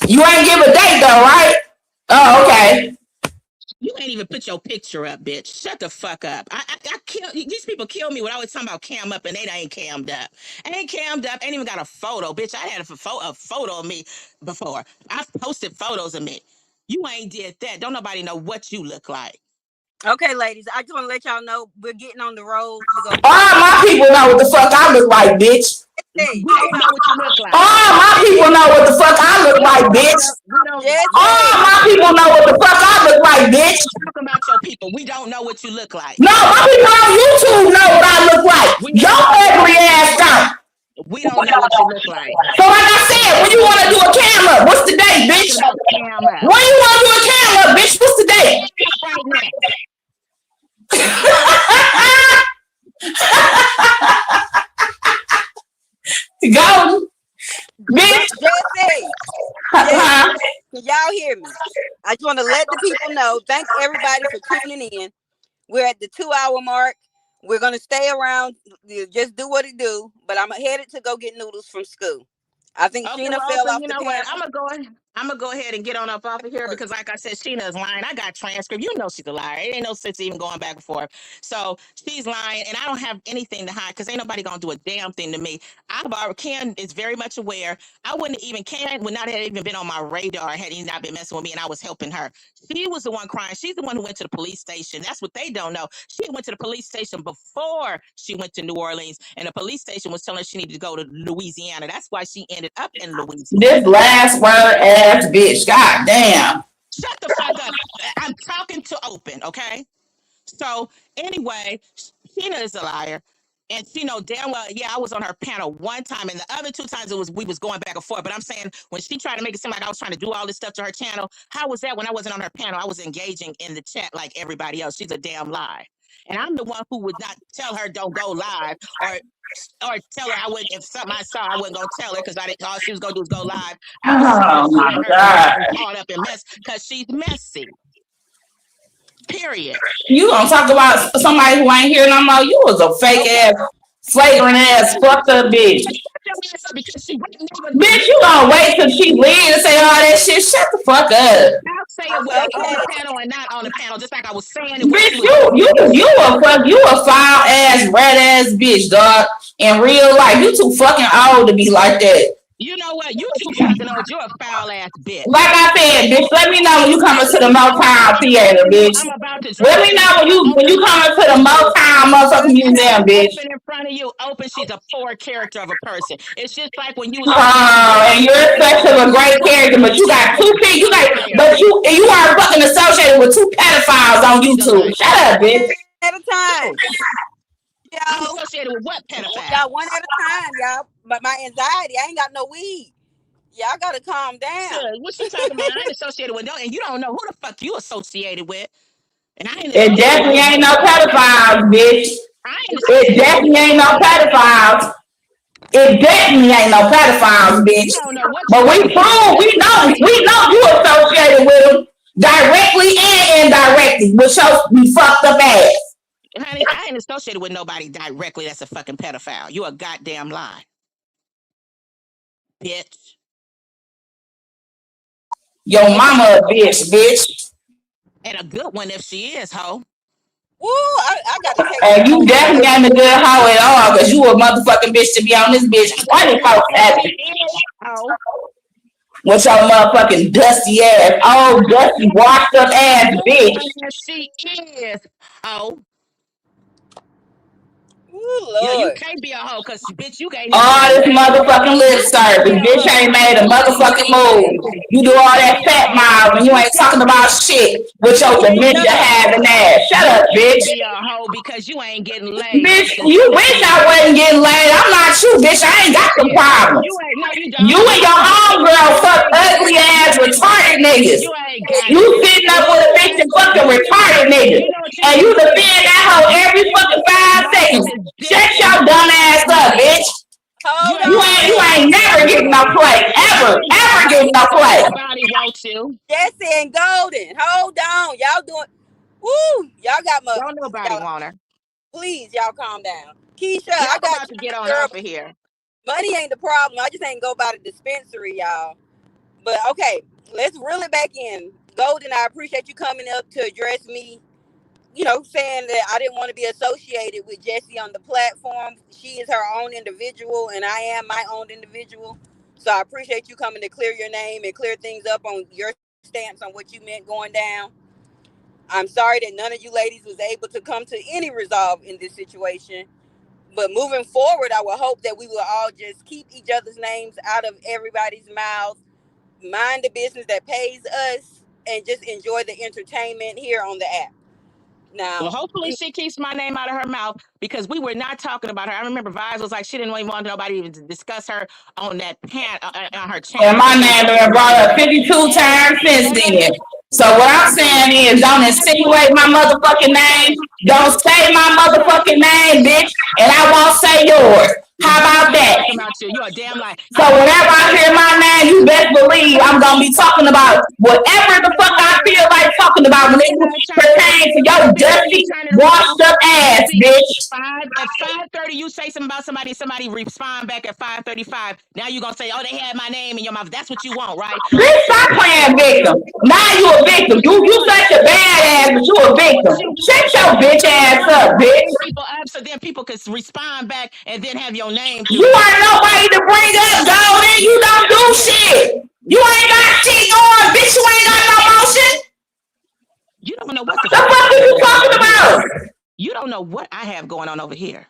You ain't give a date though, right? Oh, okay. You ain't even put your picture up, bitch. Shut the fuck up. I kill these people. Kill me when I was talking about cam up and they ain't cammed up. Ain't cammed up. Ain't even got a photo, bitch. I had a photo of me before. I've posted photos of me. You ain't did that. Don't nobody know what you look like. Okay, ladies, I just want to let y'all know we're getting on the road to go. All my people know what the fuck I look like, bitch. We don't know what you look like. All my people know what the fuck I look like, bitch. All my people know what the fuck I look like, bitch. Talk about your people. We don't know what you look like. No, my people on YouTube know what I look like. Your ugly ass don't. We don't know what you look like. So like I said, when you want to do a cam up, what's the date, bitch? When you want to do a cam up, bitch, what's the date? Right now. Go, bitch. Jesse, can y'all hear me? I just want to let the people know. Thank everybody for tuning in. We're at the 2-hour mark. We're gonna stay around. Just do what it do. But I'm headed to go get noodles from school. I think Sheena fell off. You know what? I'm gonna go ahead and get on up off of here because, like I said, Sheena's lying. I got transcript. You know she's a liar. It ain't no sense even going back and forth. So she's lying, and I don't have anything to hide because ain't nobody gonna do a damn thing to me. Ken is very much aware. Ken would not have even been on my radar had he not been messing with me, and I was helping her. She was the one crying. She's the one who went to the police station. That's what they don't know. She went to the police station before she went to New Orleans, and the police station was telling her she needed to go to Louisiana. That's why she ended up in Louisiana. This last word ass bitch. God damn. Shut the fuck up. I'm talking to Open, okay? So anyway, Sheena is a liar. And she know damn well, yeah, I was on her panel one time, and the other 2 times we was going back and forth. But I'm saying when she tried to make it seem like I was trying to do all this stuff to her channel, how was that when I wasn't on her panel? I was engaging in the chat like everybody else. She's a damn lie. And I'm the one who would not tell her don't go live or tell her I wouldn't, if something I saw, I wasn't gonna tell her because all she was gonna do is go live. Oh my God. Caught up in mess because she's messy. Period. You gonna talk about somebody who ain't here no more? You was a fake ass, flagrant ass, fucked up bitch. Bitch, you gonna wait till she leave and say all that shit? Shut the fuck up. I'll say it was on the panel and not on the panel, just like I was saying. Bitch, you a foul ass, red ass bitch, dog. In real life, you too fucking old to be like that. You know what? You too fucking old. You're a foul ass bitch. Like I said, bitch, let me know when you coming to the Motown Theater, bitch. Let me know when you coming to the Motown motherfucking museum, bitch. Open in front of you, Open. She's a poor character of a person. It's just like when you was. Oh, and you're such a great character, but you got 2 people. You are fucking associated with 2 pedophiles on YouTube. Shut up, bitch. At a time. I'm y'all. associated with what pedophile? Y'all one at a time, y'all. But my anxiety, I ain't got no weed. Y'all gotta calm down. Sure, what you talking about? I ain't associated with no, and you don't know who the fuck you associated with. And I ain't It associated definitely with ain't no no pedophiles, bitch. I ain't It associated definitely with ain't no pedophiles. It definitely ain't no pedophiles, bitch. you don't know what But you we associated prove, with. we know you associated with them directly and indirectly, which shows me fucked up ass. Honey, I ain't associated with nobody directly that's a fucking pedophile. You a goddamn lie. Bitch. Your mama a bitch. And a good one if she is, ho. Woo, I gotta take And this you phone definitely call. ain't a good hoe at all, because you a motherfucking bitch to be on this bitch And 24/7 she is, ho. with your motherfucking dusty ass, old dusty washed up ass bitch. And she is, ho. Ooh, Yeah, you Lord. can't be a hoe because, bitch, you ain't even All get a this name. motherfucking lip You can't be service. a Bitch hoe. ain't made a motherfucking move. You do You all can't that be a fat hoe. mouth and you ain't talking about shit with your dementia Keisha. having ass. Shut You up, can't bitch. be a hoe because you ain't getting laid. Bitch, Fucking you wish pussy I ass. wasn't getting laid. I'm not you, bitch. I ain't got Yes, the you is. problems. You ain't, no, you You don't. and your homegirl You fuck ain't got ugly it. You ass ain't got retarded it. niggas. You ain't got You it. sitting And up you with know a what? bitch and fucking retarded niggas. You know what you And need you to do? defend that hoe You every ain't fucking you 5 seconds. is Shut dissing your dumb ass up, bitch. Hold you ain't You dissing ain't on. never nobody. getting no play. You Ever. ain't got Ever getting it no because play. nobody wants you. Jesse and Golden. Hold on. Y'all doing woo. Y'all got my Don't nobody y'all want her. please y'all calm down. Keisha, Yeah, I I'm got about you, to get on girl. off of here. Money ain't the problem. I just ain't go by the dispensary, y'all. But okay, let's reel it back in. Golden, I appreciate you coming up to address me, saying that I didn't want to be associated with Jessie on the platform. She is her own individual, and I am my own individual. So I appreciate you coming to clear your name and clear things up on your stance on what you meant going down. I'm sorry that none of you ladies was able to come to any resolve in this situation. But moving forward, I would hope that we will all just keep each other's names out of everybody's mouth, mind the business that pays us, and just enjoy the entertainment here on the app. Well, Now, hopefully she keeps my name out of her mouth because we were not talking about her. I remember Vibes was like she didn't even want nobody even to discuss her on that on her And channel my because she was name going been brought up everywhere. 52 And times since and then. So what I'm saying is, don't that's what insinuate my motherfucking name. Don't say my motherfucking name, bitch. And I won't say yours. How we was about not that? talking about you. You're a damn lie. So whenever I hear my name, you best believe I'm gonna be talking about whatever the fuck I feel like talking about when it We're not trying to. pertains to your Okay, let me dusty, turn it washed around. up ass, Busy. bitch. At 5:30, you say something about somebody respond back at 5:35. Now you're gonna say, oh, they had my name in your mouth. That's what you want, right? Bitch, stop That's what playing you victim. want. Now you a victim. What you You want. such a badass, but you a That's what victim. you Shut want. your And bitch so you ass want to up, bitch. bring people up so then people can respond back and then have your name You through. ain't nobody to bring up, Golden. You don't do Yeah. shit. You ain't got shit going, bitch. You ain't got no motion. You don't know what the The fuck I fuck are have you going on talking over here. about? You don't know what I have going on over here.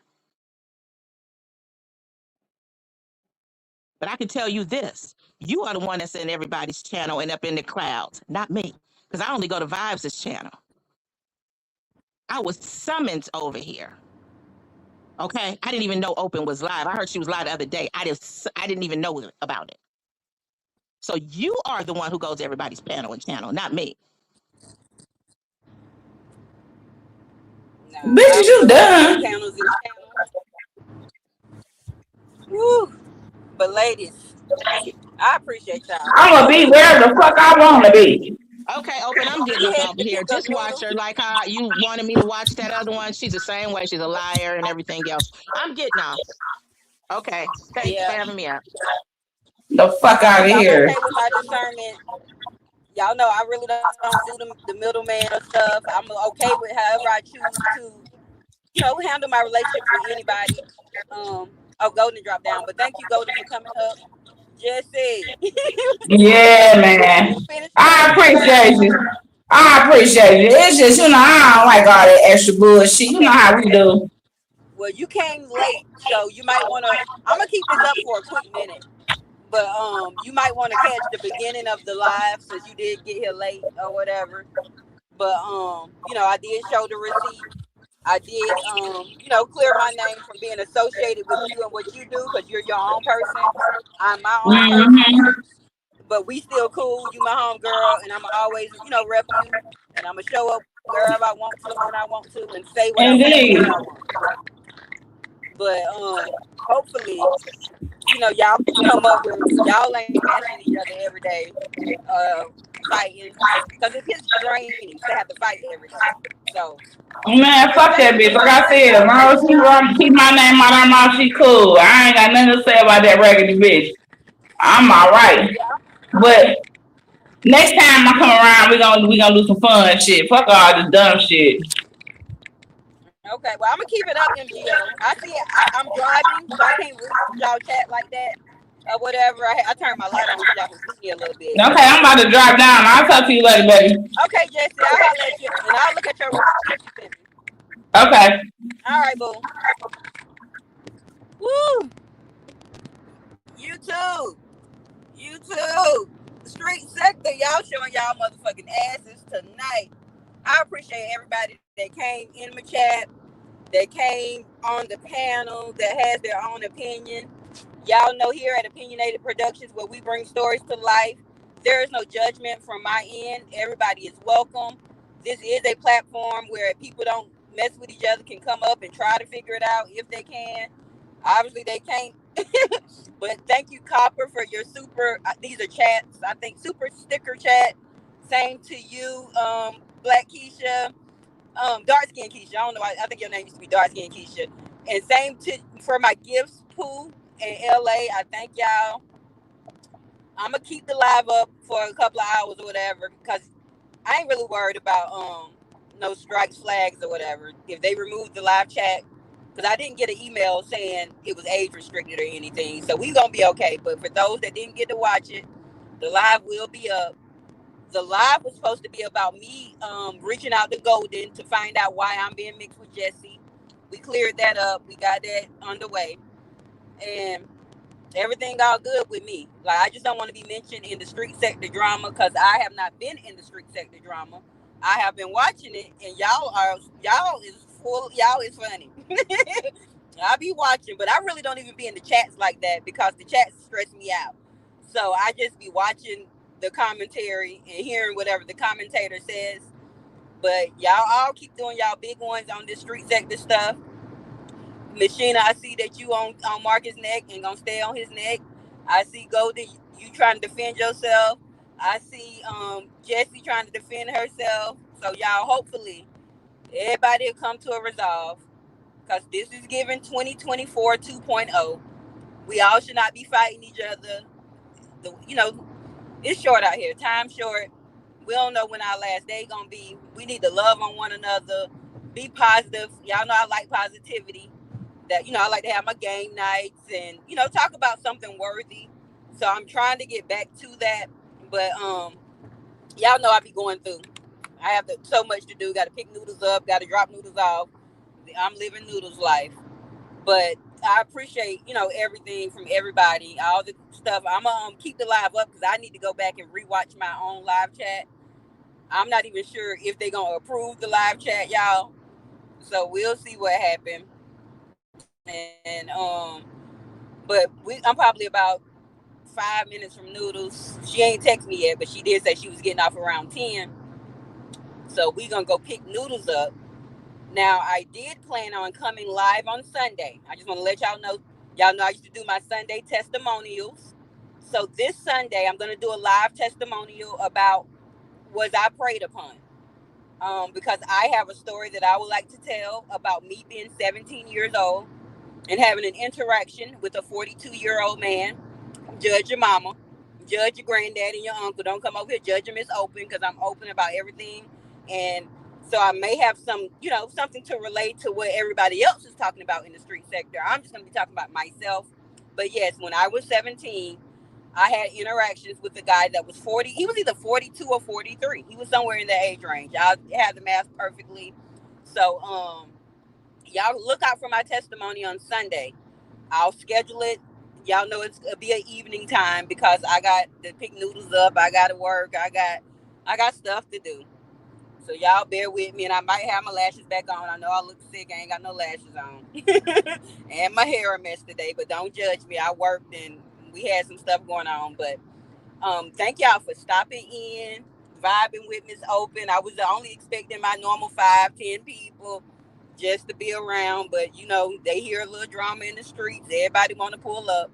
But I can tell you this. You are the one that's in everybody's channel and up in the clouds, not me. Because I only go to Vibes' channel. I was summoned over here. Okay. I didn't even know Open was live. I heard she was live the other day. I didn't even know about it. So you are the one who goes to everybody's panel and channel, not me. no, Bitch, I is don't you go to nobody's done? panels and channels. Woo. But ladies, I appreciate y'all. I'm gonna be where the fuck I wanna be. Okay, Open, I'm getting He up had over to here. pick up Just watch noodles. her like how you wanted me to watch that other one. She's the same way. She's a liar and everything else. I'm getting off. Okay. Thanks for Yeah. having me up. The fuck out of Y'all here. okay with my discernment? Y'all know I really don't do the middleman or stuff. I'm okay with however I choose to, handle my relationships with anybody. Golden dropped down, but thank you, Golden, for coming up. Jesse, Yeah, man. you finished I closing the room? appreciate you. I appreciate it. It's just, I don't like all that extra bullshit. You know Okay. how we do. Well, you came late, so you might want to. I'm gonna keep this up for a quick minute, but you might want to catch the beginning of the live since you did get here late or whatever. But I did show the receipt. I did, clear my name from being associated with you and what you do because you're your own person. I'm my own person, Mm-hmm. but we still cool. You my home girl, and I'm always, rep you, and I'm gonna show up wherever I want to, when I want to, and say what I want Indeed. when I want. But hopefully, y'all come up with y'all ain't bashing each other every day, uh, fighting, because it gets draining to have to fight every day. So Man, fuck thank that bitch. you. Like I said, as long as she want to keep my name out her mouth, she cool. I ain't got nothing to say about that raggedy bitch. I'm all right. But next time I come around, we gonna do some fun shit. Fuck all this dumb shit. Okay, well, I'm gonna keep it up, MGO. I see. I'm driving, so I can't read y'all chat like that or whatever. I turned my light on so y'all can see me a little bit. Okay, I'm about to drive down. I'll talk to you later, baby. Okay, Jesse, I'll holler at you, and I'll look at your what you sent me. Okay. All right, boo. Woo! YouTube, YouTube, street sector, y'all showing y'all motherfucking asses tonight. I appreciate everybody that came in my chat, that came on the panel, that has their own opinion. Y'all know here at Opinionated Productions where we bring stories to life, there is no judgment from my end. Everybody is welcome. This is a platform where people don't mess with each other, can come up and try to figure it out if they can. Obviously, they can't. But thank you, Copper, for your super. These are chats. I think super sticker chat. Same to you, Black Keisha, dark skin Keisha. I don't know. I think your name used to be dark skin Keisha. And same to for my gifts, Pooh in LA. I thank y'all. I'm gonna keep the live up for a couple of hours or whatever because I ain't really worried about no strikes, flags or whatever. If they remove the live chat, because I didn't get an email saying it was age restricted or anything, so we gonna be okay. But for those that didn't get to watch it, the live will be up. The live was supposed to be about me reaching out to Golden to find out why I'm being mixed with Jesse. We cleared that up. We got that underway, and everything all good with me. Like I just don't want to be mentioned in the street sector drama because I have not been in the street sector drama. I have been watching it, and y'all is funny. I be watching, but I really don't even be in the chats like that because the chats stress me out. So I just be watching the commentary and hearing whatever the commentator says. But y'all all keep doing y'all big ones on this street sector stuff. Machina, I see that you on Marcus' neck and gonna stay on his neck. I see Goldie, you trying to defend yourself. I see Jessie trying to defend herself. So y'all, hopefully, everybody will come to a resolve because this is giving 2024 2.0. We all should not be fighting each other. It's short out here. Time short. We don't know when our last day gonna be. We need to love on one another. Be positive. Y'all know I like positivity. That I like to have my game nights and talk about something worthy. So I'm trying to get back to that. But y'all know I be going through. I have so much to do. Got to pick noodles up. Got to drop noodles off. I'm living noodles life. But I appreciate everything from everybody, all the stuff. I'm gonna keep the live up because I need to go back and rewatch my own live chat. I'm not even sure if they're gonna approve the live chat, y'all. So we'll see what happens. And I'm probably about 5 minutes from Noodles. She ain't text me yet, but she did say she was getting off around 10. So we gonna go pick Noodles up. Now I did plan on coming live on Sunday. I just want to let y'all know. Y'all know I used to do my Sunday testimonials. So this Sunday I'm gonna do a live testimonial about was I preyed upon. Because I have a story that I would like to tell about me being 17 years old and having an interaction with a 42-year-old man. Judge your mama, judge your granddad and your uncle. Don't come over here judging Miss Open because I'm open about everything. And so I may have something to relate to what everybody else is talking about in the street sector. I'm just going to be talking about myself. But yes, when I was 17, I had interactions with a guy that was 40. He was either 42 or 43. He was somewhere in the age range. I had the math perfectly. So, y'all look out for my testimony on Sunday. I'll schedule it. Y'all know it'll be an evening time because I got to pick Noodles up. I got to work. I got stuff to do. So y'all bear with me, and I might have my lashes back on. I know I look sick. I ain't got no lashes on. And my hair a mess today, but don't judge me. I worked and we had some stuff going on. But thank y'all for stopping in, vibing with Miss Open. I was only expecting my normal 5-10 people just to be around, but you know, they hear a little drama in the streets. Everybody want to pull up.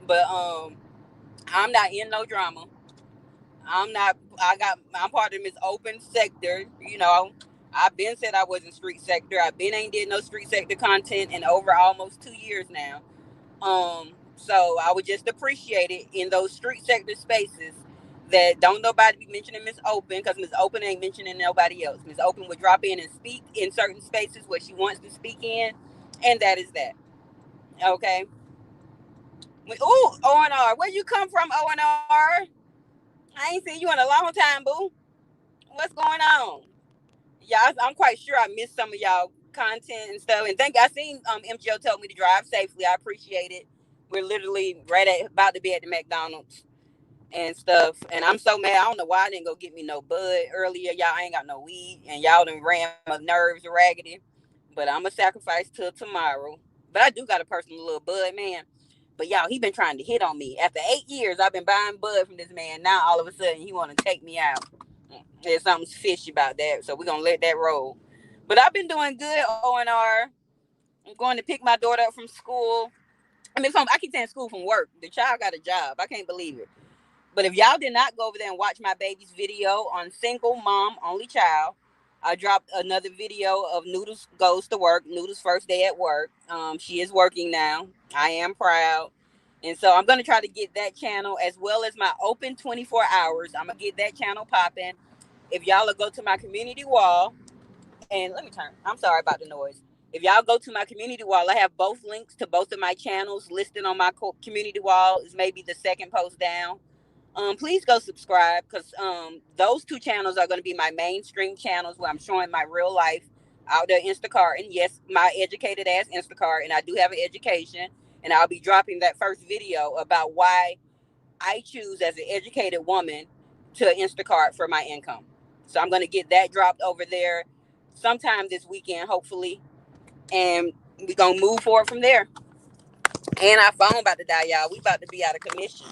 But I'm not in no drama. I'm part of Miss Open sector. You know, I've been said I wasn't street sector. I've been ain't did no street sector content in over almost 2 years now. So I would just appreciate it in those street sector spaces that don't nobody be mentioning Miss Open, because Miss Open ain't mentioning nobody else. Miss Open would drop in and speak in certain spaces where she wants to speak in, and that is that. Okay. Ooh, O&R, where you come from, O&R? I ain't seen you in a long time, boo. What's going on? Yeah, I'm quite sure I missed some of y'all content and stuff. And I seen MGO told me to drive safely. I appreciate it. We're literally about to be at the McDonald's and stuff. And I'm so mad. I don't know why I didn't go get me no bud earlier. Y'all ain't got no weed, and y'all done ran my nerves raggedy. But I'm a sacrifice till tomorrow. But I do got a personal little bud, man. But y'all, he been trying to hit on me. After 8 years, I've been buying bud from this man. Now all of a sudden, he want to take me out. There's something fishy about that, so we're gonna let that roll. But I've been doing good, O&R. I'm going to pick my daughter up from school. I mean, I keep saying school from work. The child got a job. I can't believe it. But if y'all did not go over there and watch my baby's video on single mom, only child, I dropped another video of Noodles goes to work. Noodles' first day at work. She is working now. I am proud. And so I'm going to try to get that channel as well as my open 24 hours. I'm going to get that channel popping. If y'all will go to my community wall, and let me turn. I'm sorry about the noise. If y'all go to my community wall, I have both links to both of my channels listed on my community wall. Is maybe the second post down. Please go subscribe, because those two channels are going to be my mainstream channels where I'm showing my real life out there Instacart. And yes, my educated ass Instacart, and I do have an education. And I'll be dropping that first video about why I choose as an educated woman to Instacart for my income. So I'm going to get that dropped over there sometime this weekend, hopefully. And we're going to move forward from there. And our phone about to die, y'all. We about to be out of commission.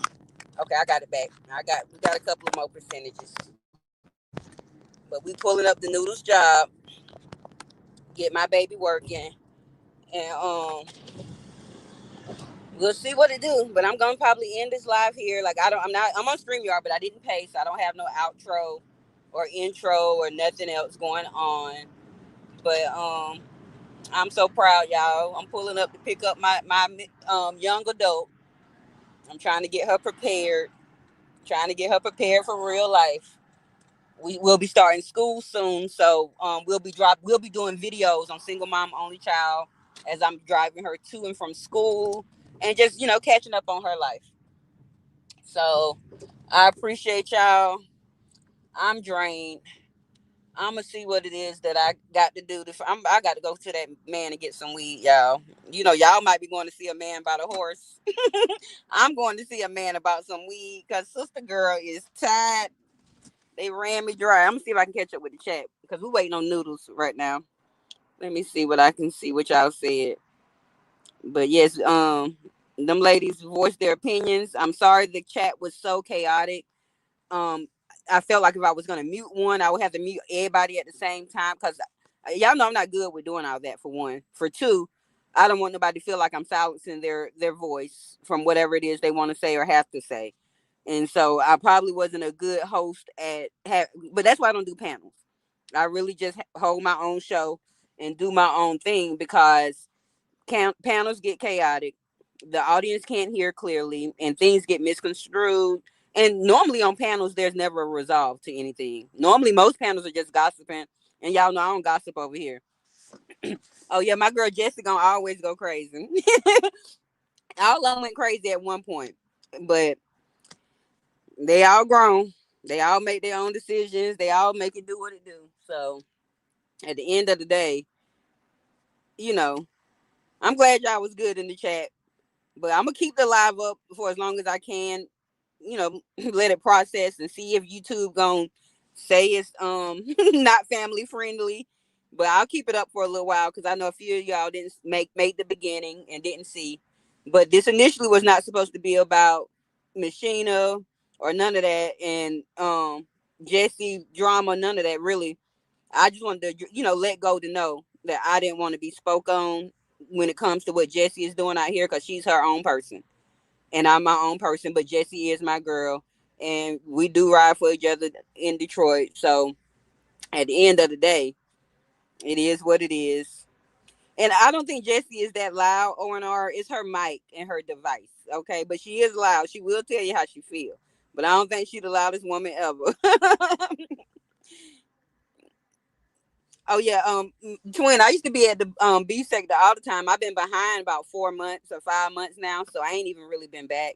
Okay, I got it back. We got a couple of more percentages. But we pulling up the Noodles job, get my baby working, and we'll see what it do. But I'm gonna probably end this live here. Like I'm on StreamYard, but I didn't pay, so I don't have no outro or intro or nothing else going on. But I'm so proud, y'all. I'm pulling up to pick up my young adult. I'm trying to get her prepared. For real life. We will be starting school soon, so we'll be doing videos on single mom only child as I'm driving her to and from school, and just catching up on her life. So I appreciate y'all. I'm drained. I'm gonna see what it is that I got to do. I got to go to that man and get some weed, y'all. Y'all might be going to see a man about a horse. I'm going to see a man about some weed, because sister girl is tired. They ran me dry. I'm gonna see if I can catch up with the chat, because we're waiting on Noodles right now. Let me see what I can see, what y'all said. But yes, them ladies voiced their opinions. I'm sorry the chat was so chaotic. I felt like if I was gonna mute one, I would have to mute everybody at the same time, because y'all know I'm not good with doing all that, for one. For two, I don't want nobody to feel like I'm silencing their voice from whatever it is they want to say or have to say. And so I probably wasn't a good host but that's why I don't do panels. I really just hold my own show and do my own thing, because panels get chaotic. The audience can't hear clearly, and things get misconstrued. And normally on panels, there's never a resolve to anything. Normally, most panels are just gossiping. And y'all know I don't gossip over here. Oh, yeah, my girl Jessie gonna always go crazy. All of them went crazy at one point. But they all grown. They all make their own decisions. They all make it do what it do. So at the end of the day, I'm glad y'all was good in the chat. But I'm gonna keep the live up for as long as I can. Let it process and see if YouTube gonna say it's not family friendly, but I'll keep it up for a little while because I know a few of y'all didn't make the beginning and didn't see. But this initially was not supposed to be about Machina or none of that, and Jesse drama, none of that really. I just wanted to, let go to know that I didn't want to be spoke on when it comes to what Jesse is doing out here because she's her own person and I'm my own person, but Jessie is my girl, and we do ride for each other in Detroit. So at the end of the day, it is what it is. And I don't think Jessie is that loud. O&R is her mic and her device, okay? But she is loud. She will tell you how she feels. But I don't think she's the loudest woman ever. Oh yeah, twin. I used to be at the B sector all the time. I've been behind about 4 months or 5 months now, so I ain't even really been back.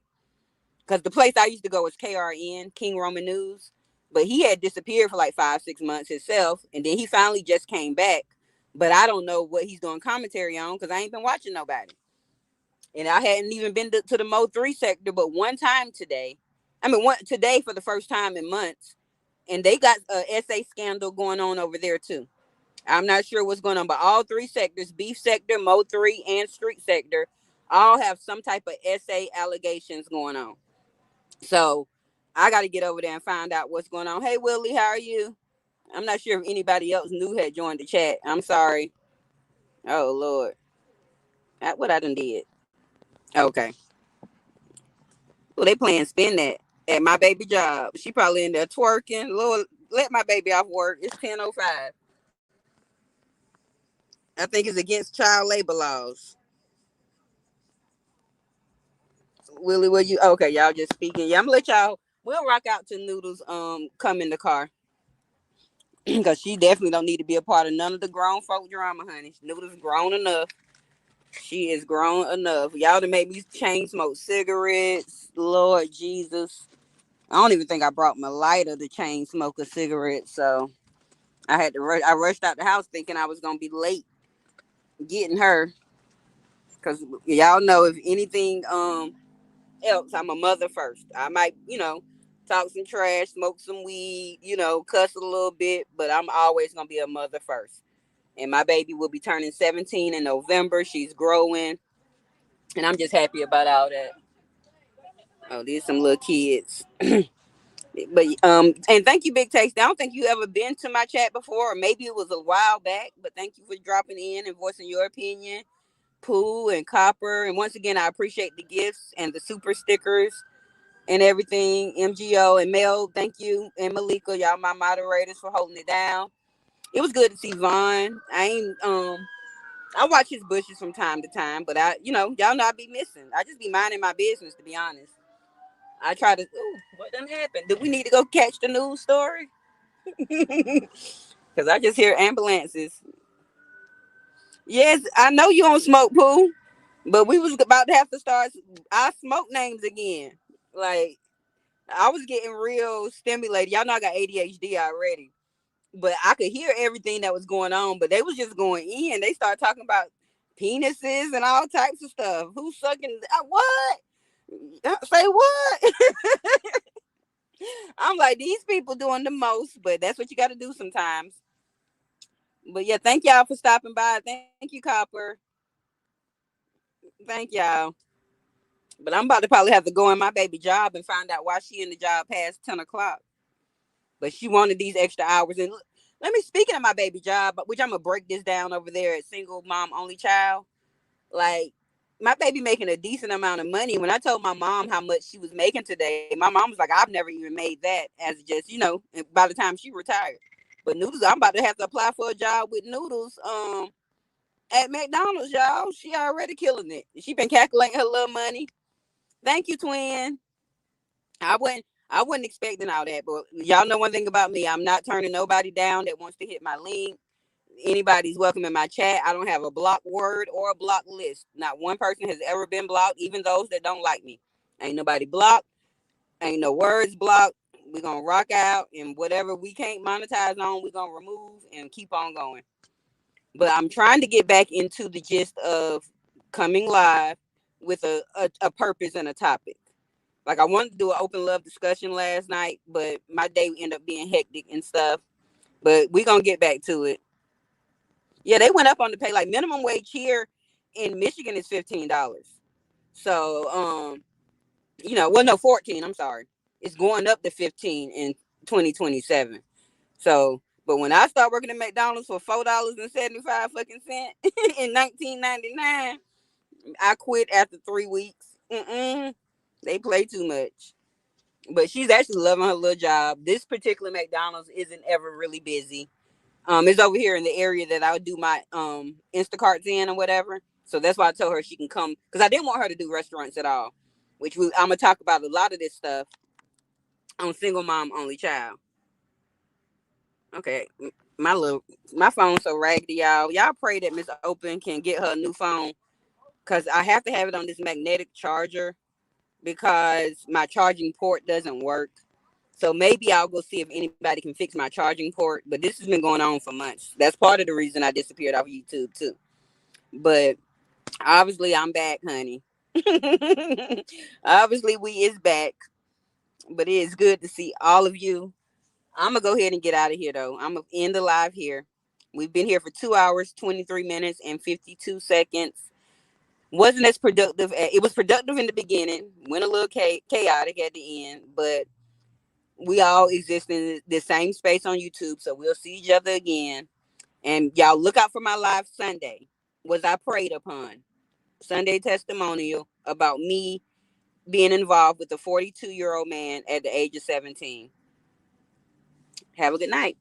Because the place I used to go was KRN, King Roman News. But he had disappeared for like 5-6 months himself. And then he finally just came back. But I don't know what he's doing commentary on because I ain't been watching nobody. And I hadn't even been to the Mo 3 sector, but one time today. Today for the first time in months. And they got a SA scandal going on over there too. I'm not sure what's going on, but all 3 sectors, beef sector, Mo 3, and street sector, all have some type of SA allegations going on. So I got to get over there and find out what's going on. Hey, Willie, how are you? I'm not sure if anybody else knew had joined the chat. I'm sorry. Oh, Lord. What I done did. Okay. Well, they playing spin that at my baby job. She probably in there twerking. Lord, let my baby off work. It's 10:05. I think it's against child labor laws. Willie, will you? Okay, y'all just speaking. Yeah, I'm gonna let y'all. We'll rock out to Noodles. Come in the car because she definitely don't need to be a part of none of the grown folk drama, honey. Noodles grown enough. She is grown enough. Y'all done made me chain smoke cigarettes. Lord Jesus, I don't even think I brought my lighter to chain smoke a cigarette. So I had to rush. I rushed out the house thinking I was gonna be late getting her because y'all know if anything else, I'm a mother first. I might, talk some trash, smoke some weed, cuss a little bit, but I'm always gonna be a mother first. And my baby will be turning 17 in November. She's growing, and I'm just happy about all that. Oh, these some little kids. But and thank you, Big Taste. I don't think you ever been to my chat before, or maybe it was a while back. But thank you for dropping in and voicing your opinion, Pooh and Copper. And once again, I appreciate the gifts and the super stickers and everything. MGO and Mel, thank you, and Malika, y'all my moderators for holding it down. It was good to see Vaughn. I watch his bushes from time to time, but y'all know I be missing. I just be minding my business, to be honest. I try to. Ooh, what done happened? Do we need to go catch the news story? Because I just hear ambulances. Yes, I know you don't smoke, Pooh, but we was about to have to start our smoke names again. Like, I was getting real stimulated. Y'all know I got ADHD already, but I could hear everything that was going on. But they was just going in. They started talking about penises and all types of stuff. Who's sucking? What? Say what? I'm like, these people doing the most, but that's what you got to do sometimes. But yeah, thank y'all for stopping by. Thank you, Copper. Thank y'all. But I'm about to probably have to go in my baby job and find out why she in the job past 10 o'clock. But she wanted these extra hours. And let me, speaking of my baby job, which I'm going to break this down over there at Single Mom Only Child. Like, my baby making a decent amount of money. When I told my mom how much she was making today, my mom was like, I've never even made that as just, by the time she retired. But Noodles, I'm about to have to apply for a job with Noodles at McDonald's, y'all. She already killing it. She been calculating her little money. Thank you, twin. I wasn't expecting all that, but y'all know one thing about me. I'm not turning nobody down that wants to hit my link. Anybody's welcome in my chat. I don't have a block word or a block list. Not one person has ever been blocked, even those that don't like me. Ain't nobody blocked. Ain't no words blocked. We're going to rock out, and whatever we can't monetize on, we're going to remove and keep on going. But I'm trying to get back into the gist of coming live with a purpose and a topic. Like I wanted to do an open love discussion last night, but my day ended up being hectic and stuff. But we gonna get back to it. Yeah, they went up on the pay. Like minimum wage here in Michigan is $15. So well, no, 14. I'm sorry. It's going up to 15 in 2027. So, but when I start working at McDonald's for $4.75 in 1999, I quit after 3 weeks. They play too much. But she's actually loving her little job. This particular McDonald's isn't ever really busy. It's over here in the area that I would do my Instacarts in or whatever. So that's why I told her she can come, because I didn't want her to do restaurants at all. Which I'm gonna talk about a lot of this stuff on Single Mom Only Child. Okay, my phone's so raggedy, y'all. Y'all pray that Miss Open can get her a new phone, because I have to have it on this magnetic charger because my charging port doesn't work. So maybe I'll go see if anybody can fix my charging port. But this has been going on for months. That's part of the reason I disappeared off YouTube too. But obviously I'm back, honey. Obviously we is back. But it is good to see all of you. I'm going to go ahead and get out of here, though. I'm going to end the live here. We've been here for 2 hours, 23 minutes, and 52 seconds. Wasn't as productive. It was productive in the beginning. Went a little chaotic at the end. But we all exist in the same space on YouTube. So we'll see each other again. And y'all look out for my live Sunday. Was I prayed upon? Sunday testimonial about me being involved with a 42-year-old man at the age of 17. Have a good night.